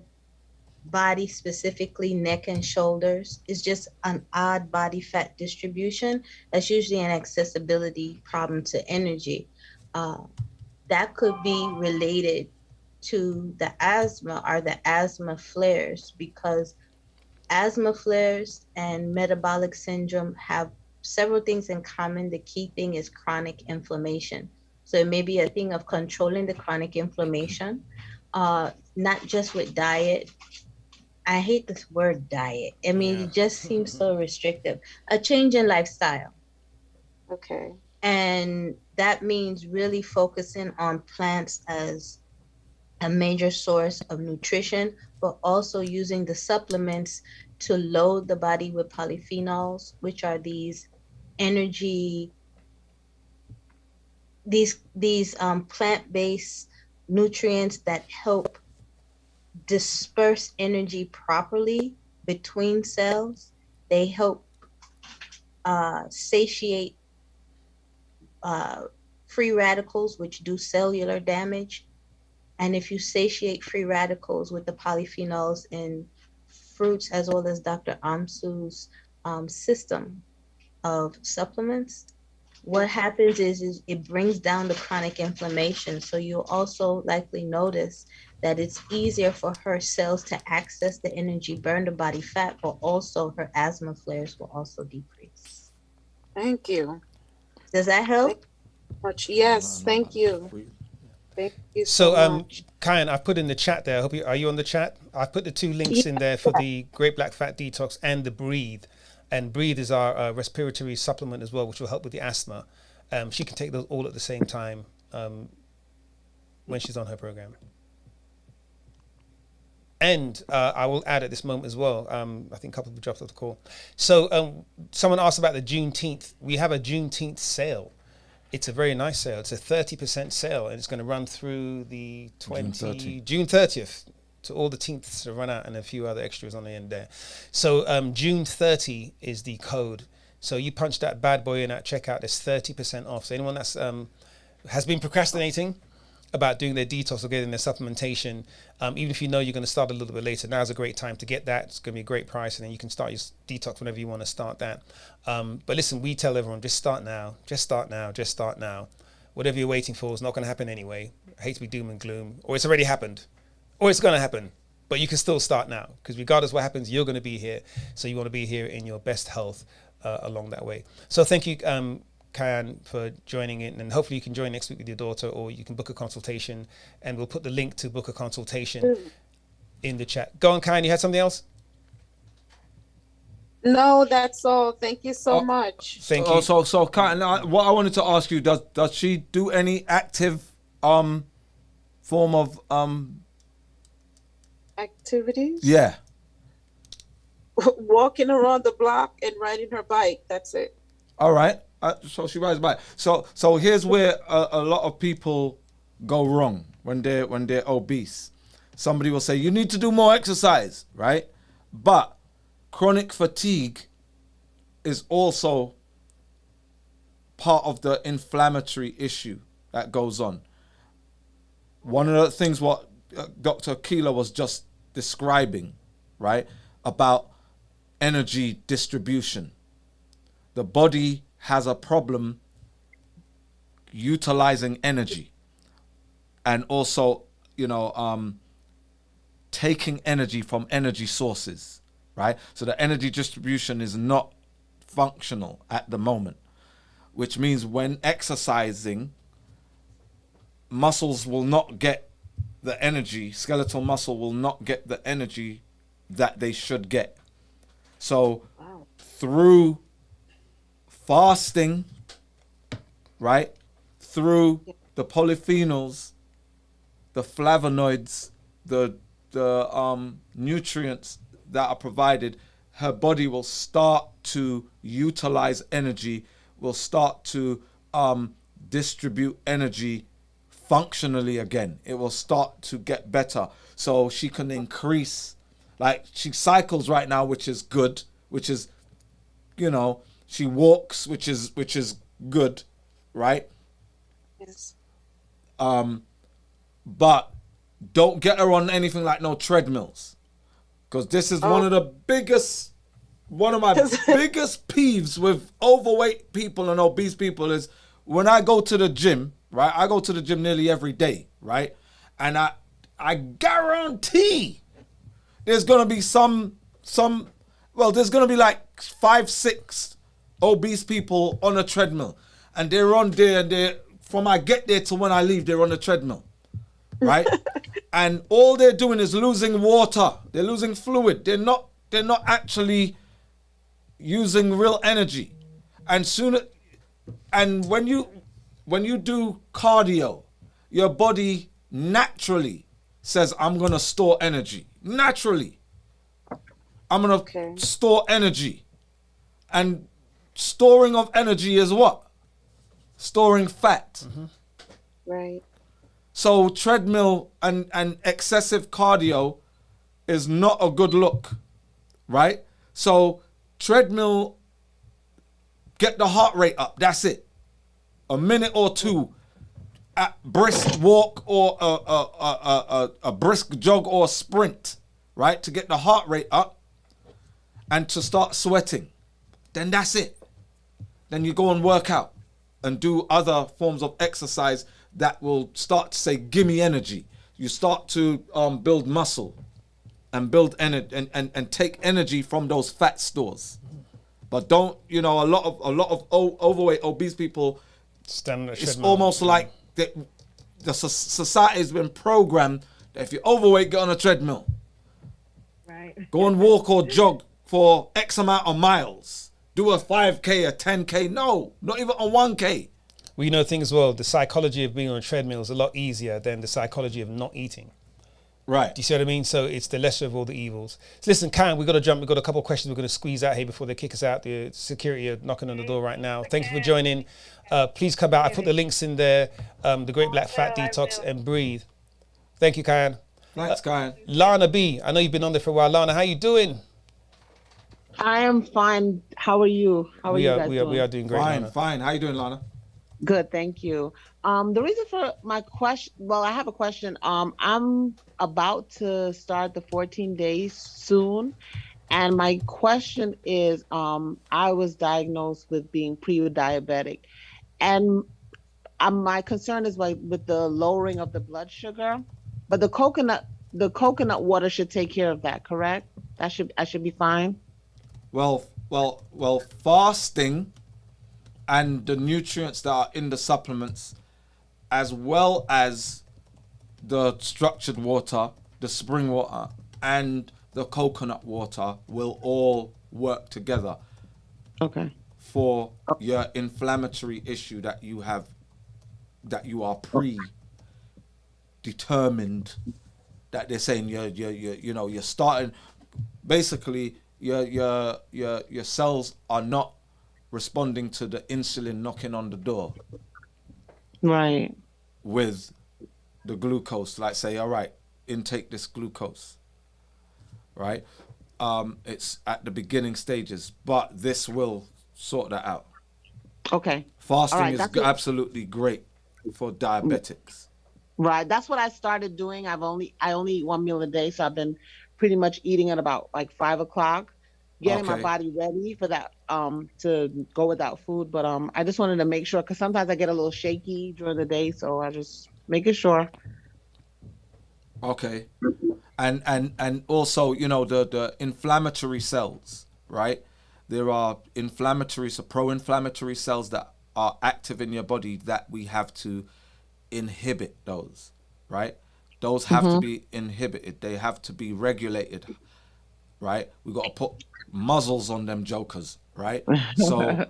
body, specifically neck and shoulders. Is just an odd body fat distribution. That's usually an accessibility problem to energy. That could be related to the asthma or the asthma flares, because asthma flares and metabolic syndrome have several things in common. The key thing is chronic inflammation. So it may be a thing of controlling the chronic inflammation, not just with diet. I hate this word diet. I mean, it just seems so restrictive. A change in lifestyle. Okay. And that means really focusing on plants as a major source of nutrition, but also using the supplements to load the body with polyphenols, which are these energy, these plant-based nutrients that help disperse energy properly between cells. They help satiate free radicals, which do cellular damage. And if you satiate free radicals with the polyphenols in fruits, as well as Dr. Amsu's system of supplements, what happens is it brings down the chronic inflammation. So you'll also likely notice that it's easier for her cells to access the energy, burn the body fat, but also her asthma flares will also decrease. Thank you. Does that help? Yes, thank you. Thank you so much. Kyan, I've put in the chat there. Are you on the chat? I've put the 2 links in there for the Great Black Fat Detox and the Breathe. And Breathe is our respiratory supplement as well, which will help with the asthma. She can take those all at the same time. when she's on her program. And I will add at this moment as well, I think a couple of people dropped off the call. So someone asked about the Juneteenth. We have a Juneteenth sale. It's a very nice sale. It's a 30% sale, and it's going to run through the June 30th. So all the teenths to run out, and a few other extras on the end there. So June 30 is the code. So you punch that bad boy in at checkout, there's 30% off. So anyone that's has been procrastinating about doing their detox or getting their supplementation, even if you know you're going to start a little bit later, now's a great time to get that. It's going to be a great price, and then you can start your detox whenever you want to start that. But listen, we tell everyone, just start now, just start now, just start now. Whatever you're waiting for is not going to happen anyway. I hate to be doom and gloom, or it's already happened, or it's going to happen. But you can still start now, because regardless of what happens, you're going to be here. So you want to be here in your best health along that way. So thank you, Kyan, for joining in, and hopefully you can join next week with your daughter, or you can book a consultation, and we'll put the link to book a consultation in the chat. Go on, Kyan, you had something else? No, that's all. Thank you so much. Thank you. So Kyan, what I wanted to ask you, does she do any active form of activities? Yeah. Walking around the block and riding her bike. That's it. All right. So she rides bike. So here's where a lot of people go wrong when they're obese. Somebody will say you need to do more exercise, right? But chronic fatigue is also part of the inflammatory issue that goes on. One of the things what Dr. Keeler was just describing, right, about energy distribution. The body has a problem utilizing energy, and also, taking energy from energy sources, right? So the energy distribution is not functional at the moment, which means when exercising, muscles will not get the energy, skeletal muscle will not get the energy that they should get. So through fasting, right, through the polyphenols, the flavonoids, the nutrients that are provided, her body will start to utilize energy, will start to distribute energy functionally again. It will start to get better, so she can increase. Like, she cycles right now, which is good, which is, she walks, which is good, right? Yes. But don't get her on anything like no treadmills, because this is one of my biggest peeves with overweight people and obese people is when I go to the gym, right? I go to the gym nearly every day, right? And I guarantee there's gonna be there's gonna be like 5-6 obese people on a treadmill, and they're on there, and from I get there to when I leave, they're on a treadmill, right? And all they're doing is losing water. They're losing fluid. They're not actually using real energy. And when you do cardio, your body naturally says, I'm gonna store energy. Naturally. I'm gonna store energy. And storing of energy is what? Storing fat. Mm-hmm. Right. So treadmill and excessive cardio is not a good look, right? So treadmill, get the heart rate up. That's it. A minute or two at brisk walk or a brisk jog or sprint, right? To get the heart rate up and to start sweating. Then that's it. Then you go and work out and do other forms of exercise that will start to say, give me energy. You start to build muscle and build energy and take energy from those fat stores. But don't, a lot of overweight, obese people, it's almost like the society has been programmed that if you're overweight, get on a treadmill. Right. Go and walk or jog for X amount of miles. Do a 5K, a 10K. No, not even a 1K. Well, you know, thing as well, the psychology of being on a treadmill is a lot easier than the psychology of not eating. Right. Do you see what I mean? So it's the lesser of all the evils. So listen, Karen, we've got to jump. We've got a couple of questions we're going to squeeze out here before they kick us out. The security are knocking on the door right now. Thank you for joining. Please come back. I put the links in there. The Great Black Fat Detox and Breathe. Thank you, Karen. Thanks, Karen. Lana B, I know you've been on there for a while. Lana, how you doing? I am fine. How are you? How are you guys doing? We are doing great. Fine, Lana. fine. How you doing, Lana? Good, thank you. The reason for my question, well, I have a question. I'm about to start the 14 days soon, and my question is, I was diagnosed with being pre-diabetic, and my concern is like with the lowering of the blood sugar, but the coconut water should take care of that, correct? I should be fine. Well, fasting and the nutrients that are in the supplements, as well as the structured water, the spring water, and the coconut water will all work together. Okay. For your inflammatory issue that you have, that you are predetermined, that they're saying you're starting, basically your cells are not responding to the insulin knocking on the door. Right. With the glucose, like say, all right, intake this glucose. Right? It's at the beginning stages, but this will sort that out. Okay. Fasting is absolutely great for diabetics. Right. That's what I started doing. I only eat one meal a day, so I've been pretty much eating at about like 5 o'clock, getting my body ready for that to go without food. But I just wanted to make sure, because sometimes I get a little shaky during the day, so I just making sure. Okay. And also, the inflammatory cells, right? There are pro-inflammatory cells that are active in your body that we have to inhibit those, right? Those have to be inhibited. They have to be regulated, right? We got to put muzzles on them jokers, right? So,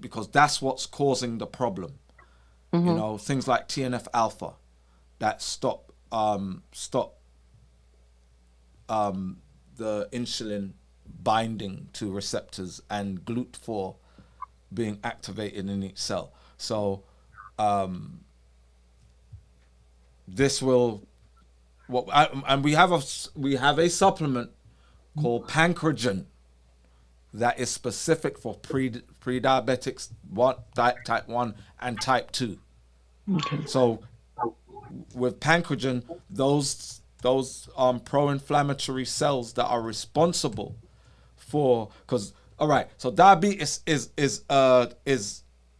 because that's what's causing the problem. Things like TNF alpha that stop the insulin binding to receptors and GLUT4 being activated in each cell. So this will and we have a supplement called Pancreagen that is specific for pre-diabetics, type 1 and type 2. Okay. So with Pancreagen, those pro-inflammatory cells that are responsible for, because so diabetes is a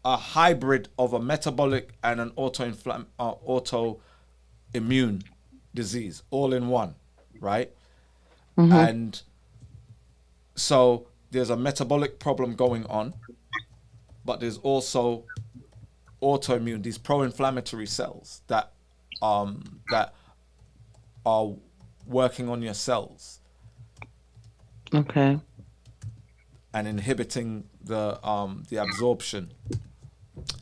hybrid of a metabolic and an autoimmune disease all in one, right? And so there's a metabolic problem going on, but there's also autoimmune, these pro-inflammatory cells that are working on your cells. Okay. And inhibiting the absorption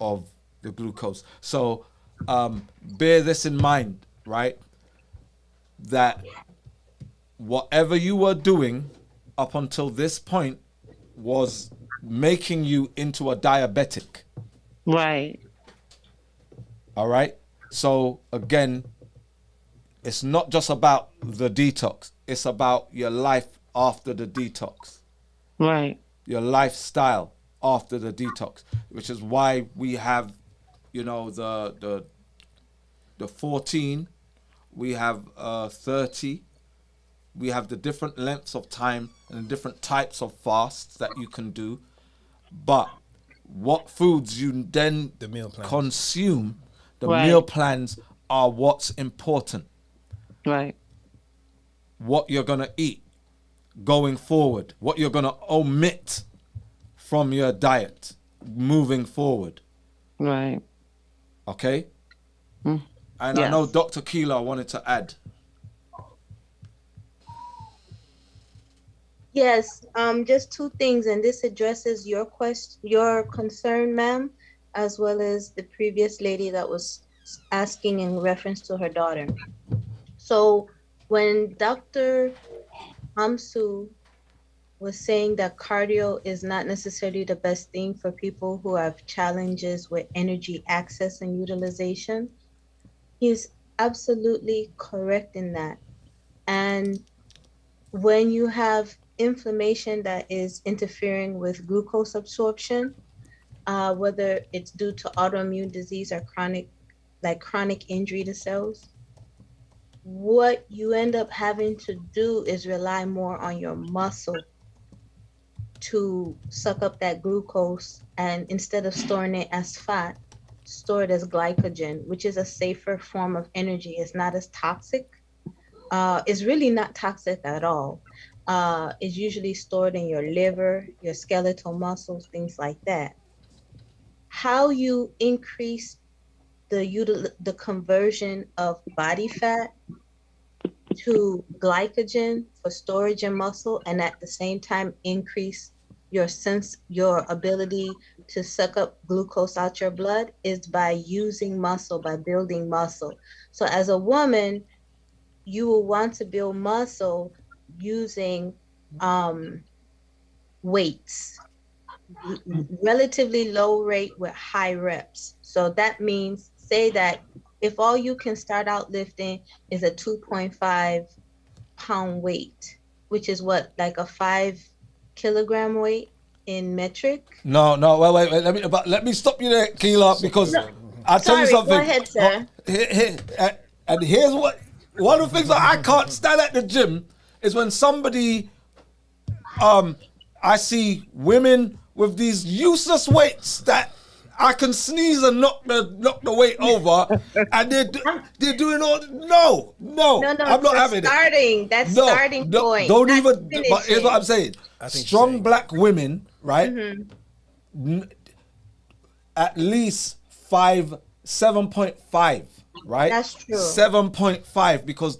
of the glucose. So bear this in mind, right? That whatever you were doing up until this point was making you into a diabetic. Right. All right. So again, it's not just about the detox. It's about your life after the detox. Right. Your lifestyle after the detox, which is why we have, the 14, we have 30, we have the different lengths of time and the different types of fasts that you can do. But what foods you then consume, the meal plans are what's important. Right. What you're going to eat going forward, what you're going to omit from your diet moving forward. Right. Okay? Mm. And I know Dr. Keeler wanted to add. Yes, just two things, and this addresses your concern, ma'am, as well as the previous lady that was asking in reference to her daughter. So When Dr. Hamsu was saying that cardio is not necessarily the best thing for people who have challenges with energy access and utilization, he's absolutely correct in that. And when you have inflammation that is interfering with glucose absorption, whether it's due to autoimmune disease or chronic injury to cells, what you end up having to do is rely more on your muscle to suck up that glucose, and instead of storing it as fat, store it as glycogen, which is a safer form of energy. It's not as toxic. It's really not toxic at all. It's usually stored in your liver, your skeletal muscles, things like that. How you increase the conversion of body fat to glycogen for storage in muscle, and at the same time increase your ability to suck up glucose out your blood, is by using muscle, by building muscle. So as a woman, you will want to build muscle using weights, relatively low rate with high reps. So that means, say that if all you can start out lifting is a 2.5 pound weight, which is what, like a 5 kilogram weight in metric? No, wait. Let me stop you there, Keela, because I'll tell you something. Go ahead, sir. And here's one of the things that I can't stand at the gym is when somebody, I see women with these useless weights that I can sneeze and knock the weight over, and they're doing all. No, I'm not having it. That's starting point. Don't even. But here's what I'm saying. Strong black women, right? Mm-hmm. At least 7.5, right? That's true. 7.5, because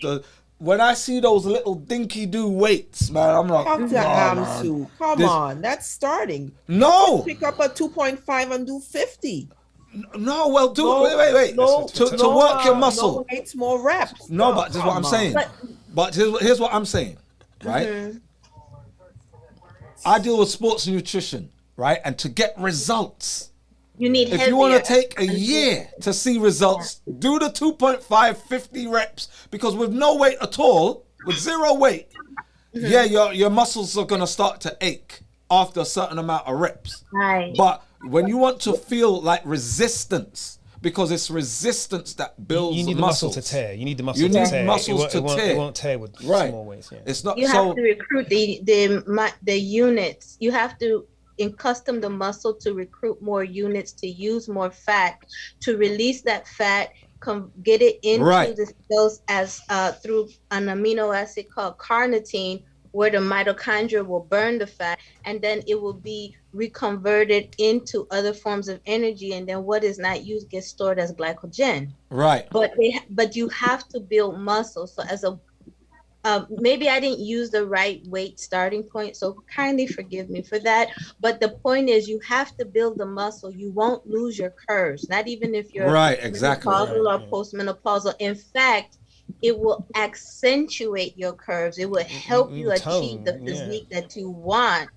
when I see those little dinky do weights, man, I'm like, come on, that's starting. No, pick up a 2.5 and do 50. No, well, wait. To work your muscle. No weights, more reps. No, but this is what I'm saying. But here's what I'm saying, right? Mm-hmm. I deal with sports nutrition, right? And to get results, you need. If you want to take a year to see results, do the 2.5, 50 reps, because with no weight at all, with zero weight, your muscles are gonna start to ache after a certain amount of reps. Right. But when you want to feel like resistance, because it's resistance that builds you need muscles. the muscle to tear. You need the muscle you to need tear. muscles to tear. It won't tear with small weights. Yeah. It's not. You have to recruit the units. You have to custom the muscle to recruit more units, to use more fat, to release that fat, get it into the cells as through an amino acid called carnitine, where the mitochondria will burn the fat, and then it will be reconverted into other forms of energy, and then what is not used gets stored as glycogen. Right. But you have to build muscle. So as a maybe I didn't use the right weight starting point, so kindly forgive me for that. But the point is, you have to build the muscle. You won't lose your curves, not even if you're menopausal or postmenopausal. In fact, it will accentuate your curves. It will help you achieve the physique that you want,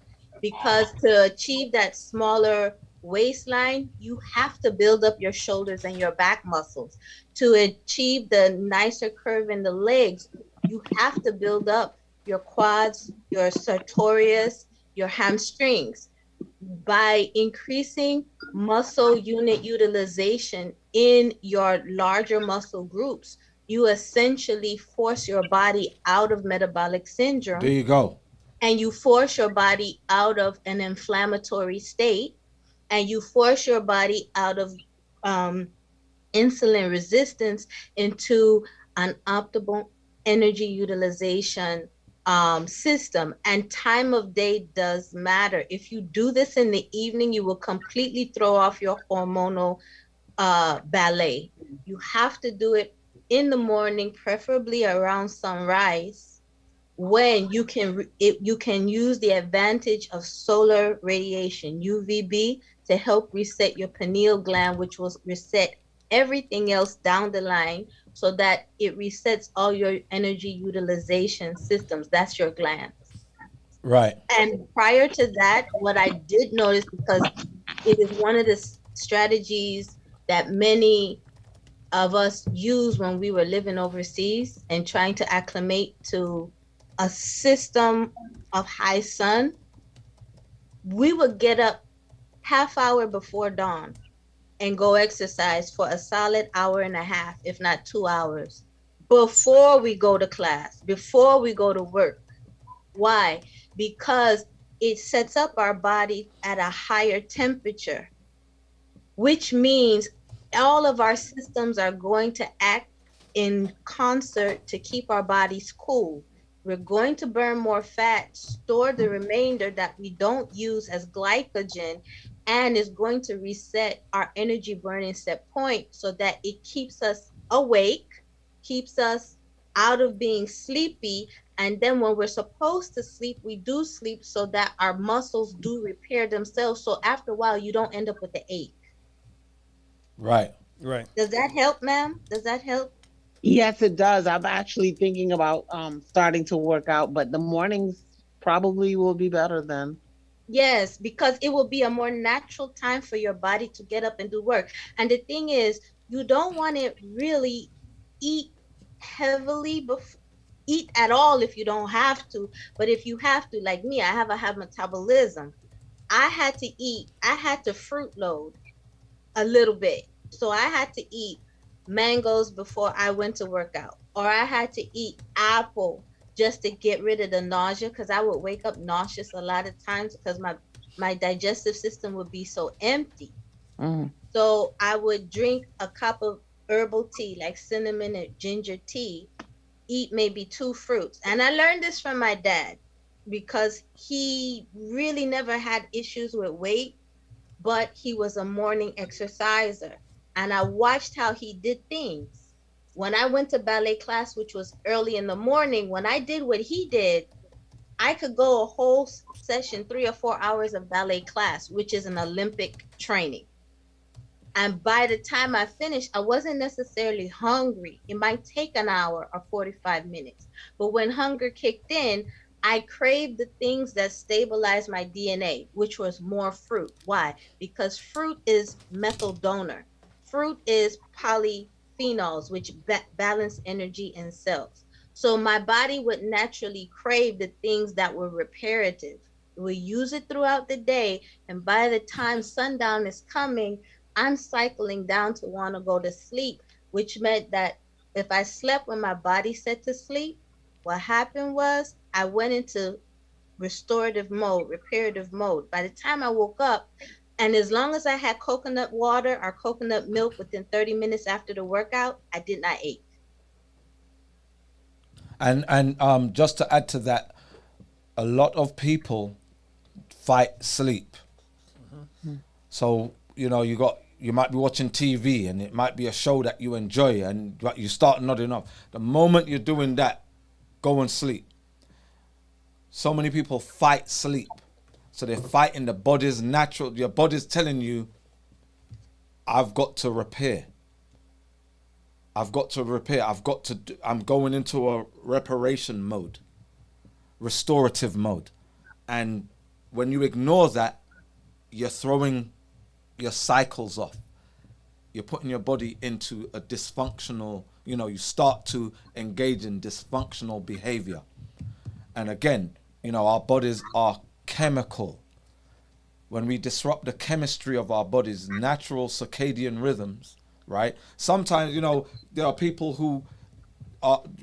because to achieve that smaller waistline, you have to build up your shoulders and your back muscles. To achieve the nicer curve in the legs, you have to build up your quads, your sartorius, your hamstrings. By increasing muscle unit utilization in your larger muscle groups, you essentially force your body out of metabolic syndrome. There you go. And you force your body out of an inflammatory state, and you force your body out of insulin resistance into an optimal energy utilization system. And time of day does matter. If you do this in the evening, you will completely throw off your hormonal ballet. You have to do it in the morning, preferably around sunrise, when you can use the advantage of solar radiation, UVB, to help reset your pineal gland, which will reset everything else down the line, so that it resets all your energy utilization systems. That's your glands. Right. And prior to that, what I did notice, because it is one of the strategies that many of us used when we were living overseas and trying to acclimate to a system of high sun, we would get up half hour before dawn and go exercise for a solid hour and a half, if not 2 hours, before we go to class, before we go to work. Why? Because it sets up our body at a higher temperature, which means all of our systems are going to act in concert to keep our bodies cool. We're going to burn more fat, store the remainder that we don't use as glycogen, and is going to reset our energy burning set point so that it keeps us awake, keeps us out of being sleepy. And then when we're supposed to sleep, we do sleep so that our muscles do repair themselves. So after a while, you don't end up with the ache. Right. Right. Does that help, ma'am? Does that help? Yes, it does. I'm actually thinking about starting to work out, but the mornings probably will be better then. Yes, because it will be a more natural time for your body to get up and do work. And the thing is, you don't want to really eat heavily, eat at all if you don't have to. But if you have to, like me, I have a high metabolism. I had to fruit load a little bit. So I had to eat mangoes before I went to work out, or I had to eat apple just to get rid of the nausea, because I would wake up nauseous a lot of times because my digestive system would be so empty. So I would drink a cup of herbal tea, like cinnamon and ginger tea, eat maybe 2 fruits. And I learned this from my dad because he really never had issues with weight, but he was a morning exerciser. And I watched how he did things. When I went to ballet class, which was early in the morning, when I did what he did, I could go a whole session, 3 or 4 hours of ballet class, which is an Olympic training. And by the time I finished, I wasn't necessarily hungry. It might take an hour or 45 minutes. But when hunger kicked in, I craved the things that stabilized my DNA, which was more fruit. Why? Because fruit is methyl donor. Fruit is polyphenols, which balance energy in cells. So my body would naturally crave the things that were reparative. It would use it throughout the day. And by the time sundown is coming, I'm cycling down to want to go to sleep, which meant that if I slept when my body set to sleep, what happened was I went into restorative mode, reparative mode. By the time I woke up, and as long as I had coconut water or coconut milk within 30 minutes after the workout, I did not ache. And just to add to that, a lot of people fight sleep. So, you might be watching TV and it might be a show that you enjoy and you start nodding off. The moment you're doing that, go and sleep. So many people fight sleep. So they're fighting the body's natural, your body's telling you, I've got to repair. I'm going into a reparation mode, restorative mode. And when you ignore that, you're throwing your cycles off. You're putting your body into a dysfunctional, you start to engage in dysfunctional behavior. And again, our bodies are chemical. When we disrupt the chemistry of our bodies, natural circadian rhythms, right? Sometimes, there are people who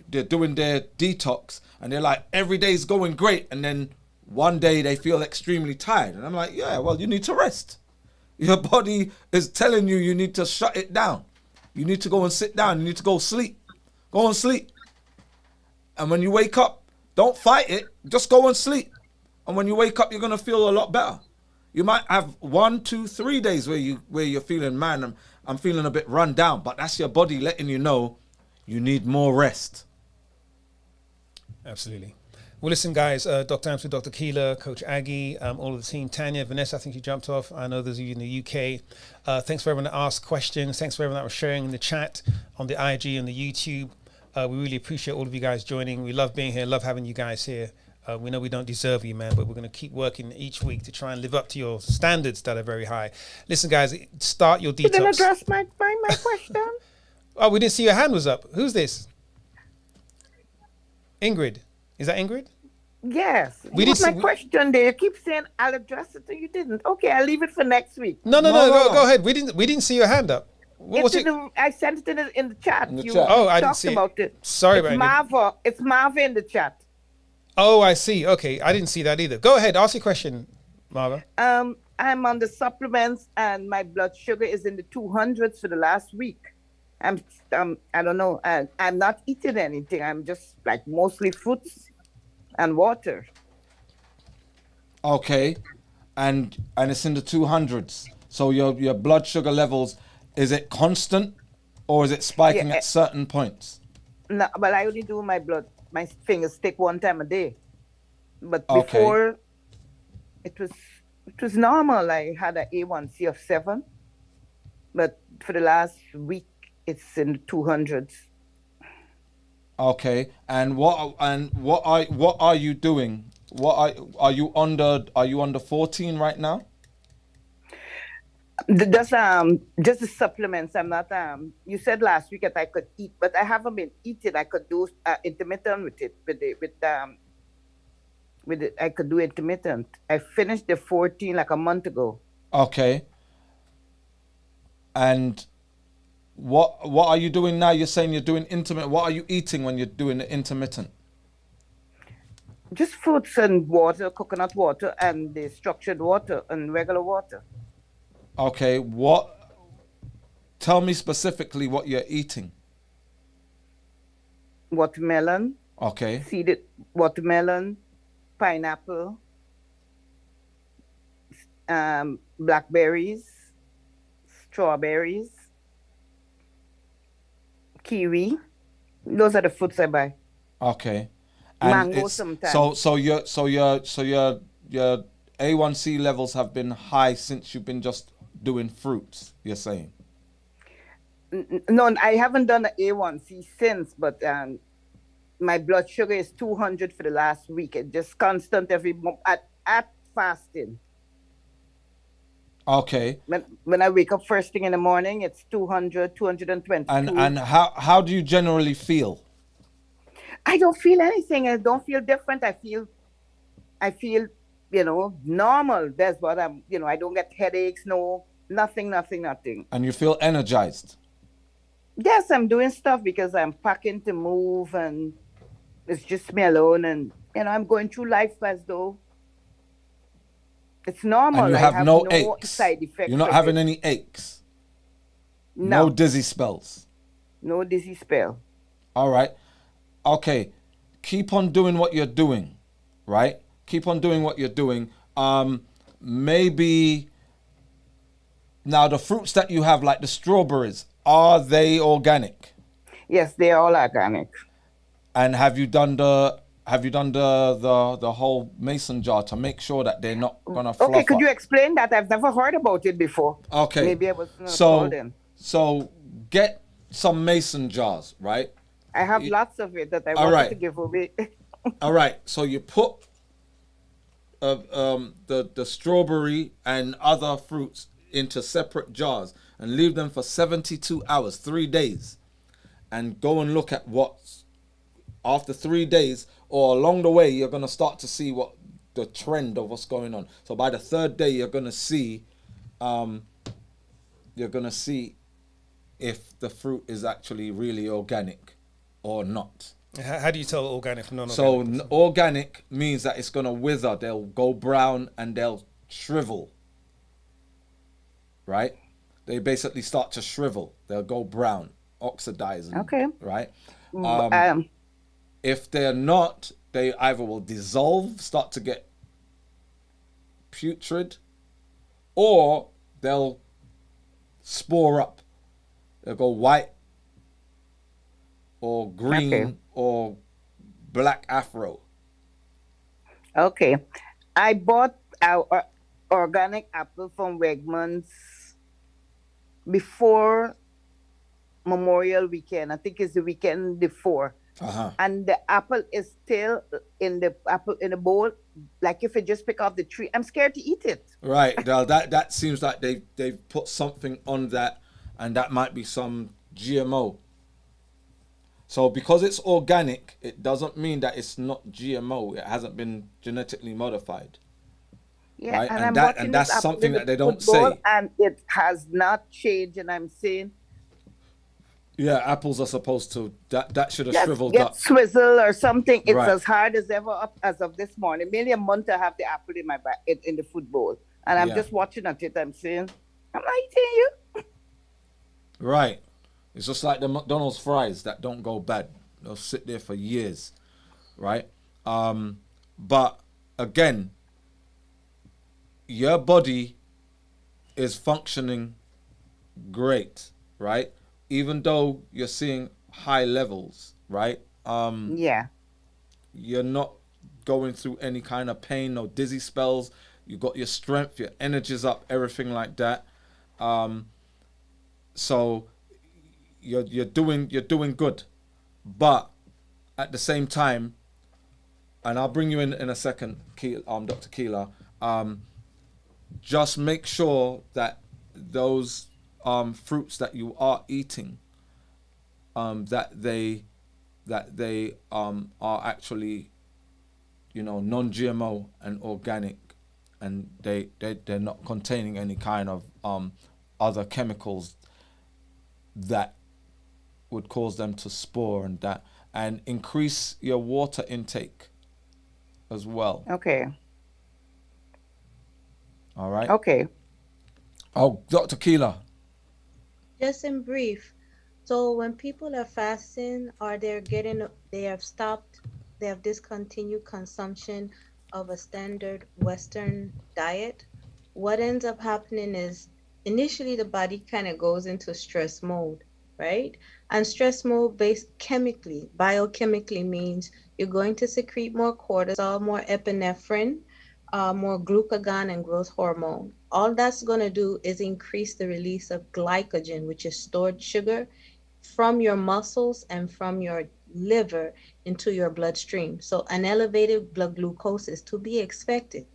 they're doing their detox and they're like, every day's going great. And then one day they feel extremely tired. And I'm like, yeah, well, you need to rest. Your body is telling you need to shut it down. You need to go and sit down. You need to go sleep. Go and sleep. And when you wake up, don't fight it. Just go and sleep. And when you wake up, you're going to feel a lot better. You might have 1, 2, 3 days where you're feeling, man, I'm feeling a bit run down. But that's your body letting you know you need more rest. Absolutely. Well, listen, guys, Dr. Amster, Dr. Keeler, Coach Aggie, all of the team, Tanya, Vanessa, I think you jumped off. I know those of you in the UK. Thanks for everyone that asked questions. Thanks for everyone that was sharing in the chat, on the IG, and the YouTube. We really appreciate all of you guys joining. We love being here, love having you guys here. We know we don't deserve you, man, but we're going to keep working each week to try and live up to your standards that are very high. Listen, guys, start your detox. You didn't address my question. Oh, we didn't see your hand was up. Who's this? Ingrid. Is that Ingrid? Yes. We What's did my question there? You keep saying I'll address it, and you didn't. Okay, I'll leave it for next week. No. Go ahead. We didn't see your hand up. I sent it in the chat. Oh, I didn't see about it. Sorry, it's Marva. It's Marva in the chat. Oh, I see. Okay, I didn't see that either. Go ahead. Ask your question, Marva. I'm on the supplements, and my blood sugar is in the 200s for the last week. I don't know. I'm not eating anything. I'm just like mostly fruits and water. Okay, and it's in the 200s. So your blood sugar levels, is it constant, or is it spiking at certain points? No, but I only do my fingers stick one time a day. But before, it was normal. I had an A1C of 7, but for the last week, it's in the 200s. Okay, and what are you doing? Are you under 14 right now? Just the supplements. I'm not. You said last week that I could eat, but I haven't been eating. I could do intermittent with it. With it, I could do intermittent. I finished the 14 like a month ago. Okay. And what are you doing now? You're saying you're doing intermittent. What are you eating when you're doing the intermittent? Just fruits and water, coconut water, and the structured water and regular water. Okay, tell me specifically what you're eating. Watermelon. Okay. Seeded watermelon, pineapple, blackberries, strawberries, kiwi. Those are the fruits I buy. Okay. And mango sometimes. So your A1C levels have been high since you've been just doing fruits, you're saying? No, I haven't done an A1C since, but my blood sugar is 200 for the last week. It's just constant every month at fasting. Okay. When I wake up first thing in the morning, it's 200, 220. And how do you generally feel? I don't feel anything. I don't feel different. I feel, normal. That's what I don't get headaches, nothing. And you feel energized? Yes, I'm doing stuff because I'm packing to move, and it's just me alone, and I'm going through life as though it's normal. And you have no aches. Side effects. You're not having any aches. No dizzy spells. No dizzy spell. All right. Okay. Keep on doing what you're doing, right? Keep on doing what you're doing. Maybe now the fruits that you have, like the strawberries, are they organic? Yes, they're all organic. And have you done the whole mason jar to make sure that they're not gonna fluff Okay, could up? you explain that? I've never heard about it before. Okay. Maybe I was told them. So get some mason jars, right? I have lots of it that I wanted to give away. All right. So you put the strawberry and other fruits into separate jars and leave them for 72 hours, 3 days, and go and look at what's after 3 days, or along the way you're going to start to see what the trend of what's going on. So by the 3rd day you're going to see if the fruit is actually really organic or not. How do you tell organic from So non-organic? organic means that it's going to wither. They'll go brown and they'll shrivel. Right? They basically start to shrivel. They'll go brown, oxidize. Okay. Right? If they're not, they either will dissolve, start to get putrid, or they'll spore up. They'll go white or green or black afro. Okay. I bought our organic apple from Wegmans before Memorial Weekend. I think it's the weekend before. And the apple is still in the bowl. Like if you just pick off the tree, I'm scared to eat it. Right. Now that seems like they've put something on that, and that might be some GMO. So because it's organic, it doesn't mean that it's not GMO. It hasn't been genetically modified. Yeah, right? and And I'm that watching and this that's apple something in the that they don't football, say. and it has not changed. And I'm saying, Yeah, apples are supposed to that should have just shriveled get up. swizzle or something. It's Right. as hard as ever up as of this morning. Maybe a month I have the apple in my back in the food bowl, and I'm Yeah. just watching at it. I'm saying, I'm not eating you. Right. It's just like the McDonald's fries that don't go bad. They'll sit there for years. Right? But again, your body is functioning great, right? Even though you're seeing high levels, right? Yeah. You're not going through any kind of pain, no dizzy spells. You got your strength, your energy's up, everything like that. So you're doing good, but at the same time, and I'll bring you in a second, Dr. Keeler. Just make sure that those fruits that you are eating, that they are actually, non-GMO and organic, and they're not containing any kind of other chemicals that would cause them to spore and increase your water intake as well. Okay. All right. Okay. Oh, Dr. Keeler. Just in brief, so when people are fasting or they have discontinued consumption of a standard Western diet, what ends up happening is initially the body kind of goes into stress mode, right? And stress mode biochemically means you're going to secrete more cortisol, more epinephrine, more glucagon and growth hormone. All that's going to do is increase the release of glycogen, which is stored sugar, from your muscles and from your liver into your bloodstream. So an elevated blood glucose is to be expected.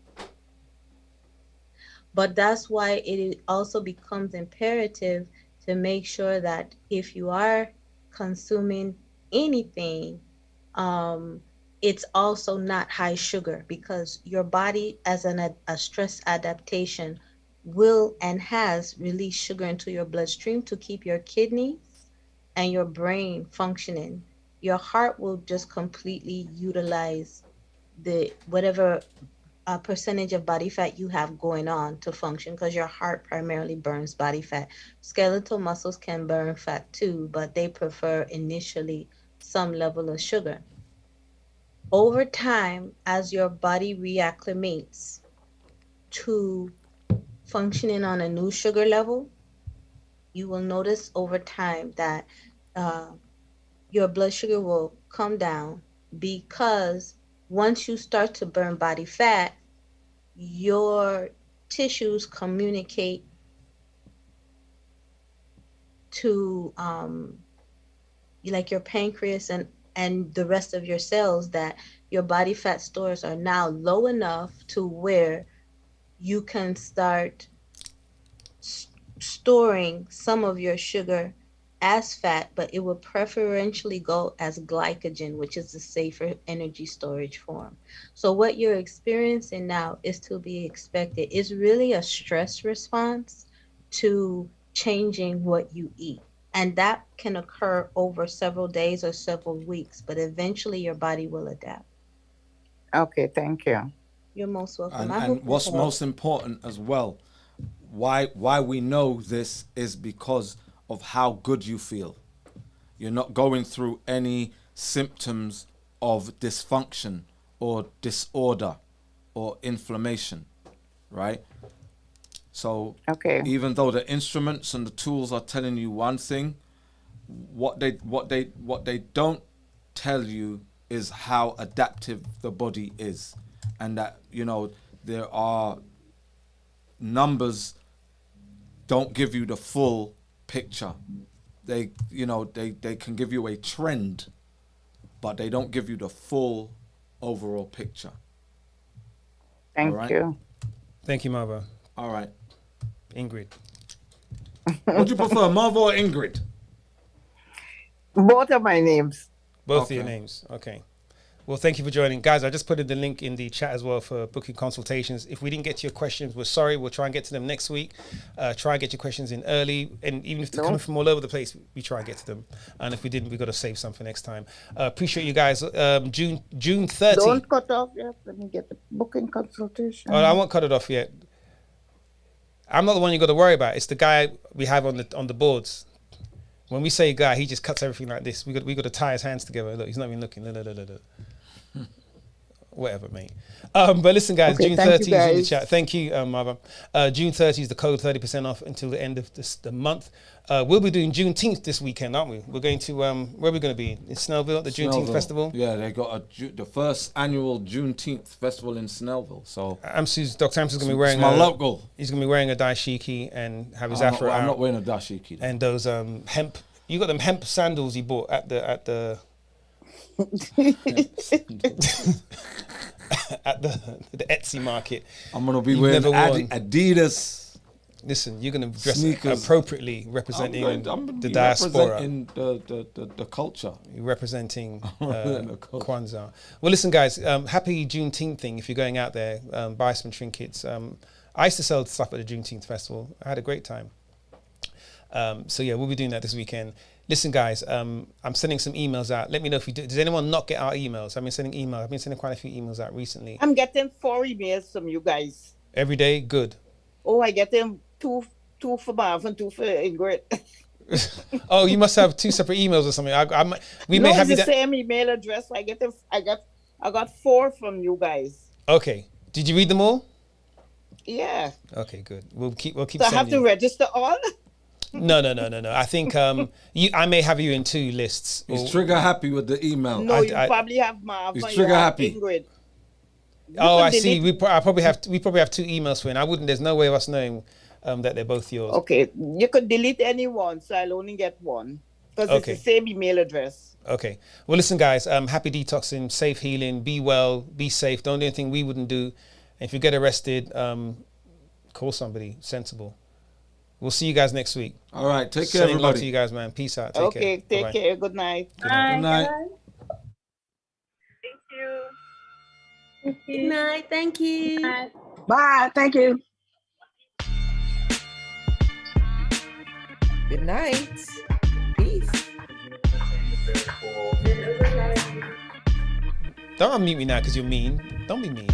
But that's why it also becomes imperative to make sure that if you are consuming anything, it's also not high sugar, because your body, as a stress adaptation, will and has released sugar into your bloodstream to keep your kidneys and your brain functioning. Your heart will just completely utilize the whatever percentage of body fat you have going on to function, because your heart primarily burns body fat. Skeletal muscles can burn fat too, but they prefer initially some level of sugar. Over time, as your body reacclimates to functioning on a new sugar level, you will notice over time that your blood sugar will come down, because once you start to burn body fat, your tissues communicate to like your pancreas and the rest of your cells that your body fat stores are now low enough to where you can start storing some of your sugar as fat, but it will preferentially go as glycogen, which is the safer energy storage form. So what you're experiencing now is to be expected. It's really a stress response to changing what you eat. And that can occur over several days or several weeks, but eventually your body will adapt. Okay, thank you. You're most welcome. And what's most important as well, why we know this is because of how good you feel. You're not going through any symptoms of dysfunction or disorder or inflammation, right? So even though the instruments and the tools are telling you one thing, what they don't tell you is how adaptive the body is. and that, you know, there are numbers don't give you the full picture. They, you know, they can give you a trend, but they don't give you the full overall picture. Thank you. Thank you, Marva. All right. Ingrid. What do you prefer, Marva or Ingrid? Both of my names. Both of your names. Okay. Well, thank you for joining. Guys, I just put in the link in the chat as well for booking consultations. If we didn't get to your questions, we're sorry. We'll try and get to them next week. Try and get your questions in early. And even if they're coming from all over the place, we try and get to them. And if we didn't, we've got to save some for next time. Appreciate you guys. June 30. Don't cut off yet. Let me get the booking consultation. Oh, I won't cut it off yet. I'm not the one you got to worry about. It's the guy we have on the boards. When we say guy, he just cuts everything like this. We got to tie his hands together. Look, he's not even looking. Look. Whatever, mate. But listen, guys, Okay, June 30 is in the chat. Thank you, Marva. June 30 is the code, 30% off until the end of the month. We'll be doing Juneteenth this weekend, aren't we? We're going to, where are we going to be? In Snellville at the Juneteenth Festival? Yeah, they got the first annual Juneteenth festival in Snellville. So Dr. Amsu's going to be wearing my local. He's going to be wearing a dashiki and have his afro out. I'm not wearing a dashiki. And those hemp, you got them hemp sandals you bought at the at the Etsy market. I'm gonna be wearing Adidas. Listen, you're gonna dress sneakers appropriately, representing the diaspora, representing the culture, representing Kwanzaa. Well, listen, guys, happy Juneteenth thing. If you're going out there, buy some trinkets. I used to sell stuff at the Juneteenth festival. I had a great time. So yeah, we'll be doing that this weekend. Listen, guys, I'm sending some emails out. Let me know if you do. Does anyone not get our emails? I've been sending emails. I've been sending quite a few emails out recently. I'm getting 4 emails from you guys. Every day? Good. Oh, I get them two for Marv and 2 for Ingrid. Oh, you must have 2 separate emails or something. We may have the same email address. I get them. I got 4 from you guys. Okay. Did you read them all? Yeah. Okay, good. We'll keep. So I have to register all. No. I think I may have you in 2 lists. He's trigger happy with the email. No, you probably have Marv. He's trigger happy. Ingrid. Oh, I see. We probably have 2 emails for him. I wouldn't. There's no way of us knowing that they're both yours. Okay, you could delete any one, so I'll only get 1 because it's the same email address. Okay. Well, listen, guys. Happy detoxing, safe healing. Be well. Be safe. Don't do anything we wouldn't do. And if you get arrested, call somebody sensible. We'll see you guys next week. All right. Take care, Sending love everybody. to you guys, man. Peace out. Take care. Okay. Take Bye-bye. care. Good night. Good night. Good night. Thank you. Bye. Thank you. Good night. Peace. Don't unmute me now because you're mean. Don't be mean.